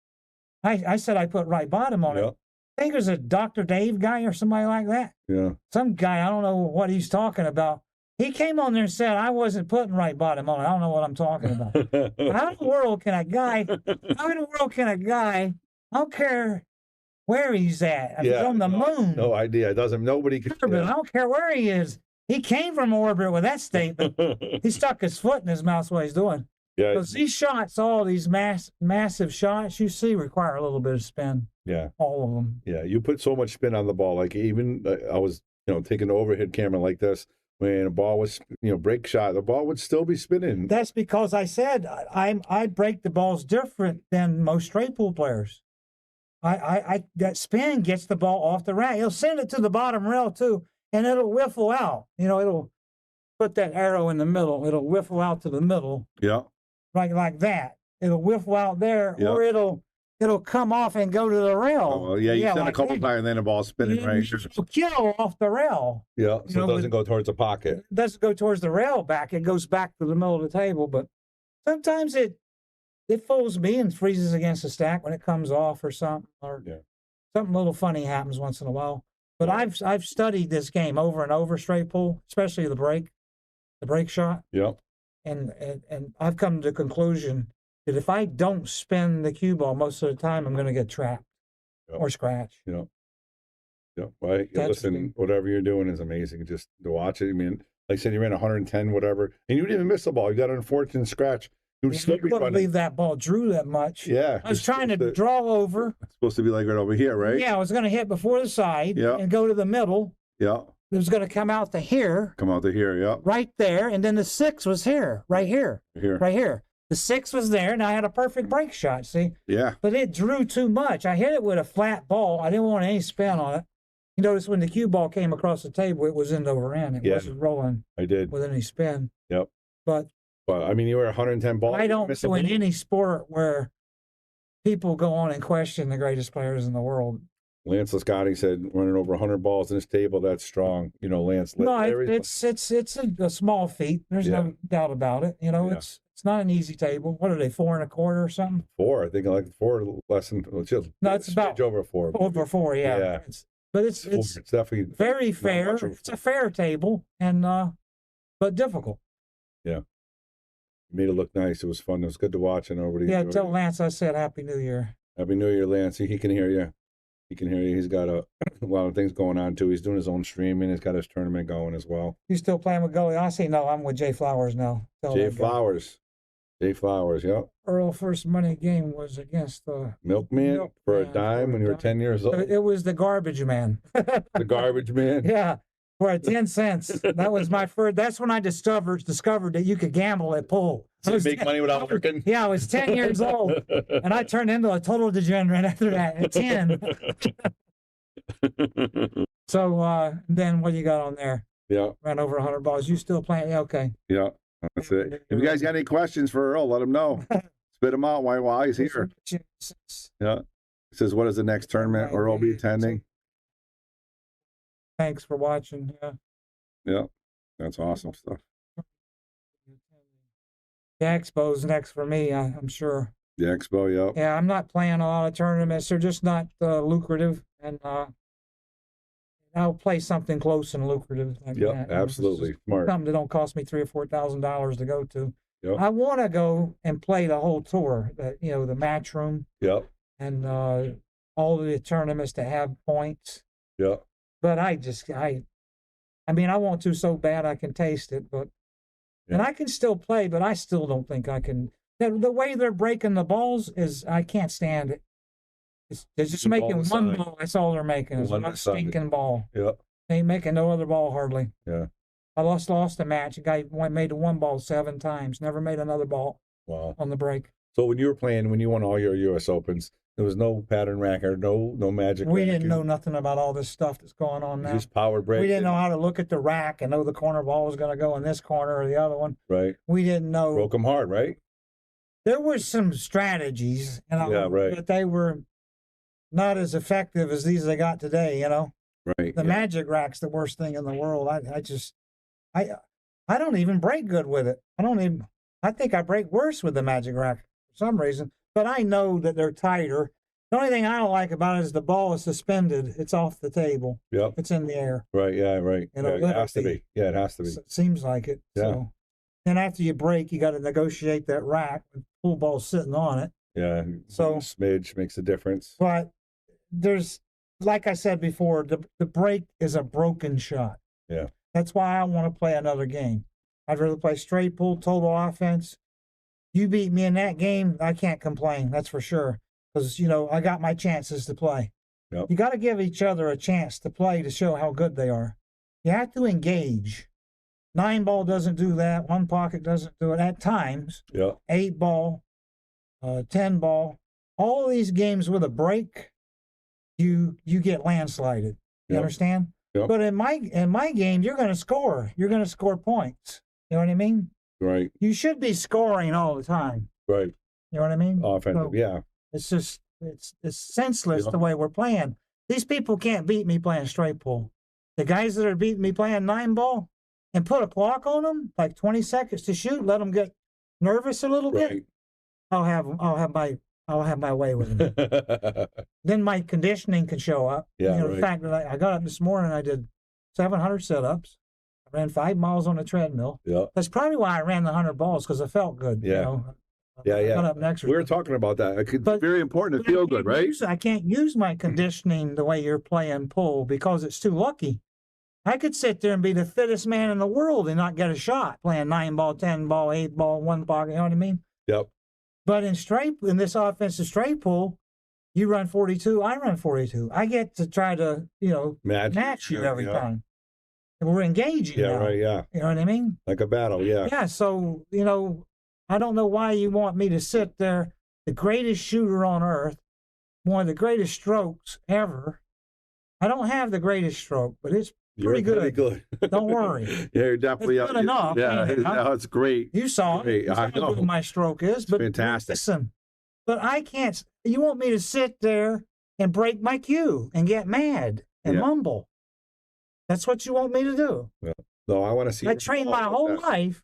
I said I put right bottom on it. I think it was a Dr. Dave guy or somebody like that. Yeah. Some guy, I don't know what he's talking about. He came on there and said, I wasn't putting right bottom on it. I don't know what I'm talking about. How in the world can a guy, I don't care where he's at. If he's on the moon. No idea. Nobody can. I don't care where he is. He came from orbit with that statement. He stuck his foot in his mouth, what he's doing. Yeah. Because these shots, all these massive shots you see require a little bit of spin. Yeah. All of them. Yeah. You put so much spin on the ball. Like even I was, taking an overhead camera like this. When a ball was, break shot, the ball would still be spinning. That's because I said I break the balls different than most straight pool players. I that spin gets the ball off the rack. It'll send it to the bottom rail too, and it'll whiffle out. It'll put that arrow in the middle. It'll whiffle out to the middle. Yeah. Like that. It'll whiffle out there, Yeah. or it'll come off and go to the rail. Oh, well, yeah, you send a couple times, and then the ball's spinning, right? It'll kill off the rail. Yeah, so it doesn't go towards the pocket. It doesn't go towards the rail back. It goes back to the middle of the table. But sometimes it fools me and freezes against the stack when it comes off or something. Or something little funny happens once in a while. But I've studied this game over and over, straight pull, especially the break shot. Yeah. And I've come to the conclusion that if I don't spin the cue ball most of the time, I'm going to get trapped or scratch. Yeah. Yeah. Well, listen, whatever you're doing is amazing. Just to watch it. I mean, like I said, you ran 110, whatever, and you didn't even miss the ball. You got an unfortunate scratch. You couldn't believe that ball drew that much. Yeah. I was trying to draw over. It's supposed to be like right over here, right? Yeah, I was going to hit before the side and go to the middle. Yeah. It was going to come out to here. Come out to here, yeah. Right there, and then the 6 was here, right here. Right here. The 6 was there, and I had a perfect break shot, see? Yeah. But it drew too much. I hit it with a flat ball. I didn't want any spin on it. You notice when the cue ball came across the table, it was end over end. It wasn't rolling with any spin. Yep. But I mean, you were 110 balls. I don't do in any sport where people go on and question the greatest players in the world. Lance Lascotti said running over 100 balls in his table, that's strong. Lance. No, it's a small feat. There's no doubt about it. It's not an easy table. What are they, 4 1/4 or something? 4, I think, like 4 less than. No, it's about over 4. Over 4, yeah. Yeah. It's definitely very fair. It's a fair table, and but difficult. Yeah. Made it look nice. It was fun. It was good to watch, and everybody. Yeah, tell Lance I said Happy New Year. Happy New Year, Lance. He can hear you. He can hear you. He's got a lot of things going on too. He's doing his own streaming. He's got his tournament going as well. You still playing with Gully? I say no. I'm with Jay Flowers now. Jay Flowers. Yep. Earl first money game was against the Milkman for a dime when you were 10 years old. It was the Garbage Man. The Garbage Man. Yeah, for 10 cents. That was my first. That's when I discovered that you could gamble at pool. So make money without working. Yeah, I was 10 years old, and I turned into a total degenerate after that at 10. So then what you got on there? Yeah. Ran over 100 balls. You still playing? Yeah, okay. Yeah, that's it. If you guys got any questions for Earl, let him know. Spit them out while he's here. Yeah. He says, what is the next tournament Earl will be attending? Thanks for watching. Yeah. Yeah. That's awesome stuff. The Expo's next for me, I'm sure. The Expo, yeah. Yeah, I'm not playing a lot of tournaments. They're just not lucrative. And I'll play something close and lucrative. Like that. Absolutely. Smart. Something that don't cost me $3,000 or $4,000 to go to. Yep. I want to go and play the whole tour, the match room. Yep. And all of the tournaments that have points. Yep. But I want to so bad I can taste it, but and I can still play, but I still don't think I can. The way they're breaking the balls is I can't stand it. They're just making one ball. That's all they're making is one stinking ball. Yeah. They ain't making no other ball hardly. Yeah. I lost a match. A guy made one ball 7 times. Never made another ball. Wow. On the break. So when you won all your U.S. Opens, there was no pattern racker, no magic. We didn't know nothing about all this stuff that's going on now. Just power break. We didn't know how to look at the rack and know the corner ball was going to go in this corner or the other one. Right. We didn't know. Broke them hard, right? There were some strategies, but they were not as effective as these they got today. Right. The magic rack's the worst thing in the world. I don't even break good with it. I think I break worse with the magic rack for some reason. But I know that they're tighter. The only thing I don't like about it is the ball is suspended. It's off the table. Yep. It's in the air. Right. Yeah. Right. It has to be. Yeah, it has to be. It seems like it. Yeah. So then after you break, you got to negotiate that rack with pool ball sitting on it. Yeah. So smidge makes a difference. But there's, like I said before, the break is a broken shot. Yeah. That's why I want to play another game. I'd rather play straight pool, total offense. You beat me in that game, I can't complain. That's for sure. Because, you know, I got my chances to play. Yep. You got to give each other a chance to play to show how good they are. You have to engage. 9-ball doesn't do that. One pocket doesn't do it at times. Yeah. 8-ball, 10-ball. All these games with a break, you get landslided. You Yep. understand? Yep. But in my game, you're going to score. You're going to score points. You know what I mean? Right. You should be scoring all the time. Right. You know what I mean? Offensive. So Yeah. it's just it's senseless Yeah. the way we're playing. These people can't beat me playing straight pull. The guys that are beating me playing 9-ball and put a clock on them, like 20 seconds to shoot, let them get nervous a little bit. Right. I'll have my way with them. Then my conditioning can show up. Yeah, You know, right. the fact that I got up this morning, I did 700 sit-ups. I ran 5 miles on the treadmill. Yeah. That's probably why I ran the 100 balls, because I felt good. Yeah. You know? Yeah, I yeah. got up next We were talking about that. It's But- very important But to feel I good, can't right? I can't use my conditioning the way you're playing pull because it's too lucky. I could sit there and be the fittest man in the world and not get a shot playing 9-ball, 10-ball, 8-ball, one pocket. You know what I mean? Yep. But in this offensive straight pull, you run 42, I run 42. I get to try to, you know, match you every time. And we're engaging Yeah, now. right, yeah. You know what I mean? Like a battle, yeah. Yeah, so, you know, I don't know why you want me to sit there, the greatest shooter on earth, one of the greatest strokes ever. I don't have the greatest stroke, but it's pretty good. Don't worry. Yeah, you're definitely It's good enough, Yeah, ain't it, huh? no, it's great. You saw it. Great. You saw I how good know. my stroke is. But fantastic. Listen, but I can't. You want me to sit there and break my cue and get mad and Yeah. mumble? That's what you want me to do? No, I want to see. I you trained fall my like whole that. life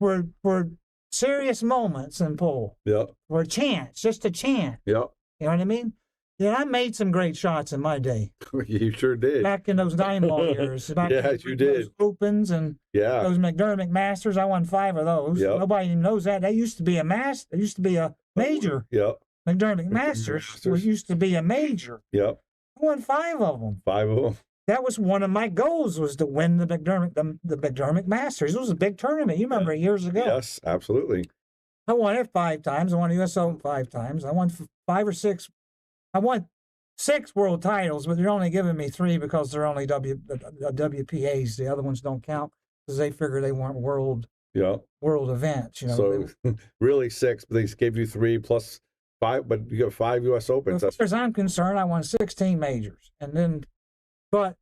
for serious moments in pull, Yep. for a chance, just a chance. Yep. You know what I mean? Yeah, I made some great shots in my day. You sure did. Back in those 9-ball years. Back Yes, in you those did. Opens and Yeah. those McDermott Masters. I won 5 of those. Yep. Nobody even knows that. That used to be a It used to be a major. Yep. McDermott Masters Masters. used to be a major. Yep. I won 5 of them. 5 of them. That was one of my goals, was to win the McDermott Masters. It was a big tournament. You remember it years ago. Yes, absolutely. I won it 5 times. I won the U.S. Open 5 times. I won 5 or 6. I won 6 world titles, but they're only giving me 3 because they're only WPAs. The other ones don't count because they figure they weren't world Yep. events. You know. So really 6, but they gave you 3 plus 5, but you got 5 U.S. Opens. As far as I'm concerned, I won 16 majors, but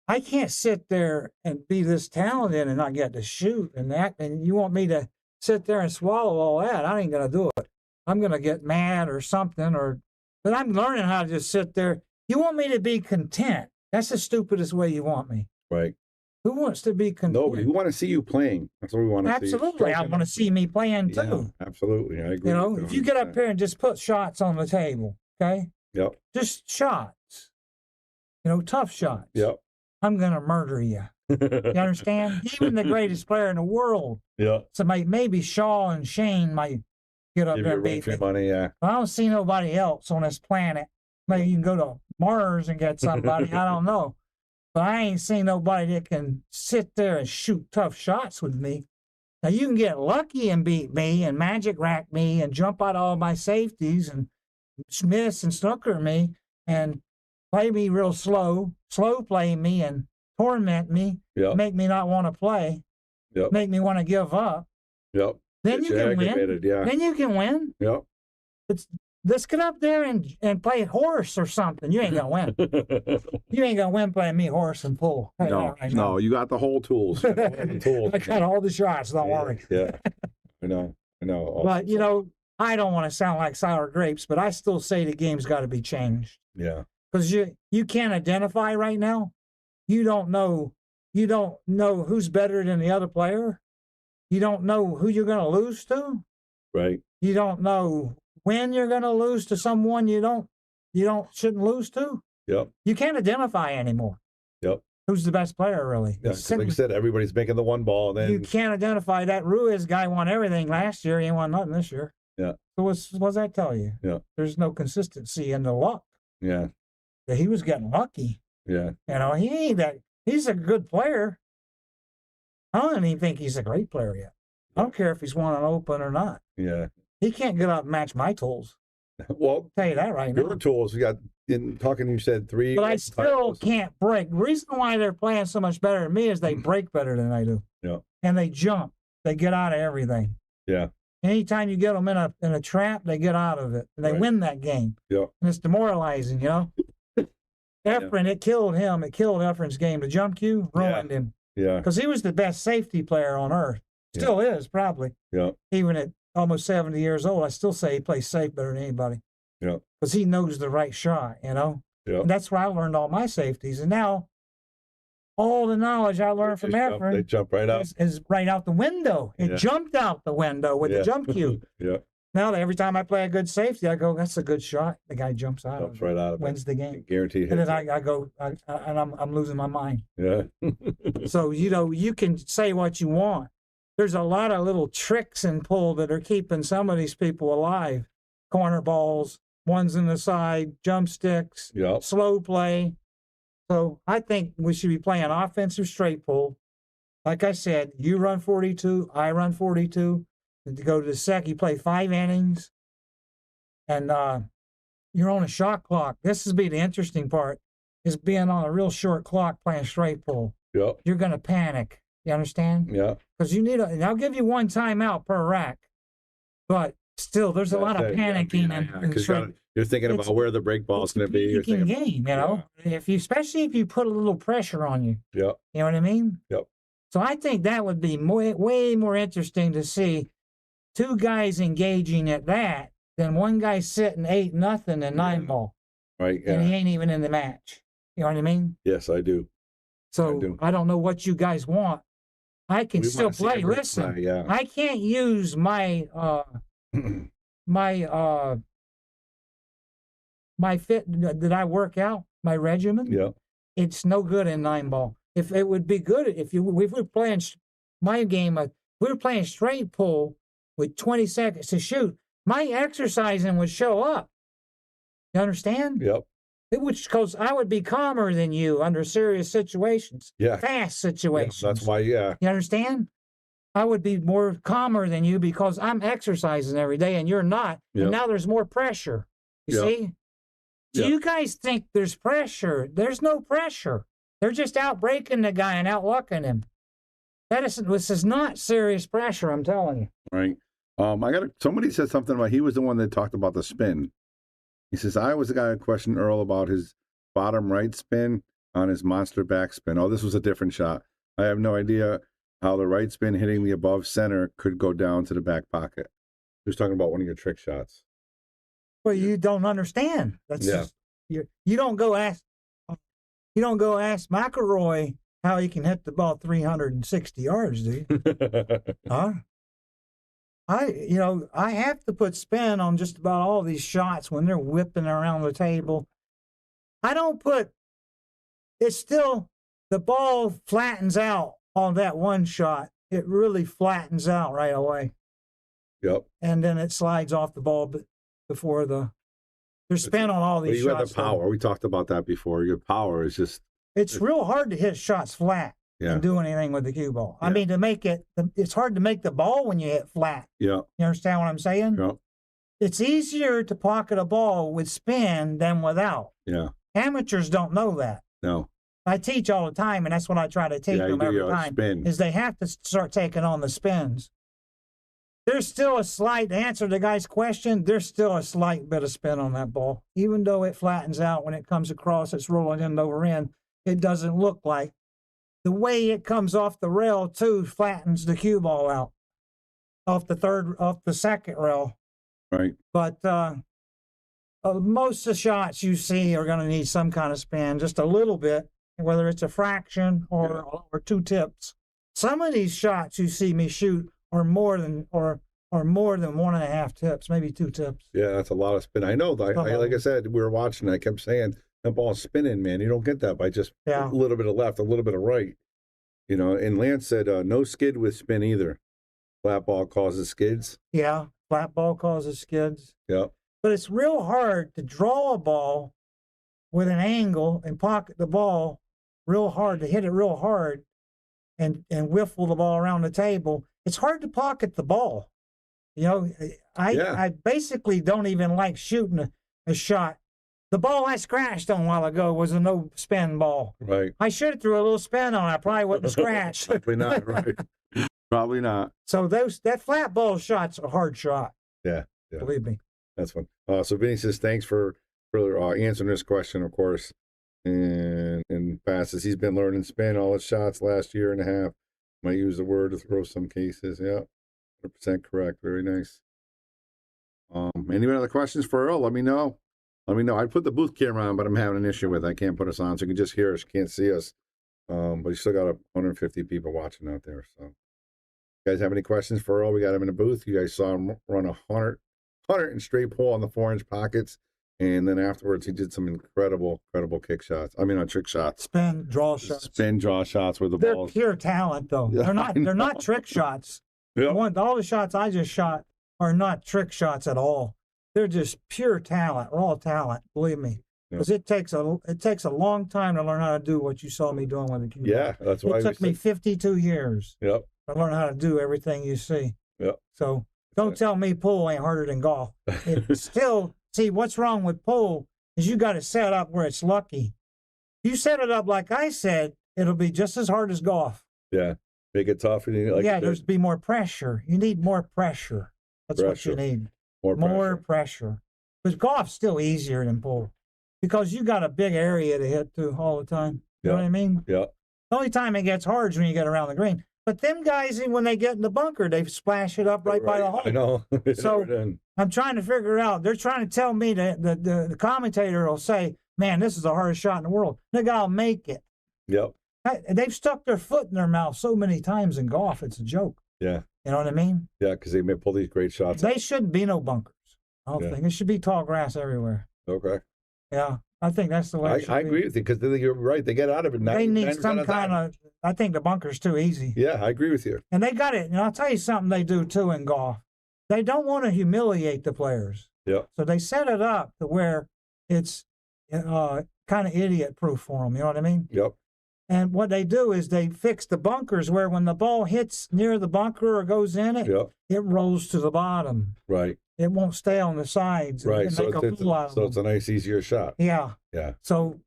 I can't sit there and be this talented and not get to shoot and that. And you want me to sit there and swallow all that? I ain't gonna do it. I'm gonna get mad or something. But I'm learning how to just sit there. You want me to be content? That's the stupidest way you want me. Right. Who wants to be content? Nobody. We want to see you playing. That's what we want to see. Absolutely, I want to see me playing too. Yeah, absolutely. I agree. You know, with if you get up 100%. here and just put shots on the table, okay? Yep. Just shots. You know, tough shots. Yep. I'm going to murder you. You understand? Even the greatest player in the world. Yep. So maybe Shaw and Shane might get up Give there you a and run beat for me. your money, yeah. But I don't see nobody else on this planet. Maybe you can go to Mars and get somebody. I don't know. But I ain't seen nobody that can sit there and shoot tough shots with me. Now, you can get lucky and beat me and magic rack me and jump out all my safeties and miss and snooker me and play me real slow play me and torment me, Yep. make me not want to play, Yep. make me want to give up. Yep. Then Get you you can win. aggravated, yeah. Then you can win. Yep. Let's get up there and play horse or something. You ain't gonna win. You ain't gonna win playing me horse and pull. Hey, No, all right, now. no, you got the whole tools. You got all the tools. I got all the shots. Don't worry. Yeah. I know. Awesome. But you know, I don't want to sound like sour grapes, but I still say the game's got to be changed Yeah. because you can't identify right now. You don't know who's better than the other player. You don't know who you're going to lose to. Right. You don't know when you're going to lose to someone you shouldn't lose to. Yep. You can't identify anymore. Yep. Who's the best player, really? Yeah. 'Cause like you said, everybody's making the one ball. And then You can't identify that. Ruiz guy won everything last year. He ain't won nothing this year. Yeah. So what's that tell you? Yeah. There's no consistency in the luck. Yeah. That he was getting lucky. Yeah. You know, he ain't that. He's a good player. I don't even think he's a great player yet. I don't care if he's one on open or not. Yeah. He can't get up and match my tools. Well, I'll tell you that right now. your tools, you got, in talking, you said 3. But I still can't break. The reason why they're playing so much better than me is they break better than I do. Yeah. And they jump. They get out of everything. Yeah. Anytime you get them in a trap, they get out of it. And they win that game. Yeah. And it's demoralizing, you know? Efren, it killed him. It killed Efren's game. The jump cue ruined him. Yeah. Because he was the best safety player on earth. Still is, probably. Yeah. Even at almost 70 years old, I still say he plays safe better than anybody. Yeah. Because he knows the right shot, you know? Yeah. And that's where I learned all my safeties. And now, all the knowledge I learned from Efren they jump right out. is right out the window. It jumped out the window with the jump cue. Yeah. Now, every time I play a good safety, I go, that's a good shot. The guy jumps out Jumps of it, right out of wins it. the game. Guarantee And hits then I go, and I'm losing my mind. Yeah. So, you know, you can say what you want. There's a lot of little tricks in pool that are keeping some of these people alive. Corner balls, ones in the side, jump sticks, slow play. So I think we should be playing offensive straight pull. Like I said, you run 42, I run 42. And to go to the second, you play 5 innings. And you're on a shot clock. This is be the interesting part, is being on a real short clock playing straight pull. Yep. You're going to panic. You understand? Yeah. Because you need and I'll give you 1 timeout per rack. But still, there's a lot of panicking in straight. You're thinking about where the break ball's going to be. You're thinking game, you know, especially if you put a little pressure on you. Yep. You know what I mean? Yep. So I think that would be way more interesting to see 2 guys engaging at that than one guy sitting 8-0 and 9 ball. Right. Yeah. And he ain't even in the match. You know what I mean? Yes, I do. So I don't know what you guys want. I can still play. Listen, I can't use my my fit that I work out, my regimen. Yeah. It's no good in 9 ball. If it would be good if we were playing my game, we were playing straight pull with 20 seconds to shoot, my exercising would show up. You understand? Yep. It would, because I would be calmer than you under serious situations. Yeah. Fast situations. Yeah, that's why, yeah. You understand? I would be more calmer than you because I'm exercising every day and you're not. Yep. And now there's more pressure. You see? Do you guys think there's pressure? There's no pressure. They're just out breaking the guy and out lucking him. This is not serious pressure, I'm telling you. Right. Somebody said something about, he was the one that talked about the spin. He says, I was the guy who questioned Earl about his bottom right spin on his monster backspin. Oh, this was a different shot. I have no idea how the right spin hitting the above center could go down to the back pocket. He was talking about one of your trick shots. Well, you don't understand. That's just, you don't go ask McElroy how he can hit the ball 360 yards, do you? Huh? I have to put spin on just about all these shots when they're whipping around the table. It's still, the ball flattens out on that one shot. It really flattens out right away. Yep. And then it slides off the ball before there's spin on all these shots. You have the power. We talked about that before. Your power is just. It's real hard to hit shots flat and do anything with the cue ball. I mean, it's hard to make the ball when you hit flat. Yeah. You understand what I'm saying? Yeah. It's easier to pocket a ball with spin than without. Yeah. Amateurs don't know that. No. I teach all the time, and that's what I try to teach them every time, is they have to start taking on the spins. There's still to answer the guy's question, there's still a slight bit of spin on that ball. Even though it flattens out when it comes across, it's rolling end over end, it doesn't look like. The way it comes off the rail, too, flattens the cue ball out off the second rail. Right. But most of the shots you see are going to need some kind of spin, just a little bit, whether it's a fraction or 2 tips. Some of these shots you see me shoot are more than 1.5 tips, maybe 2 tips. Yeah, that's a lot of spin. I know. Like I said, we were watching. I kept saying that ball's spinning, man. You don't get that by just a little bit of left, a little bit of right. You know. And Lance said no skid with spin either. Flat ball causes skids. Yeah, flat ball causes skids. Yeah. But it's real hard to draw a ball with an angle and pocket the ball real hard, to hit it real hard and whiffle the ball around the table it's hard to pocket the ball. You know, I basically don't even like shooting a shot. The ball I scratched on a while ago was a no spin ball. Right. I should have threw a little spin on it. I probably wouldn't scratch. Probably not, right. Probably not. So that flat ball shot's a hard shot. Yeah. Believe me. That's fun. So Vinny says, thanks for answering this question, of course. And passes. He's been learning spin all his shots last year and a half. Might use the word to throw some cases. Yeah. 100% correct. Very nice. Any other questions for Earl? Let me know. I put the booth camera on, but I'm having an issue with it. I can't put us on, so you can just hear us. You can't see us. But you still got 150 people watching out there. So, you guys have any questions for Earl? We got him in the booth. You guys saw him run 100 and straight pull on the 4-inch pockets. And then afterwards, he did some incredible kick shots. Trick shots. Spin, draw shots. Spin, draw shots with the They're balls. pure talent, though. Yeah, They're not trick shots. Yep. All the shots I just shot are not trick shots at all. They're just pure talent, raw talent. Believe me, because it takes a long time to learn how to do what you saw me doing with the cue. Yeah, that's why it took me 52 years. Yep. To learn how to do everything you see. Yep. So don't tell me pool ain't harder than golf. It's still, see, what's wrong with pool is you got to set up where it's lucky. You set it up like I said, it'll be just as hard as golf. Yeah. Make it tough. There's be more pressure. You need more pressure. That's what you need. More pressure. Because golf's still easier than pool. Because you got a big area to hit to all the time. You know what I mean? Yeah. The only time it gets hard is when you get around the green. But them guys, when they get in the bunker, they splash it up right by the hole. I know. So I'm trying to figure out. They're trying to tell me that the commentator will say, man, this is the hardest shot in the world. The guy will make it. Yep. They've stuck their foot in their mouth so many times in golf. It's a joke. Yeah. You know what I mean? Yeah, because they may pull these great shots. They shouldn't be no bunkers. I don't think. It should be tall grass everywhere. Okay. Yeah. I think that's the way I agree with you, because you're right. They get out of it. They need some kind of, I think the bunker's too easy. Yeah, I agree with you. And they got it. And I'll tell you something they do, too, in golf. They don't want to humiliate the players. Yeah. So they set it up to where it's kind of idiot-proof for them. You know what I mean? Yep. And what they do is they fix the bunkers where when the ball hits near the bunker or goes in it, it rolls to the bottom. Right. It won't stay on the sides. Right. So it's a nice, easier shot. Yeah. Yeah. So,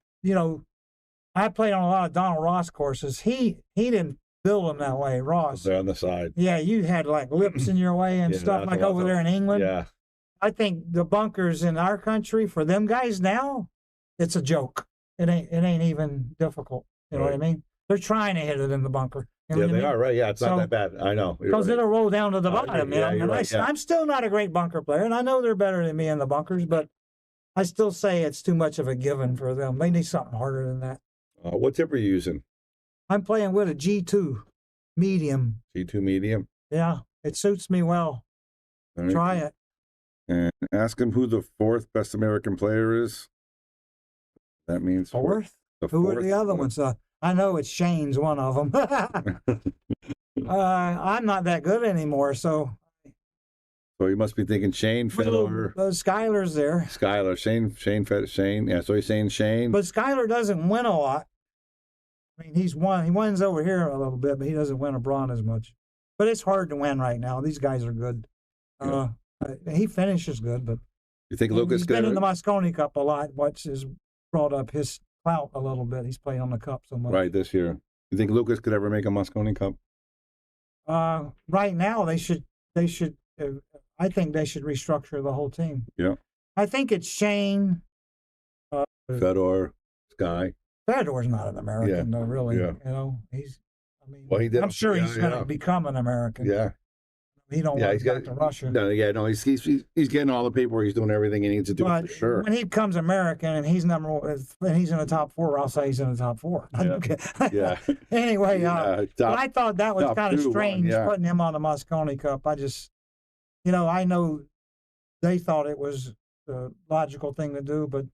I played on a lot of Donald Ross courses. He didn't build them that way, Ross. They're on the side. Yeah, you had like lips in your way and stuff like over there in England. Yeah. I think the bunkers in our country, for them guys now, it's a joke. It ain't even difficult. You know what I mean? They're trying to hit it in the bunker. You know they are, right? Yeah, it's not that bad. I know. Because it'll roll down to the bottom. Right, I'm still not a great bunker player, and I know they're better than me in the bunkers, but I still say it's too much of a given for them. They need something harder than that. What tip are you using? I'm playing with a G2 medium. G2 medium? Yeah, it suits me well. Right. Try it. And ask him who the 4th best American player is. That means 4th? Who are the other ones? I know it's Shane's one of them. I'm not that good anymore, so. So you must be thinking Shane, Fedor. Skyler's there. Skyler, Shane. Yeah, so he's saying Shane. But Skyler doesn't win a lot. I mean, he wins over here a little bit, but he doesn't win abroad as much. But it's hard to win right now. These guys are good. He finishes good, but. You think Lucas he's been in the Moscone Cup a lot, which has brought up his clout a little bit. He's playing on the Cup so much. Right, this year. You think Lucas could ever make a Moscone Cup? Right now, they should. I think they should restructure the whole team. Yeah. I think it's Shane. Fedor, Sky. Fedor's not an American, though, really. Yeah. I'm sure he's going to become an American. Yeah. He don't want to go back to Russia. No, he's getting all the paperwork. He's doing everything he needs to do for sure. When he becomes American and he's in the top 4, I'll say he's in the top 4. Yeah. Anyway, but I thought that was kind of strange putting him on the Moscone Cup. I just, I know they thought it was the logical thing to do, but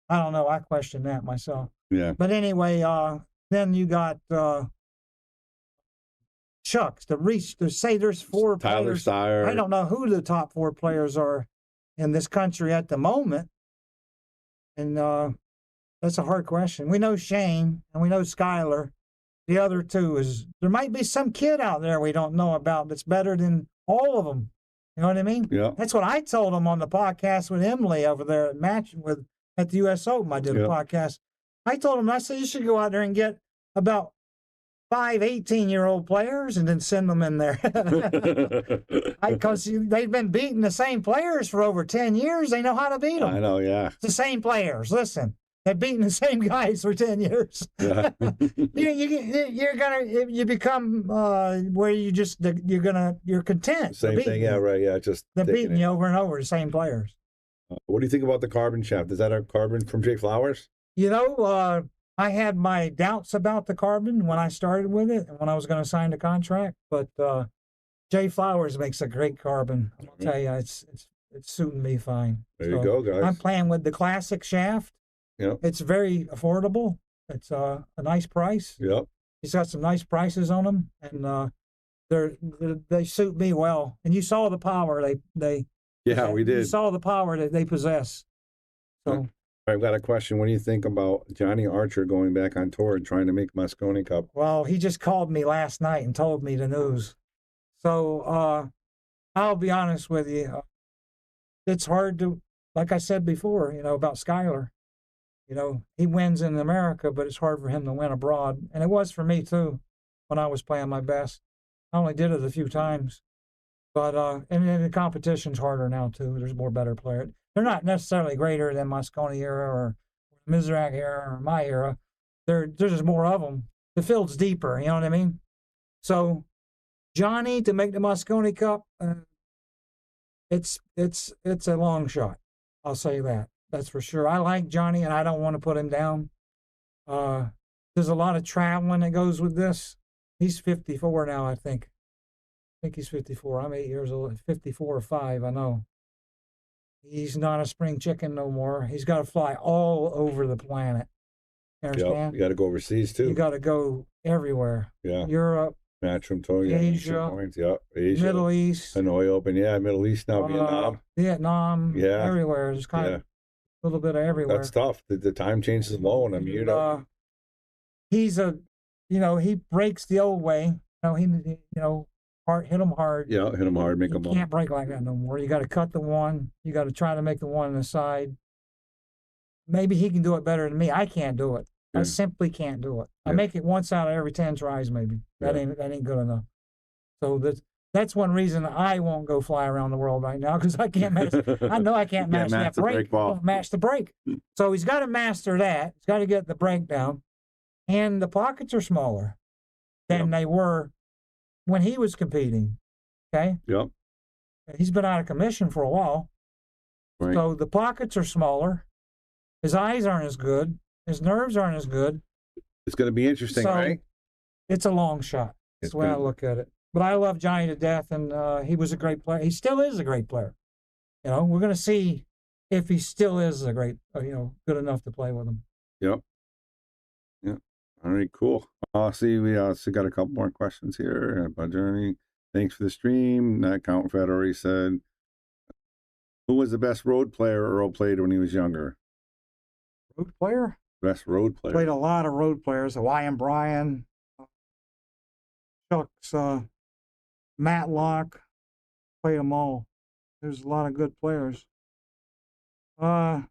I don't know. I question that myself. Yeah. But anyway, then you got Chucks to say there's 4 Tyler players. Steyer. I don't know who the top 4 players are in this country at the moment. And that's a hard question. We know Shane and we know Skyler. the other two is there might be some kid out there we don't know about that's better than all of them. You know what I mean? Yeah. That's what I told him on the podcast with Emily over there at the U.S. Open. I did a podcast. I told him, I said, you should go out there and get about 5 18-year-old players and then send them in there. Because they've been beating the same players for over 10 years. They know how to beat them. I know, yeah. It's the same players. Listen, they've beaten the same guys for 10 years. Yeah. you become where you're content. Same thing, yeah, right, yeah. Just they're beating you over and over, the same players. What do you think about the carbon shaft? Is that a carbon from Jay Flowers? You know, I had my doubts about the carbon when I started with it and when I was going to sign the contract, but Jay Flowers makes a great carbon. I'll tell you, it's suiting me fine. There you go, guys. I'm playing with the classic shaft. Yep. It's very affordable. It's a nice price. Yep. He's got some nice prices on them, and they suit me well. And you saw the power they Yeah, we did. You saw the power that they possess. So I've got a question. What do you think about Johnny Archer going back on tour and trying to make Mosconi Cup? well, he just called me last night and told me the news. So I'll be honest with you. It's hard to, like I said before, about Skyler. He wins in America, but it's hard for him to win abroad. And it was for me, too, when I was playing my best. I only did it a few times. But, and then the competition's harder now, too. There's more better players. They're not necessarily greater than Mosconi era or Mizrak era or my era. There's just more of them. The field's deeper, you know what I mean? So, Johnny, to make the Mosconi Cup, it's a long shot. I'll say that. That's for sure. I like Johnny, and I don't want to put him down. There's a lot of traveling that goes with this. He's 54 now, I think. I think he's 54. I'm 8 years old. 54 or 5, I know. He's not a spring chicken no more. He's got to fly all over the planet. You understand? Yep. You got to go overseas, too. You got to go everywhere. Yeah. Europe. Matchroom tour. Asia. Yep. Asia. Middle East. Hanoi Open. Yeah, Middle East now. Vietnam. Yeah. Everywhere. Just kind of a little bit of everywhere. That's tough. The time changes alone. I mean, he's he breaks the old way. Hit him hard. Yeah, hit him hard, make him. You can't break like that no more. You got to cut the one. You got to try to make the one on the side. Maybe he can do it better than me. I can't do it. I simply can't do it. I make it once out of every 10 tries, maybe. That ain't good enough. So that's one reason I won't go fly around the world right now, because I can't match. I know I can't match that break. Match the break. So he's got to master that. He's got to get the break down, and the pockets are smaller than they were when he was competing. Okay. Yep. He's been out of commission for a while. Right. So the pockets are smaller. His eyes aren't as good. His nerves aren't as good. It's going to be interesting, right? It's a long shot. That's the way I look at it. But I love Johnny to death, and he was a great player. He still is a great player. We're going to see if he still is a great, good enough to play with him. Yep. Yeah. All right, cool. See, we also got a couple more questions here about Journey. Thanks for the stream. That Count Fed already said. Who was the best road player Earl played when he was younger? Road player? Best road player. Played a lot of road players. Hawaiian Bryan, Chuck's, Matlock. Played them all. There's a lot of good players. Hubbard.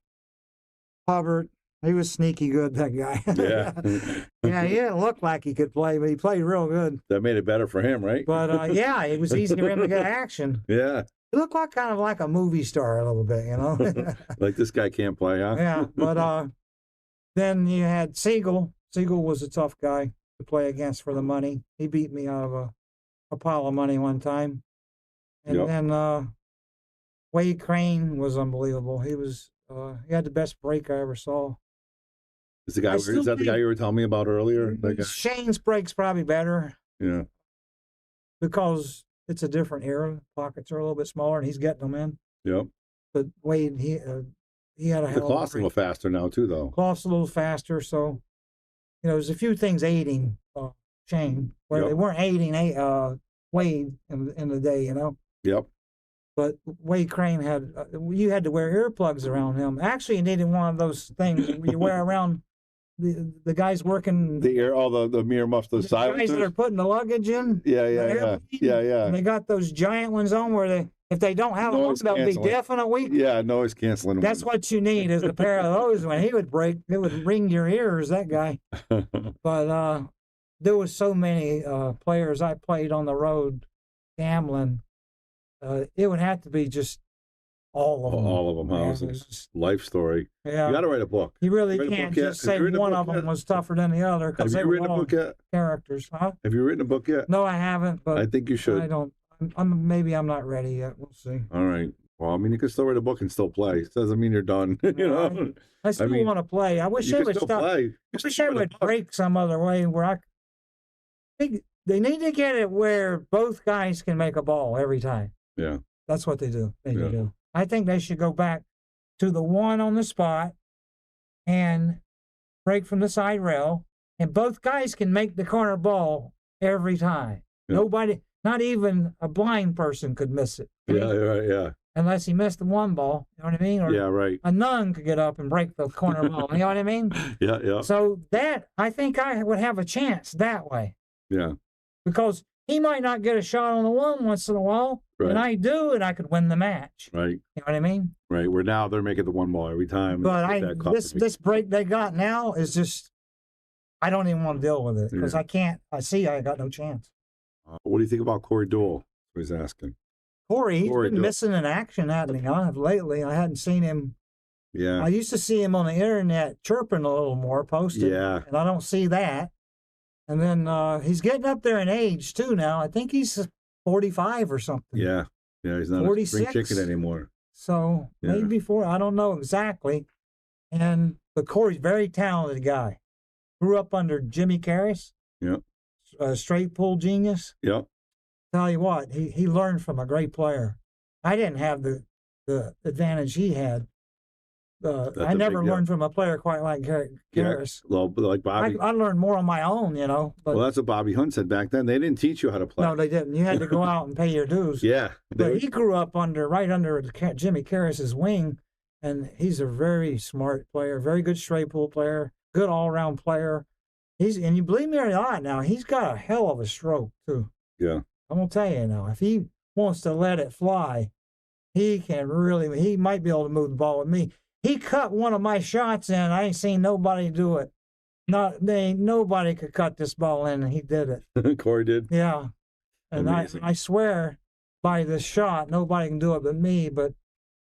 He was sneaky good, that guy. Yeah. Yeah, he didn't look like he could play, but he played real good. That made it better for him, right? But, it was easy for him to get action. Yeah. He looked like kind of like a movie star a little bit, Like this guy can't play, huh? Yeah, but then you had Siegel. Siegel was a tough guy to play against for the money. He beat me out of a pile of money one time. And then Wade Crane was unbelievable. He had the best break I ever saw. Is that the guy you were telling me about earlier? Shane's break's probably better. Yeah. Because it's a different era. Pockets are a little bit smaller, and he's getting them in. Yep. But Wade, he had a hell of a break. The cloth's a little faster now, too, though. Cloth's a little faster, so, there's a few things aiding Shane, where they weren't aiding Wade in the day, Yep. But Wade Crane you had to wear earplugs around him. Actually, you needed one of those things you wear around the guys working, The air, all the mirror muffs, the guys that are silencers. putting the luggage in. Yeah, the yeah, airplane, yeah. And they got those giant ones on where if they don't have them, Noise they'll be canceling. deaf in a week. Yeah, noise canceling. That's what you need is a pair of those. When he would break, it would ring your ears, that guy. But there was so many players I played on the road gambling. It would have to be just all of them. All of them, huh? Yeah, It it was was a life story. Yeah. You got to write a book. You really Write a can't book yet? just Have say you written a one book of them yet? was tougher than the other Have because they you were written a all book yet? characters. Huh? Have you written a book yet? No, I haven't. But I think you should. I don't. Maybe I'm not ready yet. We'll see. All right. Well, I mean, you can still write a book and still play. It doesn't mean you're done. You know. I still mean, want to play. I wish You they can would still stop. play. I You wish still they write a would book. break some other way where they need to get it where both guys can make a ball every time. Yeah. That's what they do. They Yeah. do. I think they should go back to the one on the spot and break from the side rail, and both guys can make the corner ball every time. Yeah. Nobody, not even a blind person, could miss it. Yeah. Right. Yeah. Unless he missed the one ball. You know what I mean? Or Yeah. Right. a nun could get up and break the corner ball. You know what I mean? Yeah. Yeah. So that, I think I would have a chance that way. Yeah. Because he might not get a shot on the one once in a while, Right. and I do, and I could win the match. Right. You know what I mean? Right. Where now they're making the one ball every time. But That this break they got now is just, I don't even want to deal with it because Yeah. I can't. I got no chance. What do you think about Corey Deuel? He's asking. Corey, he's Corey been Deuel. missing in action, hasn't he? Lately, I hadn't seen him. Yeah. I used to see him on the internet chirping a little more, posting. Yeah. And I don't see that. And then he's getting up there in age too now. I think he's 45 or something. Yeah. Yeah. He's not a 46? spring chicken anymore. So Yeah. maybe 4. I don't know exactly. But Corey's a very talented guy. Grew up under Jimmy Karras. Yeah. A straight pull genius. Yeah. Tell you what, he learned from a great player. I didn't have the advantage he had. I never learned from a player quite like Karras. Well, like Bobby. I learned more on my own, you know. But Well, that's what Bobby Hunt said back then. They didn't teach you how to play. no, they didn't. You had to go out and pay your dues. Yeah. But he grew up right under Jimmy Karras's wing, and he's a very smart player, very good straight pull player, good all-around player. And you believe me or not, now he's got a hell of a stroke too. Yeah. I'm gonna tell you now, if he wants to let it fly, he might be able to move the ball with me. He cut one of my shots in. I ain't seen nobody do it. Nobody could cut this ball in, and he did it. Corey did. Yeah. And Amazing. I swear by this shot, nobody can do it but me, but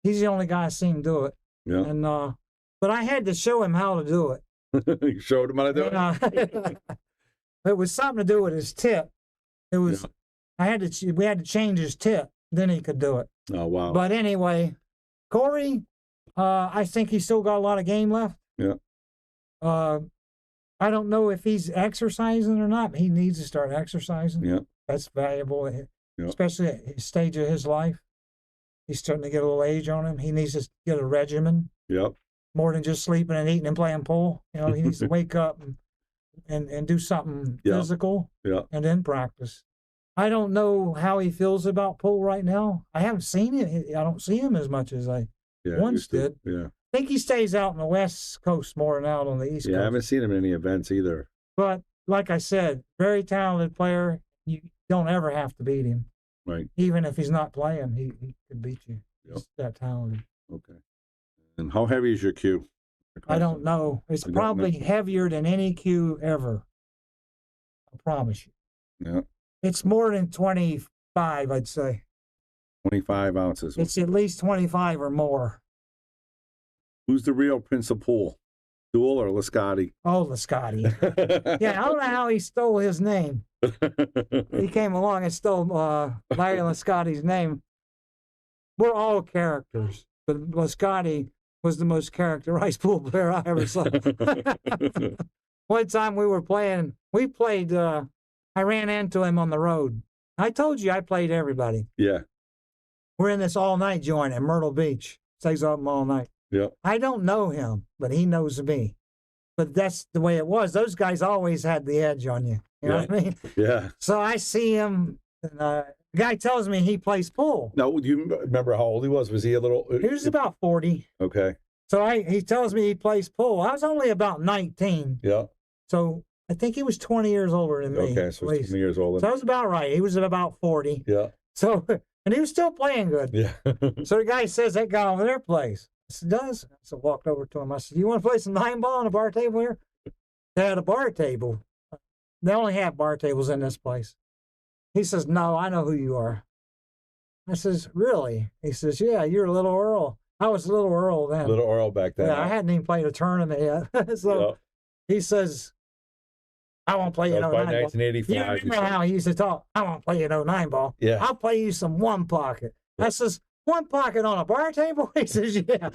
he's the only guy I've seen do it. Yeah. And but I had to show him how to do it. You showed him how to do it. It was something to do with his tip. It was we had to change his tip, then he could do it. Oh wow. But anyway, Corey, I think he's still got a lot of game left. Yeah. I don't know if he's exercising or not, but he needs to start exercising. Yeah. That's valuable, especially at his stage of his life. He's starting to get a little age on him. He needs to get a regimen. Yep. More than just sleeping and eating and playing pool. You know, he needs to wake up and do something physical and then practice. I don't know how he feels about pool right now. I haven't seen it. I don't see him as much as I once did. Yeah. I think he stays out on the West Coast more than out on the East Coast. Yeah, I haven't seen him in any events either. But like I said, very talented player. You don't ever have to beat him. Right. Even if he's not playing, he could beat you. Yep. He's that talented. Okay. And how heavy is your cue? I don't know. It's probably heavier than any cue ever. I promise you. Yeah. It's more than 25, I'd say. 25 ounces. It's at least 25 or more. Who's the real Prince of Pool? Deuel or Lascotti? Oh, Lascotti. Yeah, I don't know how he stole his name. He came along and stole Larry Lascotti's name. We're all characters, but Lascotti was the most characterized pool player I ever saw. One time we played, I ran into him on the road. I told you I played everybody. Yeah. We're in this all-night joint at Myrtle Beach. Stays open all night. Yeah. I don't know him, but he knows me. But that's the way it was. Those guys always had the edge on you. You know what I mean? Yeah. So I see him, and the guy tells me he plays pool. Now, do you remember how old he was? Was he a little? He was about 40. Okay. So he tells me he plays pool. I was only about 19. Yeah. So I think he was 20 years older than me. Okay, so at he's least. 20 years older. So I was about right. He was at about 40. Yeah. So, and he was still playing good. Yeah. So the guy says, that guy over there plays. I said, does? So I walked over to him. I said, you want to play some 9-ball on a bar table here? They had a bar table. They only have bar tables in this place. He says, no, I know who you are. I says, really? He says, yeah, you're Little Earl. I was Little Earl then. Little Earl back then. Yeah, I hadn't even played a tournament yet. So he says, I won't play you no 9-ball. 1985. You remember how he used to talk? I won't play you no 9-ball. Yeah. I'll play you some 1 pocket. I says, 1 pocket on a bar table? He says, yeah.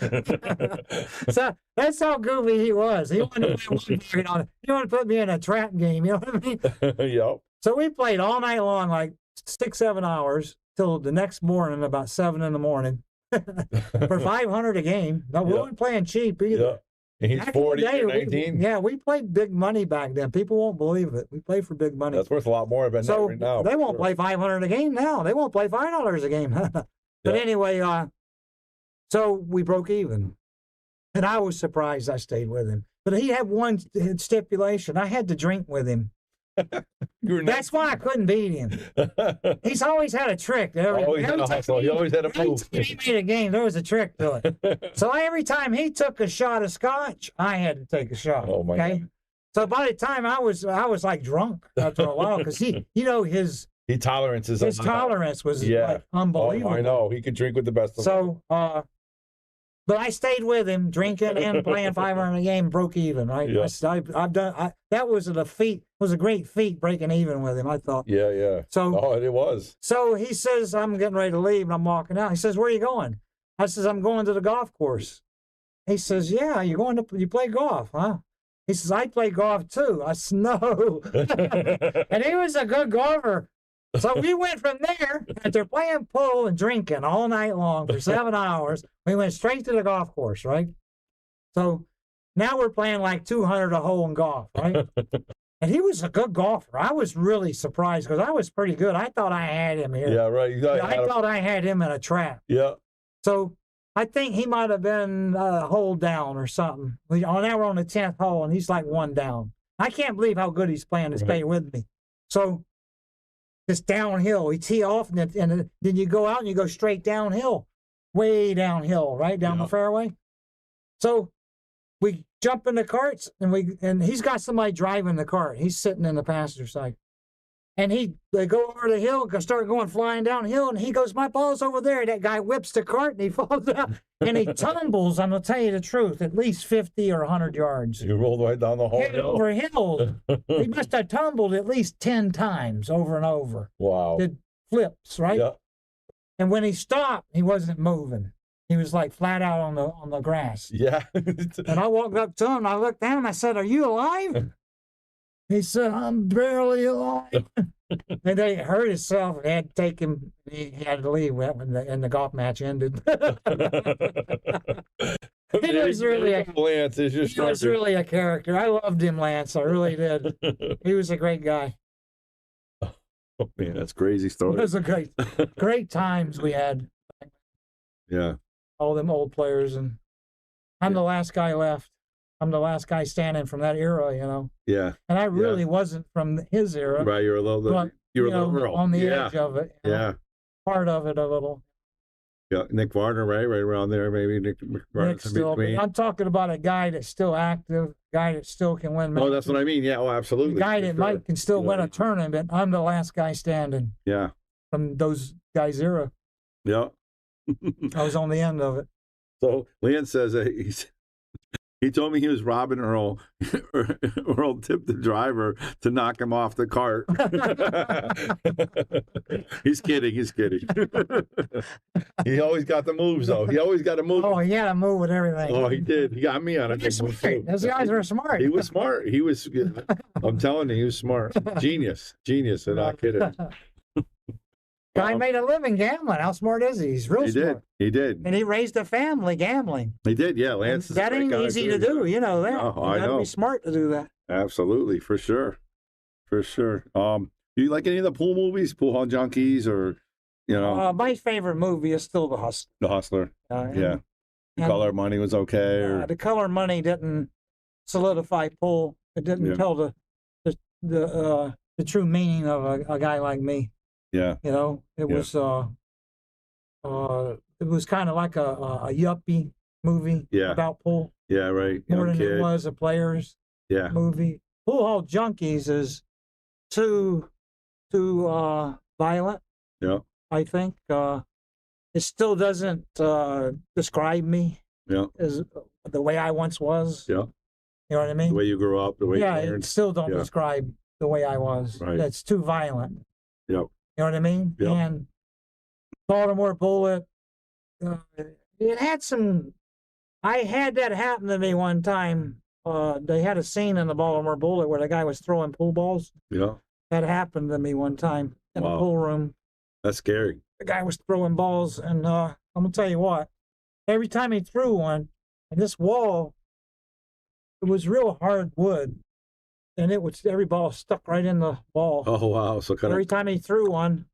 So that's how goofy he was. He wanted to play 1 pocket on it. He wanted to put me in a trap game, you know what I mean? Yep. So we played all night long, like 6, 7 hours, till the next morning, about 7 in the morning, for 500 a game. No, we weren't playing cheap either. Yeah. And he's Back in the 40, day, you're 19. Yeah, we played big money back then. People won't believe it. We played for big money. That's worth a lot more than that So right now. they won't play 500 a game now. They won't play $5 a game. But anyway, so we broke even. And I was surprised I stayed with him. But he had one stipulation. I had to drink with him. That's why I couldn't beat him. He's always had a trick. Always had a hustle. He always had a move. Every time he made a game, there was a trick to it. So every time he took a shot of scotch, I had to take a shot. Oh my God. So by the time I was like drunk after a while, because his tolerance is his tolerance was like unbelievable. Oh, I know. He could drink with the best of them. So but I stayed with him, drinking and playing 500 a game, broke even. Right? Yeah. That was a feat. It was a great feat breaking even with him, I thought. Yeah, yeah. So it was. So he says, I'm getting ready to leave, and I'm walking out. He says, where are you going? I says, I'm going to the golf course. He says, yeah, you play golf, huh? He says, I play golf too. I said, no. And he was a good golfer. So we went from there, after playing pool and drinking all night long for 7 hours, we went straight to the golf course, right? So now we're playing like 200 a hole in golf, right? And he was a good golfer. I was really surprised because I was pretty good. I thought I had him here. Yeah, right. I thought I had him in a trap. Yeah. So I think he might have been a hole down or something. Now we're on the 10th hole, and he's like 1 down. I can't believe how good he's playing to stay with me. So it's downhill. We tee off, and then you go out and you go straight downhill, way downhill, right down the fairway. So we jump in the carts, and he's got somebody driving the cart. He's sitting in the passenger side. And they go over the hill, start going flying downhill, and he goes, my ball's over there. That guy whips the cart, and he falls down, and he tumbles, I'm going to tell you the truth, at least 50 or 100 yards. You rolled right down the whole hill. Over hills. He must have tumbled at least 10 times over and over. Wow. Did flips, right? Yeah. And when he stopped, he wasn't moving. He was like flat out on the grass. Yeah. And I walked up to him, and I looked down, and I said, are you alive? He said, I'm barely alive. And they hurt himself and had to take him. He had to leave when the golf match ended. He was really a character. I loved him, Lance. I really did. He was a great guy. Oh, man, that's crazy story. It was a great times we had. Yeah. All them old players. And I'm the last guy left. I'm the last guy standing from that era, Yeah. And I really wasn't from his era. Right, you're a little Earl. On the edge of it. Yeah. Part of it a little. Yeah, Nick Varner, right around there, maybe. Nick's still, I'm talking about a guy that's still active, a guy that still can win matches. Oh, that's what I mean. Yeah, absolutely. A guy that can still win a tournament. I'm the last guy standing. Yeah. From those guys' era. Yeah. I was on the end of it. So Leon says he told me he was robbing Earl. Earl tipped the driver to knock him off the cart. He's kidding. He always got the moves, though. He always got to move. Oh, he had to move with everything. Oh, he did. He got me on it. Those guys were smart. He was smart. I'm telling you, he was smart. Genius. I'm not kidding. Guy made a living gambling. How smart is he? He's real smart. He did. And he raised a family gambling. He did, yeah. Lance is that ain't easy to do, you know that. Oh, you gotta be smart to do that. Absolutely, for sure. Do you like any of the pool movies, Pool Hall Junkies, or my favorite movie is still The Hustler. The Hustler. Yeah. The color money was okay, or the color money didn't solidify pool. It didn't tell the true meaning of a guy like me. Yeah. You know, it was kind of like a yuppie movie about pool. Yeah, right. More than kid. it was a player's movie. Pool Hall Junkies is too violent. Yeah. I think it still doesn't describe me. Yeah. As the way I once was. Yeah. You know what I mean? The way you grew up, the way you learned. It still don't describe the way I was. Right. That's too violent. Yep. You know what I mean? Yep. And Baltimore Bullet, it had some. I had that happen to me one time. They had a scene in the Baltimore Bullet where the guy was throwing pool balls. Yeah. That happened to me one time in the pool room. That's scary. The guy was throwing balls, and I'm gonna tell you what. Every time he threw one, and this wall, it was real hard wood, and every ball stuck right in the wall. Oh wow! So kind every time he threw one,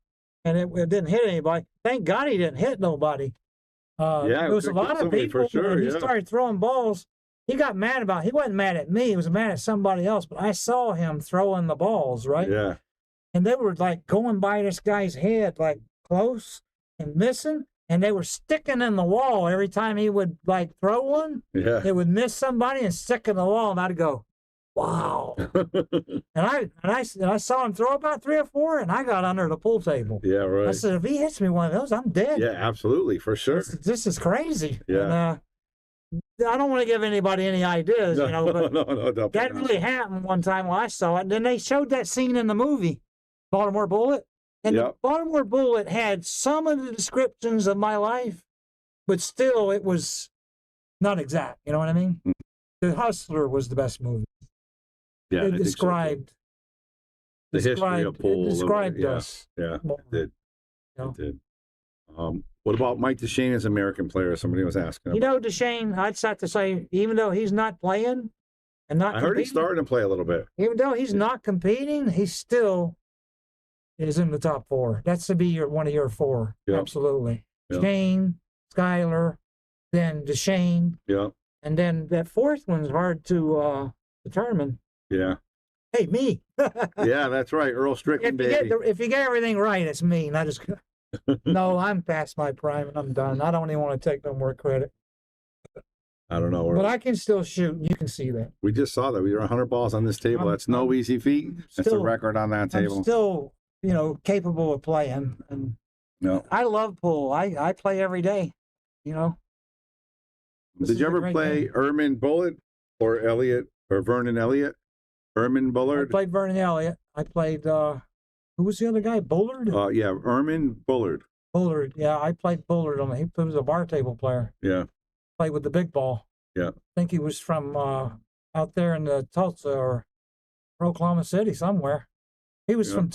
and it didn't hit anybody. Thank God he didn't hit nobody. There was a lot of people. For sure, when he started throwing balls, he got mad about. He wasn't mad at me. He was mad at somebody else. But I saw him throwing the balls, right? Yeah. And they were like going by this guy's head, like close and missing. And they were sticking in the wall every time he would like throw one. Yeah. It would miss somebody and stick in the wall, and I'd go, "Wow!" and I saw him throw about 3 or 4, and I got under the pool table. Yeah, right. I said, "If he hits me one of those, I'm dead." Yeah, absolutely, for sure. This is crazy. Yeah. And, I don't want to give anybody any ideas, No, you know, but no, that really happened one time when I saw it. And then they showed that scene in the movie, Baltimore Bullet. And the Baltimore Bullet had some of the descriptions of my life, but still it was not exact. You know what I mean? The Hustler was the best movie. Yeah, It described the history of pool. It described us. Yeah, it did. You know? It did. What about Mike Duchesne as an American player? Somebody was asking. You know, Duchesne, I'd have to say, even though he's not playing and not I heard he's starting to play a little bit. Even though he's not competing, he still is in the top 4. That's to be one of your 4. Yep. Absolutely. Yep. Shane, Skyler, then Duchesne. Yeah. And then that 4th one's hard to determine. Yeah. Hey, me. Yeah, that's right. Earl Strickland, if you get everything right, it's me. Not just. No, I'm past my prime and I'm done. I don't even want to take no more credit. I don't know. But I can still shoot. You can see that. We just saw that. We were 100 balls on this table. That's no easy feat. That's a record on that table. I'm still, capable of playing. And I love pool. I play every day, you know. Did you ever play Ermin Bullitt or Elliott or Vernon Elliott? Ermin Bullard? I played Vernon Elliott. I played, who was the other guy? Bullard? Yeah, Ermin Bullard. Bullard, yeah. I played Bullard he was a bar table player. Yeah. Played with the big ball. Yeah. I think he was from out there in Tulsa or Oklahoma City somewhere. He was from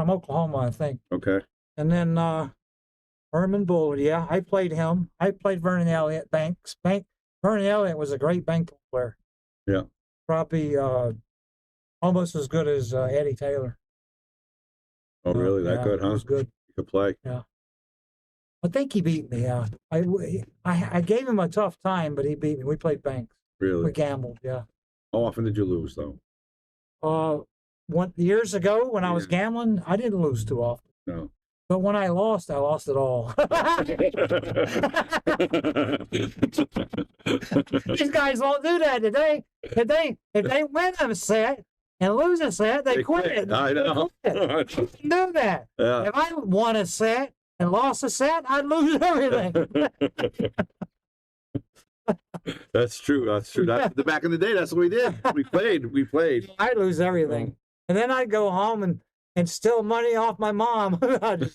Oklahoma, I think. Okay. And then Ermin Bullard, yeah, I played him. I played Vernon Elliott, Banks. Vernon Elliott was a great bank player. Yeah. Probably almost as good as Eddie Taylor. Oh, really? That good, huh? He was good. He could play. Yeah. I think he beat me. I gave him a tough time, but he beat me. We played banks. Really? We gambled, yeah. How often did you lose, though? Years ago when I was gambling, I didn't lose too often. No. But when I lost it all. These guys won't do that today. If they win a set and lose a set, they quit. I know. They can't do that. Yeah. If I won a set and lost a set, I'd lose everything. That's true. That's true. That's the back in the day. That's what we did. We played. I'd lose everything. And then I'd go home and steal money off my mom. I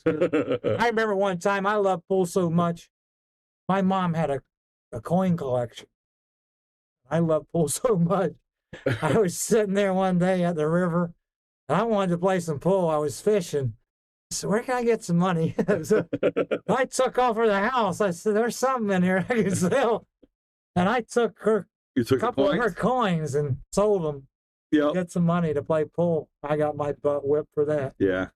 remember one time, I loved pool so much. My mom had a coin collection. I loved pool so much. I was sitting there one day at the river, and I wanted to play some pool. I was fishing. I said, where can I get some money? So I took off for the house. I said, there's something in here I can sell. And I took a couple of her coins and sold them. Yeah. Get some money to play pool. I got my butt whipped for that. Yeah.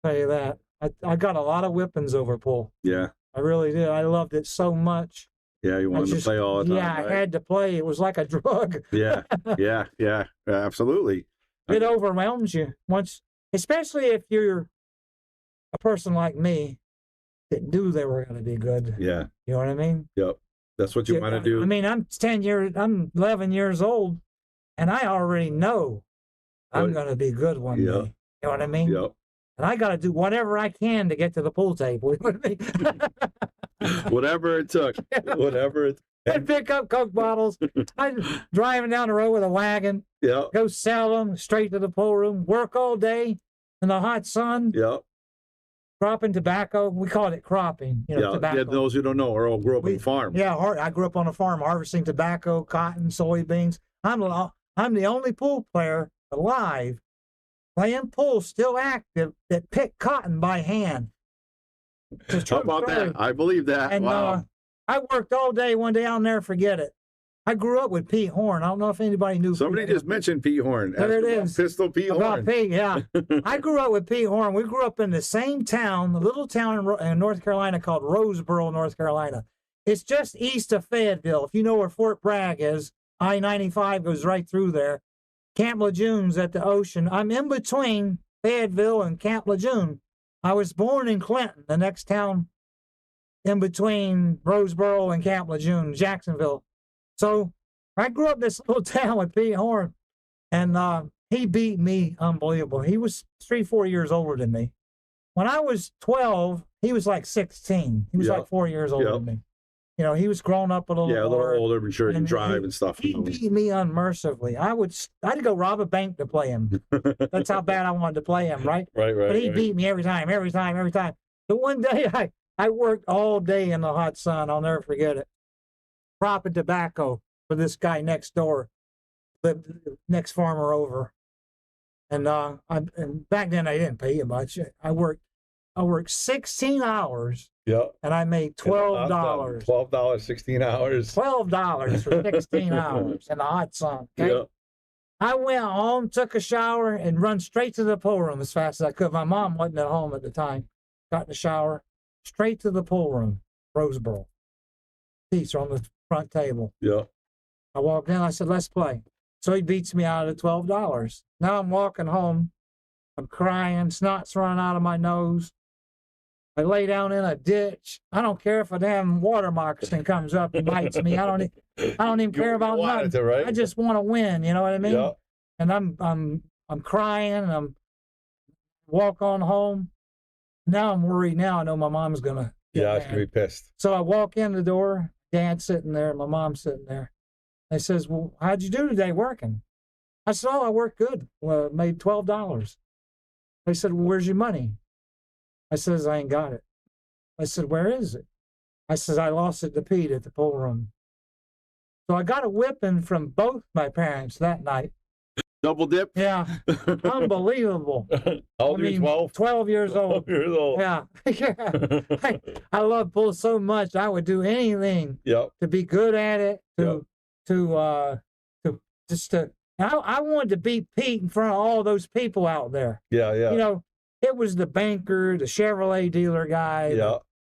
Tell you that. I got a lot of whippings over pool. Yeah. I really did. I loved it so much. Yeah, you wanted to play all the time. Yeah, right? I had to play. It was like a drug. Yeah, yeah, absolutely. It overwhelms you once, especially if you're a person like me that knew they were going to be good. Yeah. You know what I mean? Yep. That's what you want to do. I mean, I'm 11 years old, and I already know I'm going to be good one day. You know what I mean? Yep. And I got to do whatever I can to get to the pool table. You know what I mean? Whatever it took. Whatever it. I'd pick up Coke bottles. I'd driving down the road with a wagon. Yeah. Go sell them straight to the pool room. Work all day in the hot sun. Yeah. Cropping tobacco. We called it cropping. You know, tobacco. Yeah. Those who don't know, Earl grew up on a farm. Yeah, I grew up on a farm harvesting tobacco, cotton, soybeans. I'm the only pool player alive playing pool, still active, that picked cotton by hand. How about that? I believe that. And wow. I worked all day one day. I'll never forget it. I grew up with Pete Horn. I don't know if anybody knew. Somebody just mentioned Pete Horn. There it is. Pistol Pete Horn. Pete, yeah. I grew up with Pete Horn. We grew up in the same town, a little town in North Carolina called Roseboro, North Carolina. It's just east of Fayetteville. If you know where Fort Bragg is, I-95 goes right through there. Camp Lejeune's at the ocean. I'm in between Fayetteville and Camp Lejeune. I was born in Clinton, the next town in between Roseboro and Camp Lejeune, Jacksonville. So I grew up in this little town with Pete Horn, and he beat me unbelievable. He was 3-4 years older than me. When I was 12, he was like 16. He was like 4 years older than me. You know, he was grown up a little a little older, but sure, and drive and stuff. He beat me unmercifully. I had to go rob a bank to play him. That's how bad I wanted to play him, right? Right. But he beat me every time. But one day I worked all day in the hot sun. I'll never forget it. Cropping tobacco for this guy next door, the next farmer over. And and back then I didn't pay you much. I worked 16 hours. Yeah. And I made $12. $12, 16 hours. $12 for 16 hours in the hot sun. Okay? Yeah. I went home, took a shower, and run straight to the pool room as fast as I could. My mom wasn't at home at the time. Got in the shower, straight to the pool room, Roseboro. Seats are on the front table. Yeah. I walked in, I said, let's play. So he beats me out of the $12. Now I'm walking home. I'm crying, snot's running out of my nose. I lay down in a ditch. I don't care if a damn water moccasin comes up and bites me. I don't even care about nothing. Right? I just want to win. You know what I mean? Yeah. And I'm crying. And I'm walk on home. Now I'm worried. Now I know my mom's gonna. She's gonna be pissed. So I walk in the door. Dad's sitting there. My mom's sitting there. They says, "Well, how'd you do today working?" I said, "Oh, I worked good. Well, made $12." They said, "Well, where's your money?" I says, "I ain't got it." I said, "Where is it?" I says, "I lost it to Pete at the pool room." So I got a whipping from both my parents that night. Double dip? Yeah. Unbelievable. How old are you, 12? 12 years old. 12 years old. Yeah. I love pool so much. I would do anything to be good at it, I wanted to beat Pete in front of all those people out there. Yeah. You know, it was the banker, the Chevrolet dealer guy,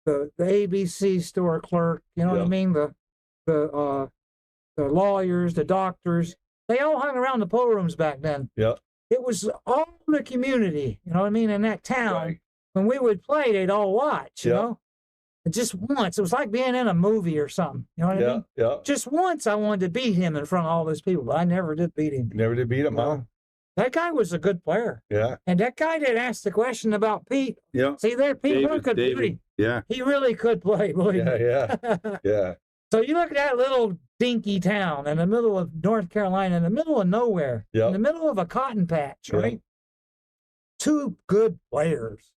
the ABC store clerk, you know what I mean? The lawyers, the doctors. They all hung around the pool rooms back then. Yeah. It was all the community, you know what I mean, in that town. Right. When we would play, they'd all watch, you know? And just once. It was like being in a movie or something. You know what I mean? Yeah. Just once I wanted to beat him in front of all those people, but I never did beat him. Never did beat him, huh? That guy was a good player. Yeah. And that guy that asked the question about Pete. Yeah. See, there, Pete could play. Yeah. He really could play, believe me. Yeah. So you look at that little dinky town in the middle of North Carolina, in the middle of nowhere, in the middle of a cotton patch, right? Two good players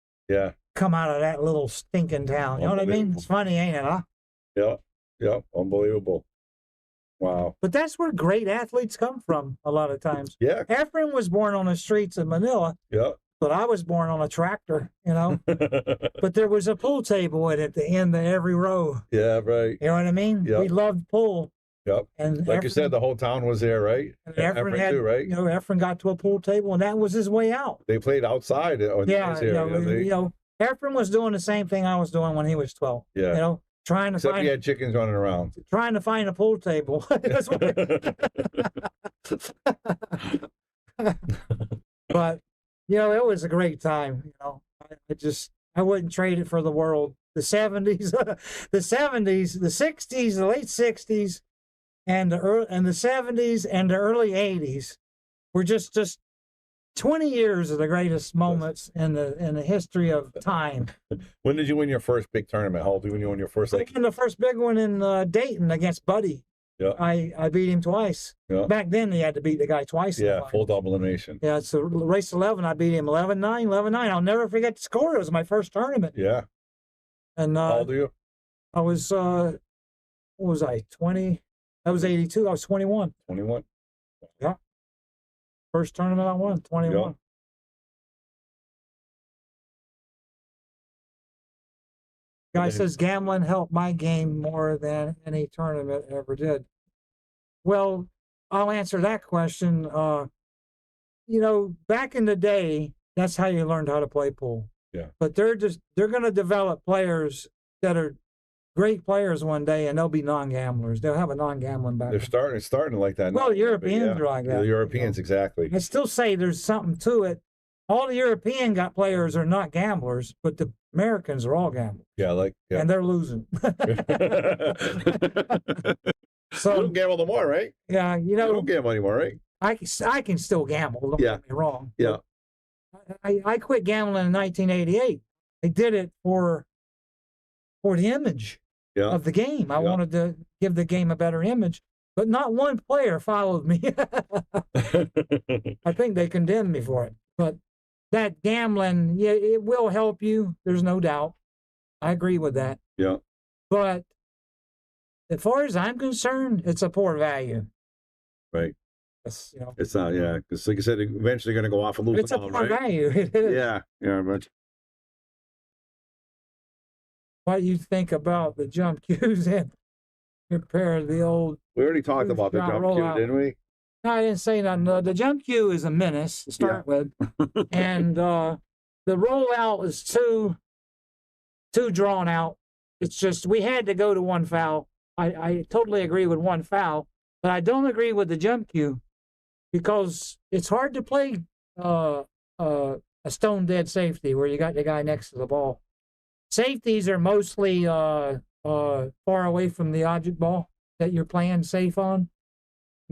come out of that little stinking town. You know what I mean? It's funny, ain't it, huh? Yeah. Unbelievable. Wow. But that's where great athletes come from a lot of times. Yeah. Ephraim was born on the streets of Manila. Yeah. But I was born on a tractor, you know. But there was a pool table at the end of every row. Yeah, right. You know what I mean? Yep. We loved pool. Yep. And like you said, the whole town was there, right? And Ephraim had, too, right? You know, Ephraim got to a pool table, and that was his way out. They played outside. You know, Ephraim was doing the same thing I was doing when he was 12. Yeah. You know, trying to Except find you had chickens running around. trying to find a pool table. That's what but it was a great time. I wouldn't trade it for the world. The 70s, the 70s, the 60s, the late 60s, and the 70s and the early 80s were just 20 years of the greatest moments in the history of time. When did you win your first big tournament? How old were you when you won your first? I won the first big one in Dayton against Buddy. Yeah. I beat him twice. Yeah. Back then, they had to beat the guy twice. Yeah, full double elimination. Yeah, it's a race 11. I beat him 11-9, 11-9. I'll never forget the score. It was my first tournament. Yeah. And how old are you? I was, what was I, 20? I was 82. I was 21. 21? Yeah. First tournament I won, 21. Yeah. Guy says gambling helped my game more than any tournament ever did. Well, I'll answer that question. Back in the day, that's how you learned how to play pool. Yeah. But they're going to develop players that are great players one day, and they'll be non-gamblers. They'll have a non-gambling background. It's starting like that. Well, Europeans are like that. The Europeans, exactly. I still say there's something to it. All the European players are not gamblers, but the Americans are all gamblers. Yeah, and they're losing. So you don't gamble no more, right? Yeah, you don't gamble anymore, right? I can still gamble. Don't get me wrong. Yeah. I quit gambling in 1988. I did it for the image of the game. I wanted to give the game a better image, but not one player followed me. I think they condemned me for it. But that gambling, it will help you. There's no doubt. I agree with that. Yeah. But as far as I'm concerned, it's a poor value. Right. It's, it's not, because like I said, eventually going to go off and lose it's it a all, poor right? value. It is. Yeah, but what do you think about the jump cues in compared to the old? We already talked about the jump cue, didn't we? No, I didn't say nothing. The jump cue is a menace to start with, and the rollout is too drawn out. It's just we had to go to one foul. I totally agree with one foul, but I don't agree with the jump cue because it's hard to play a stone dead safety where you got the guy next to the ball. Safeties are mostly far away from the object ball that you're playing safe on.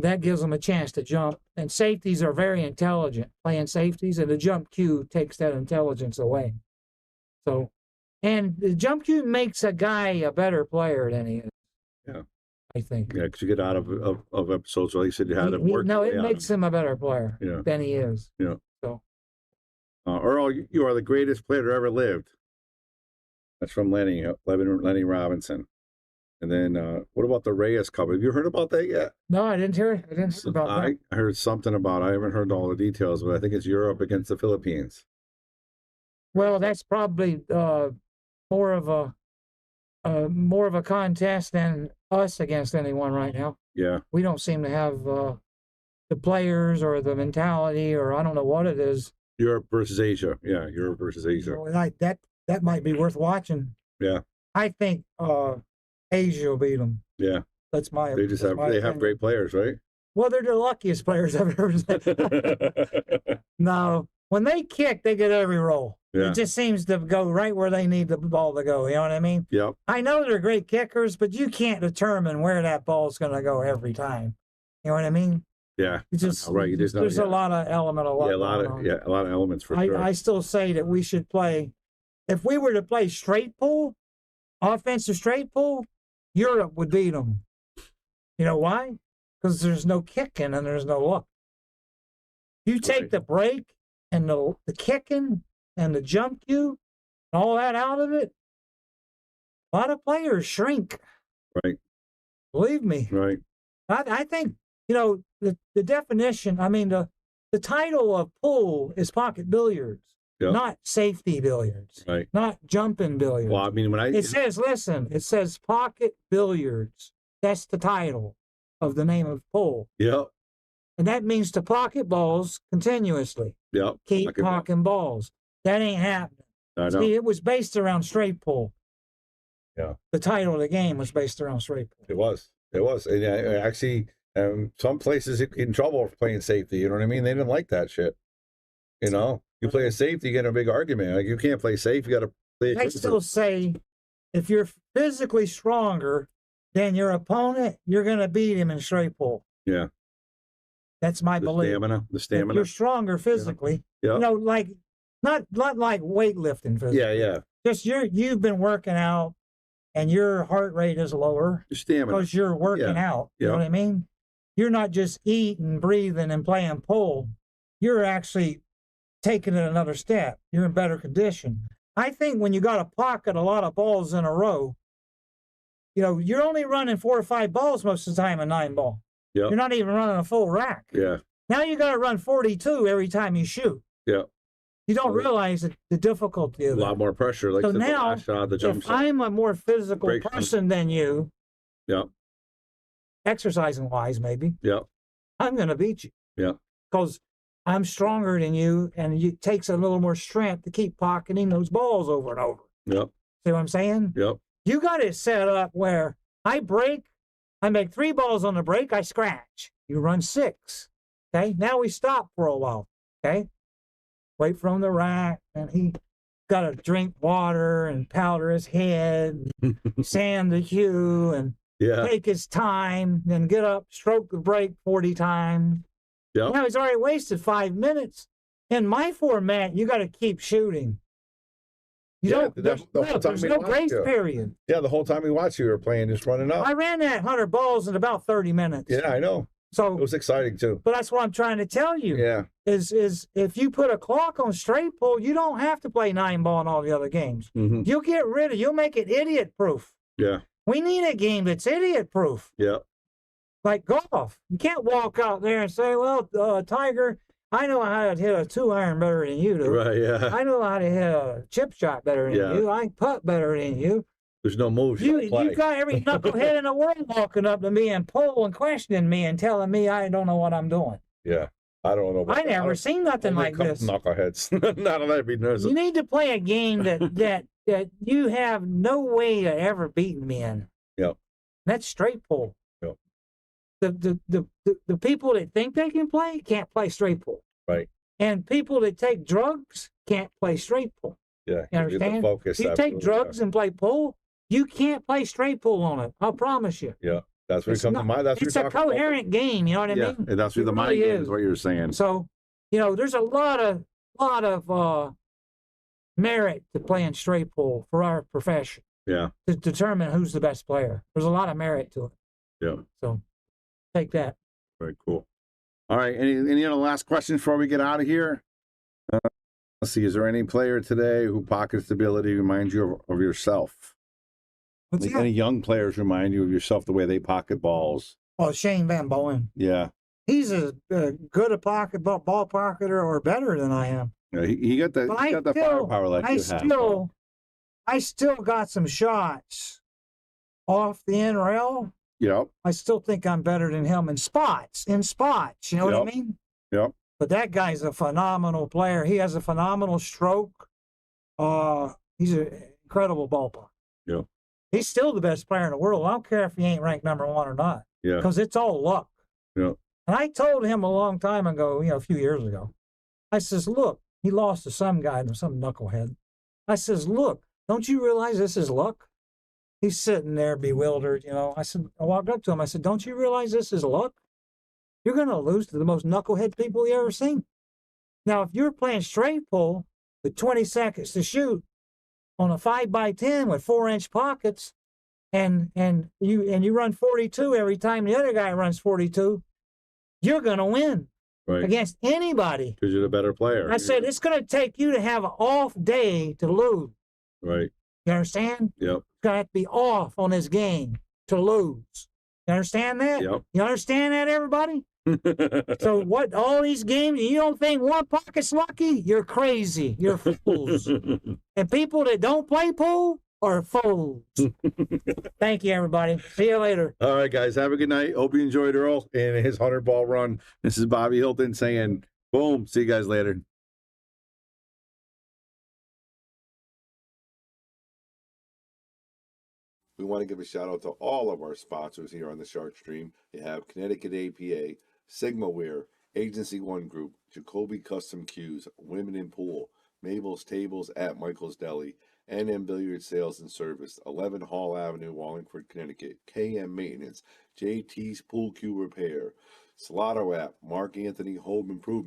That gives them a chance to jump. And safeties are very intelligent, playing safeties, and the jump cue takes that intelligence away. So, and the jump cue makes a guy a better player than he is. Yeah. I think. Yeah, because you get out of episodes, like you said, you had to work. No, it makes him a better player than he is. Yeah. So, Earl, you are the greatest player that ever lived. That's from Lenny Robinson. And then, what about the Reyes Cup? Have you heard about that yet? No, I didn't hear it. I didn't hear about that. I heard something about it. I haven't heard all the details, but I think it's Europe against the Philippines. Well, that's probably more of a contest than us against anyone right now. Yeah. We don't seem to have the players or the mentality, or I don't know what it is. Europe versus Asia. Yeah, Europe versus Asia. That might be worth watching. Yeah. I think Asia will beat them. Yeah. That's my. They just have great players, right? Well, they're the luckiest players I've ever seen. No, when they kick, they get every roll. Yeah. It just seems to go right where they need the ball to go. You know what I mean? Yep. I know they're great kickers, but you can't determine where that ball's going to go every time. You know what I mean? Yeah. It's just right. There's a lot of element of luck. A lot of elements for sure. I still say that we should play. If we were to play straight pool, offensive straight pool, Europe would beat them. You know why? Because there's no kicking and there's no luck. You take the break and the kicking and the jump cue and all that out of it, a lot of players shrink. Right. Believe me. Right. I think, the definition, I mean, the title of pool is pocket billiards. Yep. Not safety billiards, right? Not jumping billiards. Well, I mean, it says pocket billiards. That's the title of the name of the pool. Yep. And that means to pocket balls continuously. Yep. Keep pocketing balls. That ain't happening. I know. See, it was based around straight pool. Yeah. The title of the game was based around straight pool. It was. It was. And actually, some places get in trouble for playing safety. You know what I mean? They didn't like that shit. You know, you play a safety, you get in a big argument. Like, you can't play safe. You got to play. I still say, if you're physically stronger than your opponent, you're going to beat him in straight pool. Yeah. That's my belief. The stamina. If you're stronger physically, Yeah. you know, like not like weightlifting physically. Yeah. Just you've been working out, and your heart rate is lower Your stamina. because you're working out. You know what I mean? You're not just eating, breathing, and playing pool. You're actually taking it another step. You're in better condition. I think when you got to pocket a lot of balls in a row, you know, you're only running 4 or 5 balls most of the time, a 9-ball. Yeah. You're not even running a full rack. Yeah. Now you got to run 42 every time you shoot. Yeah. You don't realize the difficulty of A that. lot more pressure. Like So the now, last shot, the jump if shot. I'm a more physical Break person than you, Yeah. exercising wise maybe, Yeah. I'm going to beat you. Yeah. Because I'm stronger than you, and it takes a little more strength to keep pocketing those balls over and over. Yep. See what I'm saying? Yep. You got it set up where I break, I make 3 balls on the break, I scratch. You run 6. Okay? Now we stop for a while. Okay? Wait from the rack, and he got to drink water and powder his head, sand the cue, and take his time, then get up, stroke the break 40 times. Yep. Now he's already wasted 5 minutes. In my format, you got to keep shooting. You don't. There's no grace period. Yeah, the whole time we watched you were playing, just running up. I ran that 100 balls in about 30 minutes. Yeah, I know. So it was exciting too. But that's what I'm trying to tell you. Yeah. Is if you put a clock on straight pull, you don't have to play 9-ball in all the other games. Mm-hmm. You'll make it idiot proof. Yeah. We need a game that's idiot proof. Yeah. Like golf. You can't walk out there and say, well, Tiger, I know how to hit a 2-iron better than you do. Right, yeah. I know how to hit a chip shot better than you. I can putt better than you. There's no moves you got every knucklehead in the world walking up to me and and questioning me and telling me I don't know what I'm doing. Yeah. I don't know. I never seen nothing like this. Knuckleheads. Not let me know. You need to play a game that you have no way of ever beating me in. Yep. That's straight pull. Yep. The people that think they can play can't play straight pull. Right. And people that take drugs can't play straight pull. Yeah. You understand? Focus, if you take drugs and play pull, you can't play straight pull on it. I'll promise you. Yeah. That's what comes to mind. It's a coherent game, you know what I mean? And that's where the mind game is what you're saying. So, you know, there's a lot of merit to playing straight pull for our profession. Yeah. To determine who's the best player. There's a lot of merit to it. Yeah. So take that. Very cool. All right. Any other last questions before we get out of here? Let's see. Is there any player today who pockets the ability to remind you of yourself? Any young players remind you of yourself the way they pocket balls? Well, Shane Van Bowen. Yeah. He's as good a ball pocketer or better than I am. Yeah, he got the firepower like you have. I still got some shots off the end rail. Yep. I still think I'm better than him in spots. You know what I mean? Yep. But that guy's a phenomenal player. He has a phenomenal stroke. He's an incredible ball pocket. Yep. He's still the best player in the world. I don't care if he ain't ranked number 1 or not. Yeah. Because it's all luck. Yeah. And I told him a long time ago, a few years ago, I says, look, he lost to some guy, some knucklehead. I says, look, don't you realize this is luck? He's sitting there bewildered, I walked up to him. I said, don't you realize this is luck? You're going to lose to the most knucklehead people you ever seen. Now, if you're playing straight pull with 20 seconds to shoot on a 5x10 with 4-inch pockets, and you run 42 every time the other guy runs 42, you're going to win against anybody. Because you're the better player. I said, it's going to take you to have an off day to lose. Right. You understand? Yep. It's going to have to be off on this game to lose. You understand that? Yep. You understand that, everybody? So what, all these games, you don't think one pocket's lucky? You're crazy. You're fools. And people that don't play pool are fools. Thank you, everybody. See you later. All right, guys. Have a good night. Hope you enjoyed Earl and his 100-ball run. This is Bobby Hilton saying, boom. See you guys later. We want to give a shout out to all of our sponsors here on the Shark Stream. You have Connecticut APA, Sigma Wear, Agency One Group, Jacoby Custom Cues, Women in Pool, Mabel's Tables at Michael's Deli, NM Billiard Sales and Service, 11 Hall Avenue, Wallingford, Connecticut, KM Maintenance, JT's Pool Cue Repair, Salotto app, Mark Anthony Home Improvement.